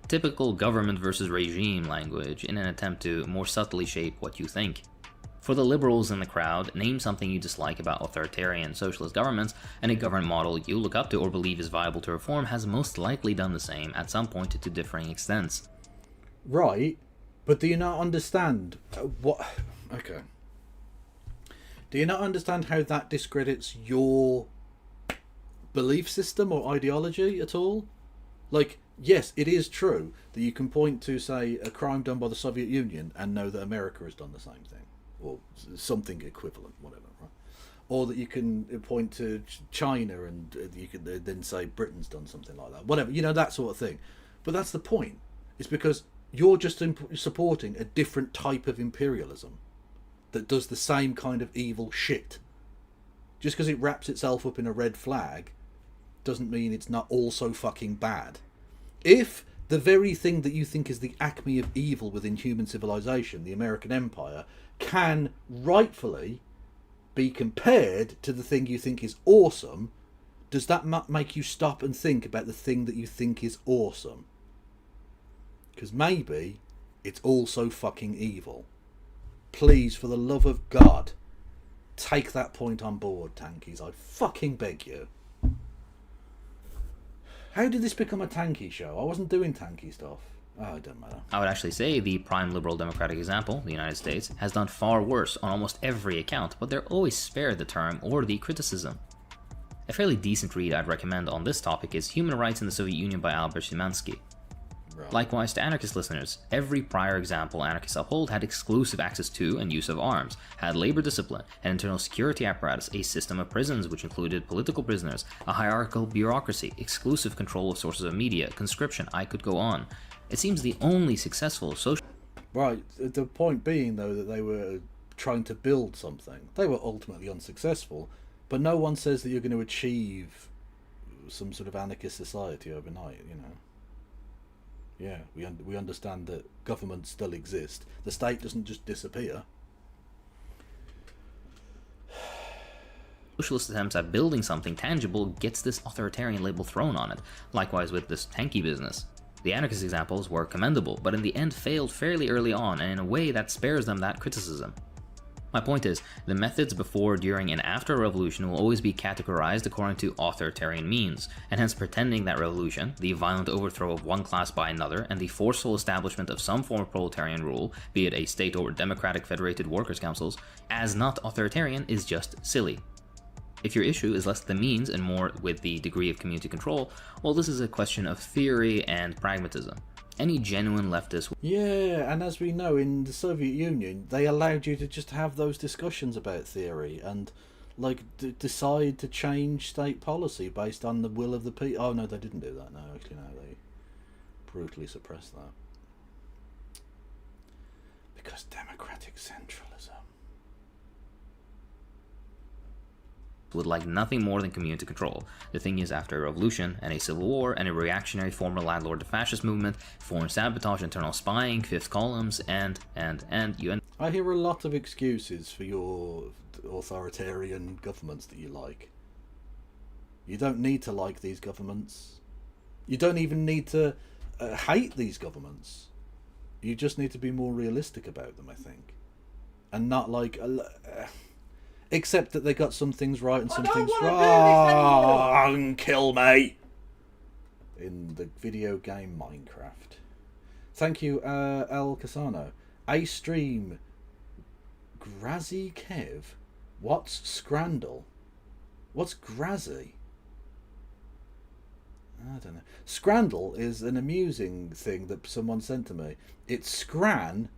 Typical government versus regime language in an attempt to more subtly shape what you think. For the liberals in the crowd, name something you dislike about authoritarian socialist governments, and a government model you look up to or believe is viable to reform has most likely done the same at some point to differing extents. Right, but do you not understand what... Okay. Do you not understand how that discredits your belief system or ideology at all? Like, yes, it is true that you can point to, say, a crime done by the Soviet Union and know that America has done the same thing, or something equivalent, whatever, right? Or that you can point to China and you can then say Britain's done something like that, whatever, you know, that sort of thing. But that's the point. It's because you're just supporting a different type of imperialism that does the same kind of evil shit. Just because it wraps itself up in a red flag doesn't mean it's not also fucking bad. If the very thing that you think is the acme of evil within human civilization, the American Empire, can rightfully be compared to the thing you think is awesome, does that make you stop and think about the thing that you think is awesome? Because maybe it's also fucking evil. Please, for the love of God, take that point on board, tankies. I fucking beg you. How did this become a tanky show? I wasn't doing tanky stuff. Oh, it doesn't matter. I would actually say the prime liberal democratic example, the United States, has done far worse on almost every account, but they're always spared the term or the criticism. A fairly decent read I'd recommend on this topic is Human Rights in the Soviet Union by Albert Szymanski. Right. Likewise, to anarchist listeners, every prior example anarchists uphold had exclusive access to and use of arms, had labor discipline, an internal security apparatus, a system of prisons which included political prisoners, a hierarchical bureaucracy, exclusive control of sources of media, conscription, I could go on. It seems the only successful social... Right, the point being though that they were trying to build something. They were ultimately unsuccessful, but no one says that you're going to achieve some sort of anarchist society overnight, you know. Yeah, we understand that governments still exist. The state doesn't just disappear. Socialist attempts at building something tangible gets this authoritarian label thrown on it, likewise with this tanky business. The anarchist examples were commendable, but in the end failed fairly early on, and in a way that spares them that criticism. My point is, the methods before, during, and after a revolution will always be categorized according to authoritarian means, and hence pretending that revolution, the violent overthrow of one class by another, and the forceful establishment of some form of proletarian rule, be it a state or democratic federated workers' councils, as not authoritarian is just silly. If your issue is less the means and more with the degree of community control, well, this is a question of theory and pragmatism. Any genuine leftist... Yeah, and as we know, in the Soviet Union, they allowed you to just have those discussions about theory and, like, decide to change state policy based on the will of the people. Oh, no, they didn't do that. No, actually, no, they brutally suppressed that. Because democratic centralism. Would like nothing more than community control. The thing is, after a revolution and a civil war and a reactionary former landlord to fascist movement, foreign sabotage, internal spying, fifth columns, and you end... I hear a lot of excuses for your authoritarian governments that you like. You don't need to like these governments. You don't even need to hate these governments. You just need to be more realistic about them, I think. And not like... except that they got some things right and some things wrong. Kill me! In the video game Minecraft. Thank you, El Casano. A stream... Grazzy Kev? What's Scrandle? What's Grazzy? I don't know. Scrandle is an amusing thing that someone sent to me. It's Scran,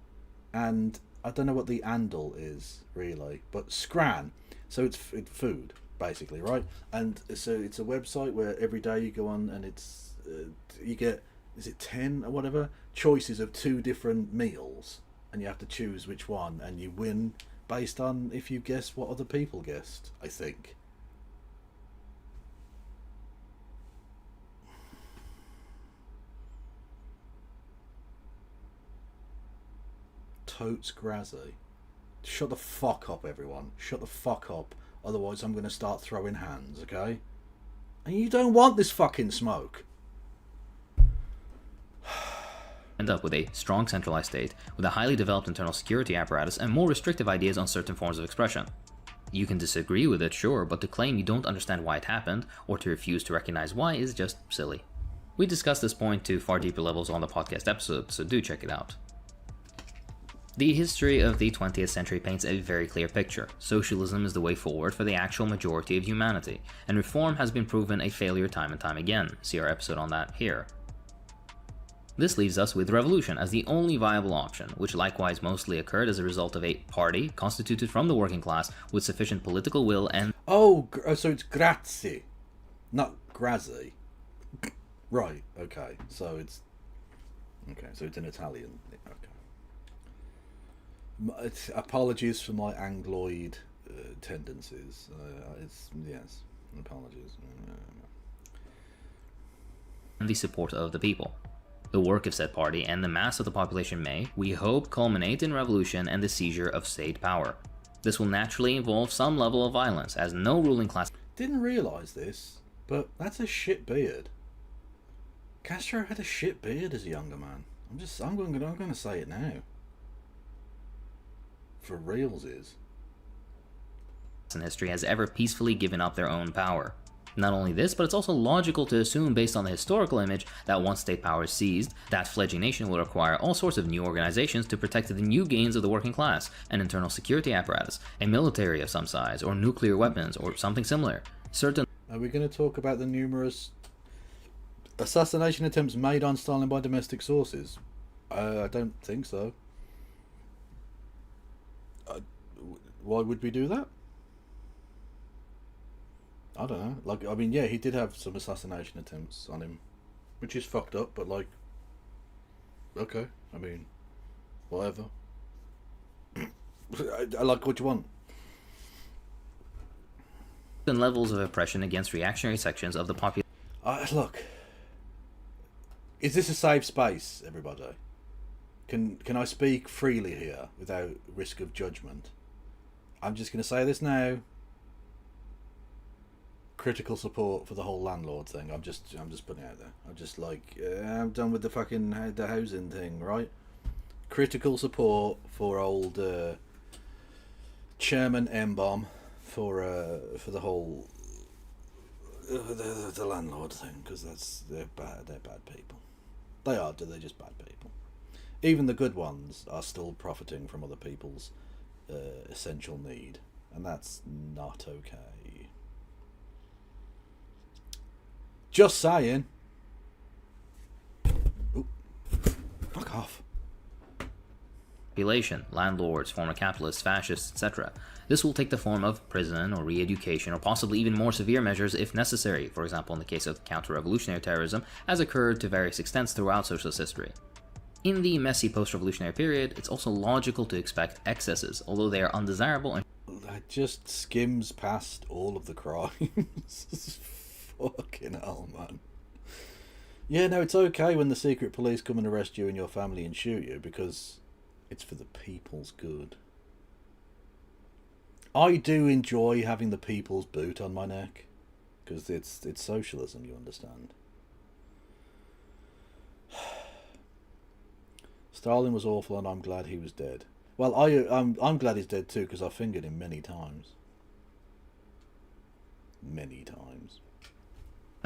and I don't know what the andle is, really, but Scran. So it's food. basically, right? And so it's a website where every day you go on and it's you get, is it 10 or whatever choices of 2 different meals, and you have to choose which one, and you win based on if you guess what other people guessed, I think. Totes Grazzy. Shut the fuck up, everyone. Shut the fuck up. Otherwise I'm going to start throwing hands, okay? And you don't want this fucking smoke. End up with a strong centralized state, with a highly developed internal security apparatus and more restrictive ideas on certain forms of expression. You can disagree with it, sure, but to claim you don't understand why it happened, or to refuse to recognize why, is just silly. We discussed this point to far deeper levels on the podcast episode, so do check it out. The history of the 20th century paints a very clear picture. Socialism is the way forward for the actual majority of humanity, and reform has been proven a failure time and time again. See our episode on that here. This leaves us with revolution as the only viable option, which likewise mostly occurred as a result of a party constituted from the working class with sufficient political will and... Oh, so it's grazie, not grazzi. Right, okay, so it's... Okay, so it's in Italian. Okay. Apologies for my Angloid tendencies. It's... yes, apologies. and the support of the people. The work of said party and the mass of the population may, we hope, culminate in revolution and the seizure of state power. This will naturally involve some level of violence, as no ruling class... Didn't realise this, but that's a shit beard. Castro had a shit beard as a younger man. I'm going to say it now. For reals is. ...in history has ever peacefully given up their own power. Not only this, but it's also logical to assume, based on the historical image, that once state power is seized, that fledgling nation will require all sorts of new organizations to protect the new gains of the working class, an internal security apparatus, a military of some size, or nuclear weapons, or something similar. Are we going to talk about the numerous assassination attempts made on Stalin by domestic sources? I don't think so. Why would we do that? I don't know. Like, I mean, yeah, he did have some assassination attempts on him, which is fucked up, but like, okay, I mean, whatever. I like what you want. And levels of oppression against reactionary sections of the population. Look, is this a safe space, everybody? Can I speak freely here without risk of judgment? I'm just going to say this now. Critical support for the whole landlord thing. I'm just putting it out there. I'm just like, I'm done with the fucking the housing thing, right? Critical support for old Chairman M-Bomb for the whole the landlord thing, because they're bad people. They're just bad people. Even the good ones are still profiting from other people's essential need, and that's not okay. Just saying. Ooh. Fuck off. Population, landlords, former capitalists, fascists, etc. This will take the form of prison or re-education, or possibly even more severe measures if necessary, for example in the case of counter-revolutionary terrorism, as occurred to various extents throughout socialist history. In the messy post-revolutionary period, it's also logical to expect excesses, although they are undesirable and... That just skims past all of the crimes. Fucking hell, man. Yeah, no, it's okay when the secret police come and arrest you and your family and shoot you, because it's for the people's good. I do enjoy having the people's boot on my neck, because it's socialism, you understand. Stalin was awful, and I'm glad he was dead. Well, I'm glad he's dead too, because I fingered him many times. Many times.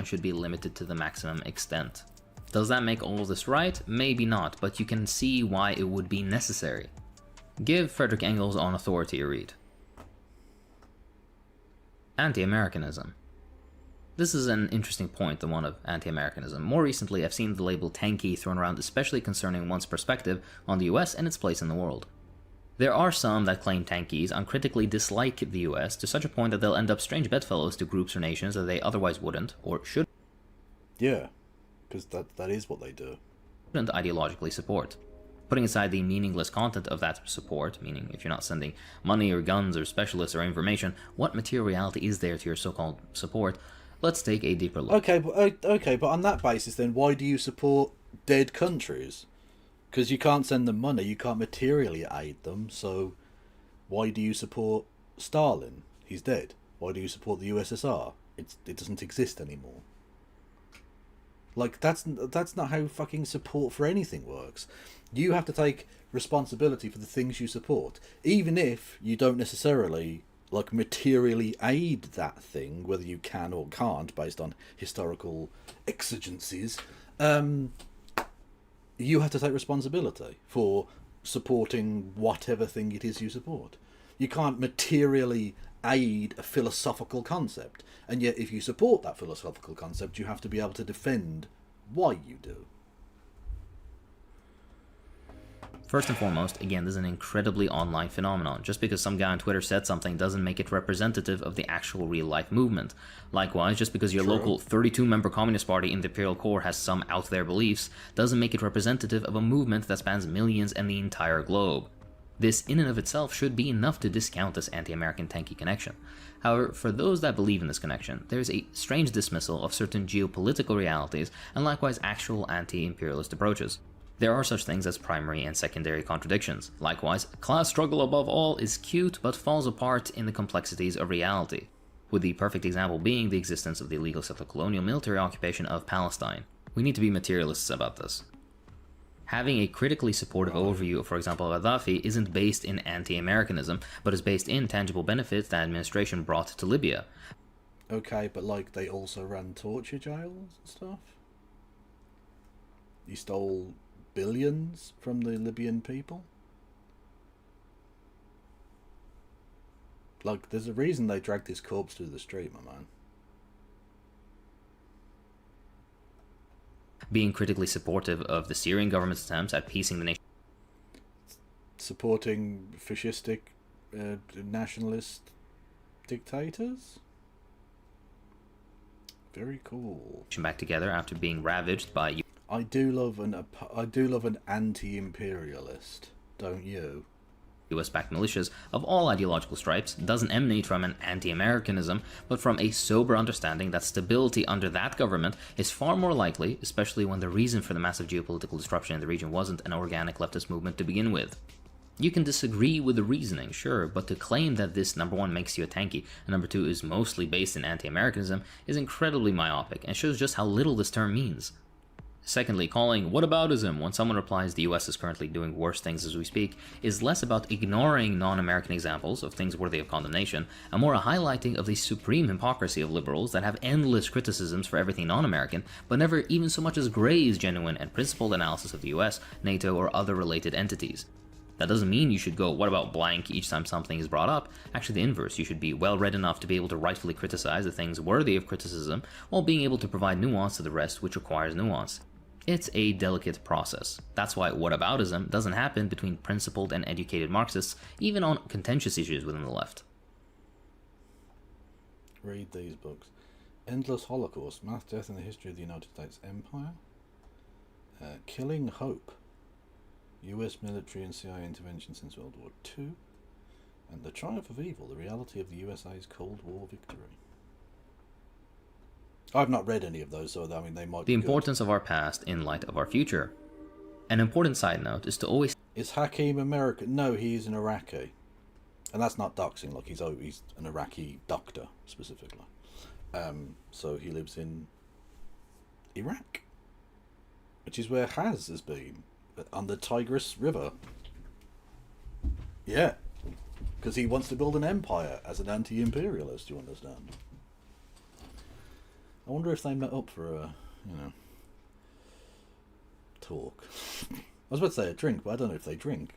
Should be limited to the maximum extent. Does that make all of this right? Maybe not, but you can see why it would be necessary. Give Frederick Engels on Authority a read. Anti-Americanism. This is an interesting point, the one of anti-Americanism. More recently, I've seen the label tanky thrown around, especially concerning one's perspective on the US and its place in the world. There are some that claim tankies uncritically dislike the US to such a point that they'll end up strange bedfellows to groups or nations that they otherwise wouldn't, or should. Yeah, because that is what they do. Shouldn't ideologically support. Putting aside the meaningless content of that support, meaning if you're not sending money or guns or specialists or information, what material reality is there to your so-called support? Let's take a deeper look. Okay, but on that basis, then why do you support dead countries? Because you can't send them money, you can't materially aid them. So why do you support Stalin? He's dead. Why do you support the USSR? It doesn't exist anymore. Like, that's not how fucking support for anything works. You have to take responsibility for the things you support, even if you don't necessarily like materially aid that thing, whether you can or can't based on historical exigencies. You have to take responsibility for supporting whatever thing it is you support. You can't materially aid a philosophical concept, and yet if you support that philosophical concept, you have to be able to defend why you do. First and foremost, again, this is an incredibly online phenomenon. Just because some guy on Twitter said something doesn't make it representative of the actual real-life movement. Likewise, just because your local 32-member Communist Party in the Imperial Core has some out-there beliefs doesn't make it representative of a movement that spans millions and the entire globe. This in and of itself should be enough to discount this anti-American tanky connection. However, for those that believe in this connection, there is a strange dismissal of certain geopolitical realities and likewise actual anti-imperialist approaches. There are such things as primary and secondary contradictions. Likewise, class struggle above all is cute but falls apart in the complexities of reality, with the perfect example being the existence of the illegal settler-colonial military occupation of Palestine. We need to be materialists about this. Having a critically supportive overview of, for example, Gaddafi isn't based in anti-Americanism, but is based in tangible benefits that administration brought to Libya. Okay, but like they also ran torture jails and stuff? He stole billions from the Libyan people? Like, there's a reason they dragged his corpse through the street, my man. Being critically supportive of the Syrian government's attempts at piecing the nation. Supporting fascistic nationalist dictators? Very cool. Back together after being ravaged by. I do love an anti-imperialist, don't you? US-backed militias of all ideological stripes doesn't emanate from an anti-Americanism, but from a sober understanding that stability under that government is far more likely, especially when the reason for the massive geopolitical disruption in the region wasn't an organic leftist movement to begin with. You can disagree with the reasoning, sure, but to claim that this, number one, makes you a tanky, and number two, is mostly based in anti-Americanism is incredibly myopic and shows just how little this term means. Secondly, calling whataboutism when someone replies the US is currently doing worse things as we speak is less about ignoring non-American examples of things worthy of condemnation, and more a highlighting of the supreme hypocrisy of liberals that have endless criticisms for everything non-American, but never even so much as graze genuine and principled analysis of the US, NATO, or other related entities. That doesn't mean you should go, what about blank, each time something is brought up. Actually, the inverse. You should be well-read enough to be able to rightfully criticize the things worthy of criticism, while being able to provide nuance to the rest which requires nuance. It's a delicate process. That's why whataboutism doesn't happen between principled and educated Marxists, even on contentious issues within the left. Read these books. Endless Holocaust, Mass Death in the History of the United States Empire. Killing Hope, US military and CIA intervention since World War II. And The Triumph of Evil, the reality of the USA's Cold War victory. I've not read any of those, so I mean they might be The importance of our past in light of our future. An important side note is to always... Is Hakeem American? No, he's an Iraqi. And that's not doxing, like he's an Iraqi doctor, specifically. So he lives in Iraq, which is where Haz has been, on the Tigris River. Yeah, because he wants to build an empire as an anti-imperialist, you understand? I wonder if they met up for a, talk. I was about to say a drink, but I don't know if they drink.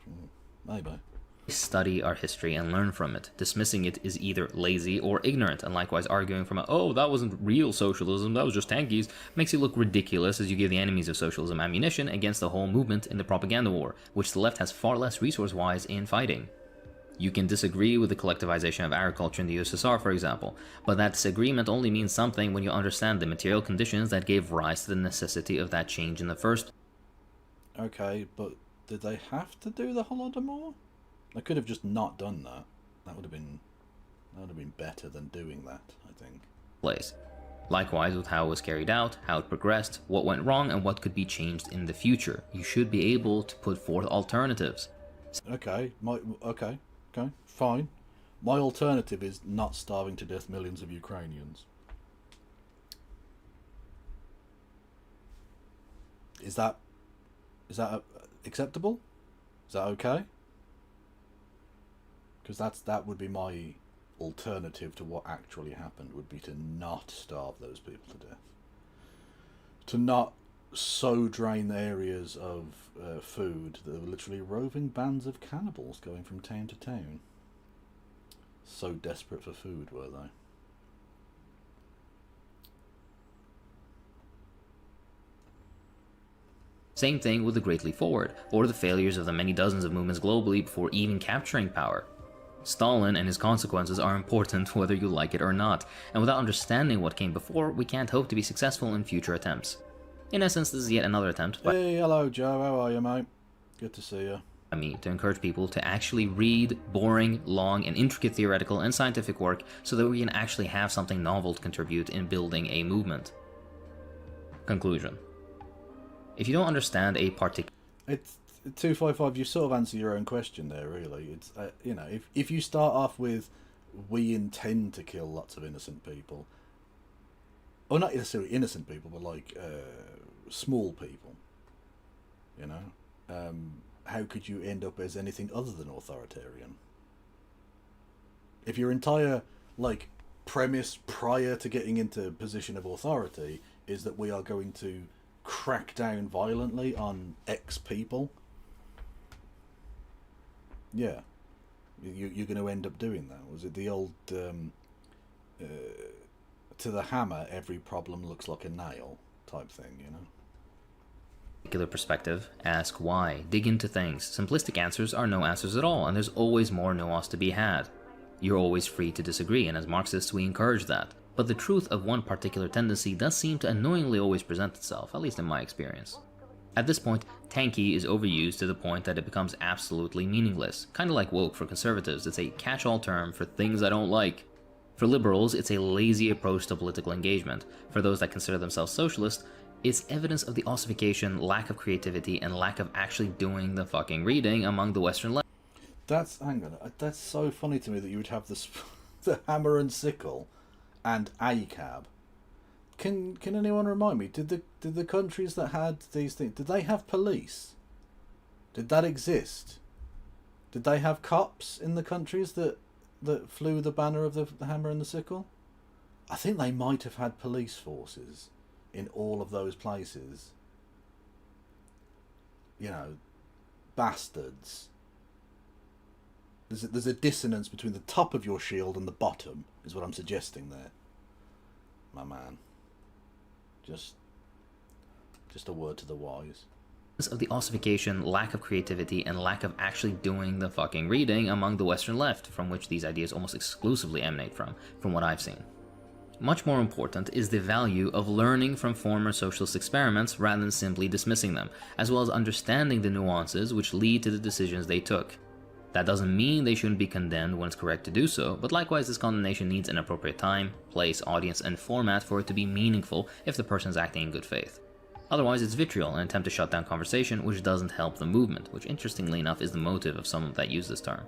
Maybe. Study our history and learn from it. Dismissing it is either lazy or ignorant, and likewise arguing from oh, that wasn't real socialism, that was just tankies, makes you look ridiculous as you give the enemies of socialism ammunition against the whole movement in the propaganda war, which the left has far less resource-wise in fighting. You can disagree with the collectivization of agriculture in the USSR, for example, but that disagreement only means something when you understand the material conditions that gave rise to the necessity of that change in the first place. Okay, but did they have to do the Holodomor? They could have just not done that. That would have been better than doing that, I think. Likewise with how it was carried out, how it progressed, what went wrong, and what could be changed in the future. You should be able to put forth alternatives. Okay, fine. My alternative is not starving to death millions of Ukrainians. Is that acceptable? Is that okay? Because that would be my alternative to what actually happened, would be to not starve those people to death. To not so drain the areas of food. There were literally roving bands of cannibals going from town to town. So desperate for food, were they? Same thing with the Great Leap Forward, or the failures of the many dozens of movements globally before even capturing power. Stalin and his consequences are important whether you like it or not, and without understanding what came before, we can't hope to be successful in future attempts. In essence, this is yet another attempt by Hey, hello Joe, how are you, mate? Good to see you. Me to encourage people to actually read boring, long, and intricate theoretical and scientific work so that we can actually have something novel to contribute in building a movement. Conclusion. If you don't understand a particular... It's 255, you sort of answer your own question there, really. It's you know, if you start off with, we intend to kill lots of innocent people, or not necessarily innocent people, but like small people, you know, how could you end up as anything other than authoritarian? If your entire like premise prior to getting into a position of authority is that we are going to crack down violently on X people, yeah, you're going to end up doing that. Was it the old to the hammer every problem looks like a nail type thing, you know? Particular perspective, ask why, dig into things. Simplistic answers are no answers at all, and there's always more nuance to be had. You're always free to disagree, and as Marxists we encourage that. But the truth of one particular tendency does seem to annoyingly always present itself, at least in my experience. At this point, tanky is overused to the point that it becomes absolutely meaningless. Kinda like woke for conservatives, it's a catch-all term for things I don't like. For liberals, it's a lazy approach to political engagement. For those that consider themselves socialist, it's evidence of the ossification, lack of creativity, and lack of actually doing the fucking reading among the Western left. Hang on, that's so funny to me that you would have this, the hammer and sickle and ACAB. Can anyone remind me, did the countries that had these things, did they have police? Did that exist? Did they have cops in the countries that flew the banner of the hammer and the sickle? I think they might have had police forces in all of those places. You know, bastards. There's a dissonance between the top of your shield and the bottom, is what I'm suggesting there, my man. Just a word to the wise. Of the ossification, lack of creativity, and lack of actually doing the fucking reading among the Western left, from which these ideas almost exclusively emanate from what I've seen. Much more important is the value of learning from former socialist experiments rather than simply dismissing them, as well as understanding the nuances which lead to the decisions they took. That doesn't mean they shouldn't be condemned when it's correct to do so, but likewise this condemnation needs an appropriate time, place, audience, and format for it to be meaningful if the person is acting in good faith. Otherwise it's vitriol, an attempt to shut down conversation which doesn't help the movement, which interestingly enough is the motive of some that use this term.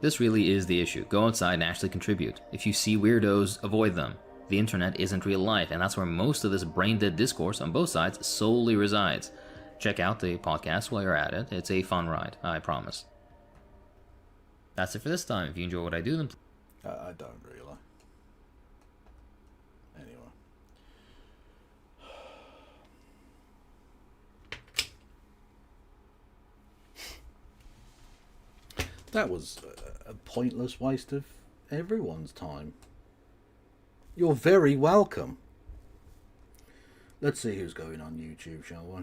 This really is the issue. Go outside and actually contribute. If you see weirdos, avoid them. The internet isn't real life, and that's where most of this brain-dead discourse on both sides solely resides. Check out the podcast while you're at it. It's a fun ride, I promise. That's it for this time. If you enjoy what I do, then... I don't really. Anyway. That was a pointless waste of everyone's time. You're very welcome. Let's see who's going on YouTube, shall we?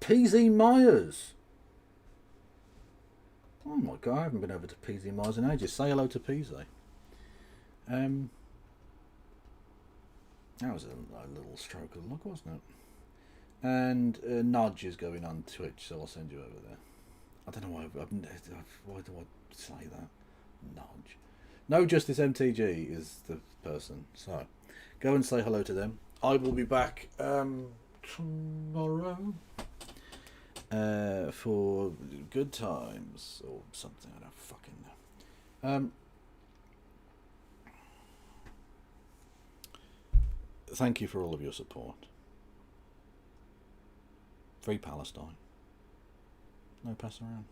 PZ Myers. Oh my god, I haven't been over to PZ Myers in ages. Say hello to PZ. That was a little stroke of luck, wasn't it? And Nudge is going on Twitch, so I'll send you over there. I don't know why do I say that? Nudge. No Justice MTG is the person. So, go and say hello to them. I will be back tomorrow for good times or something. I don't fucking know. Thank you for all of your support. Free Palestine. No pass around.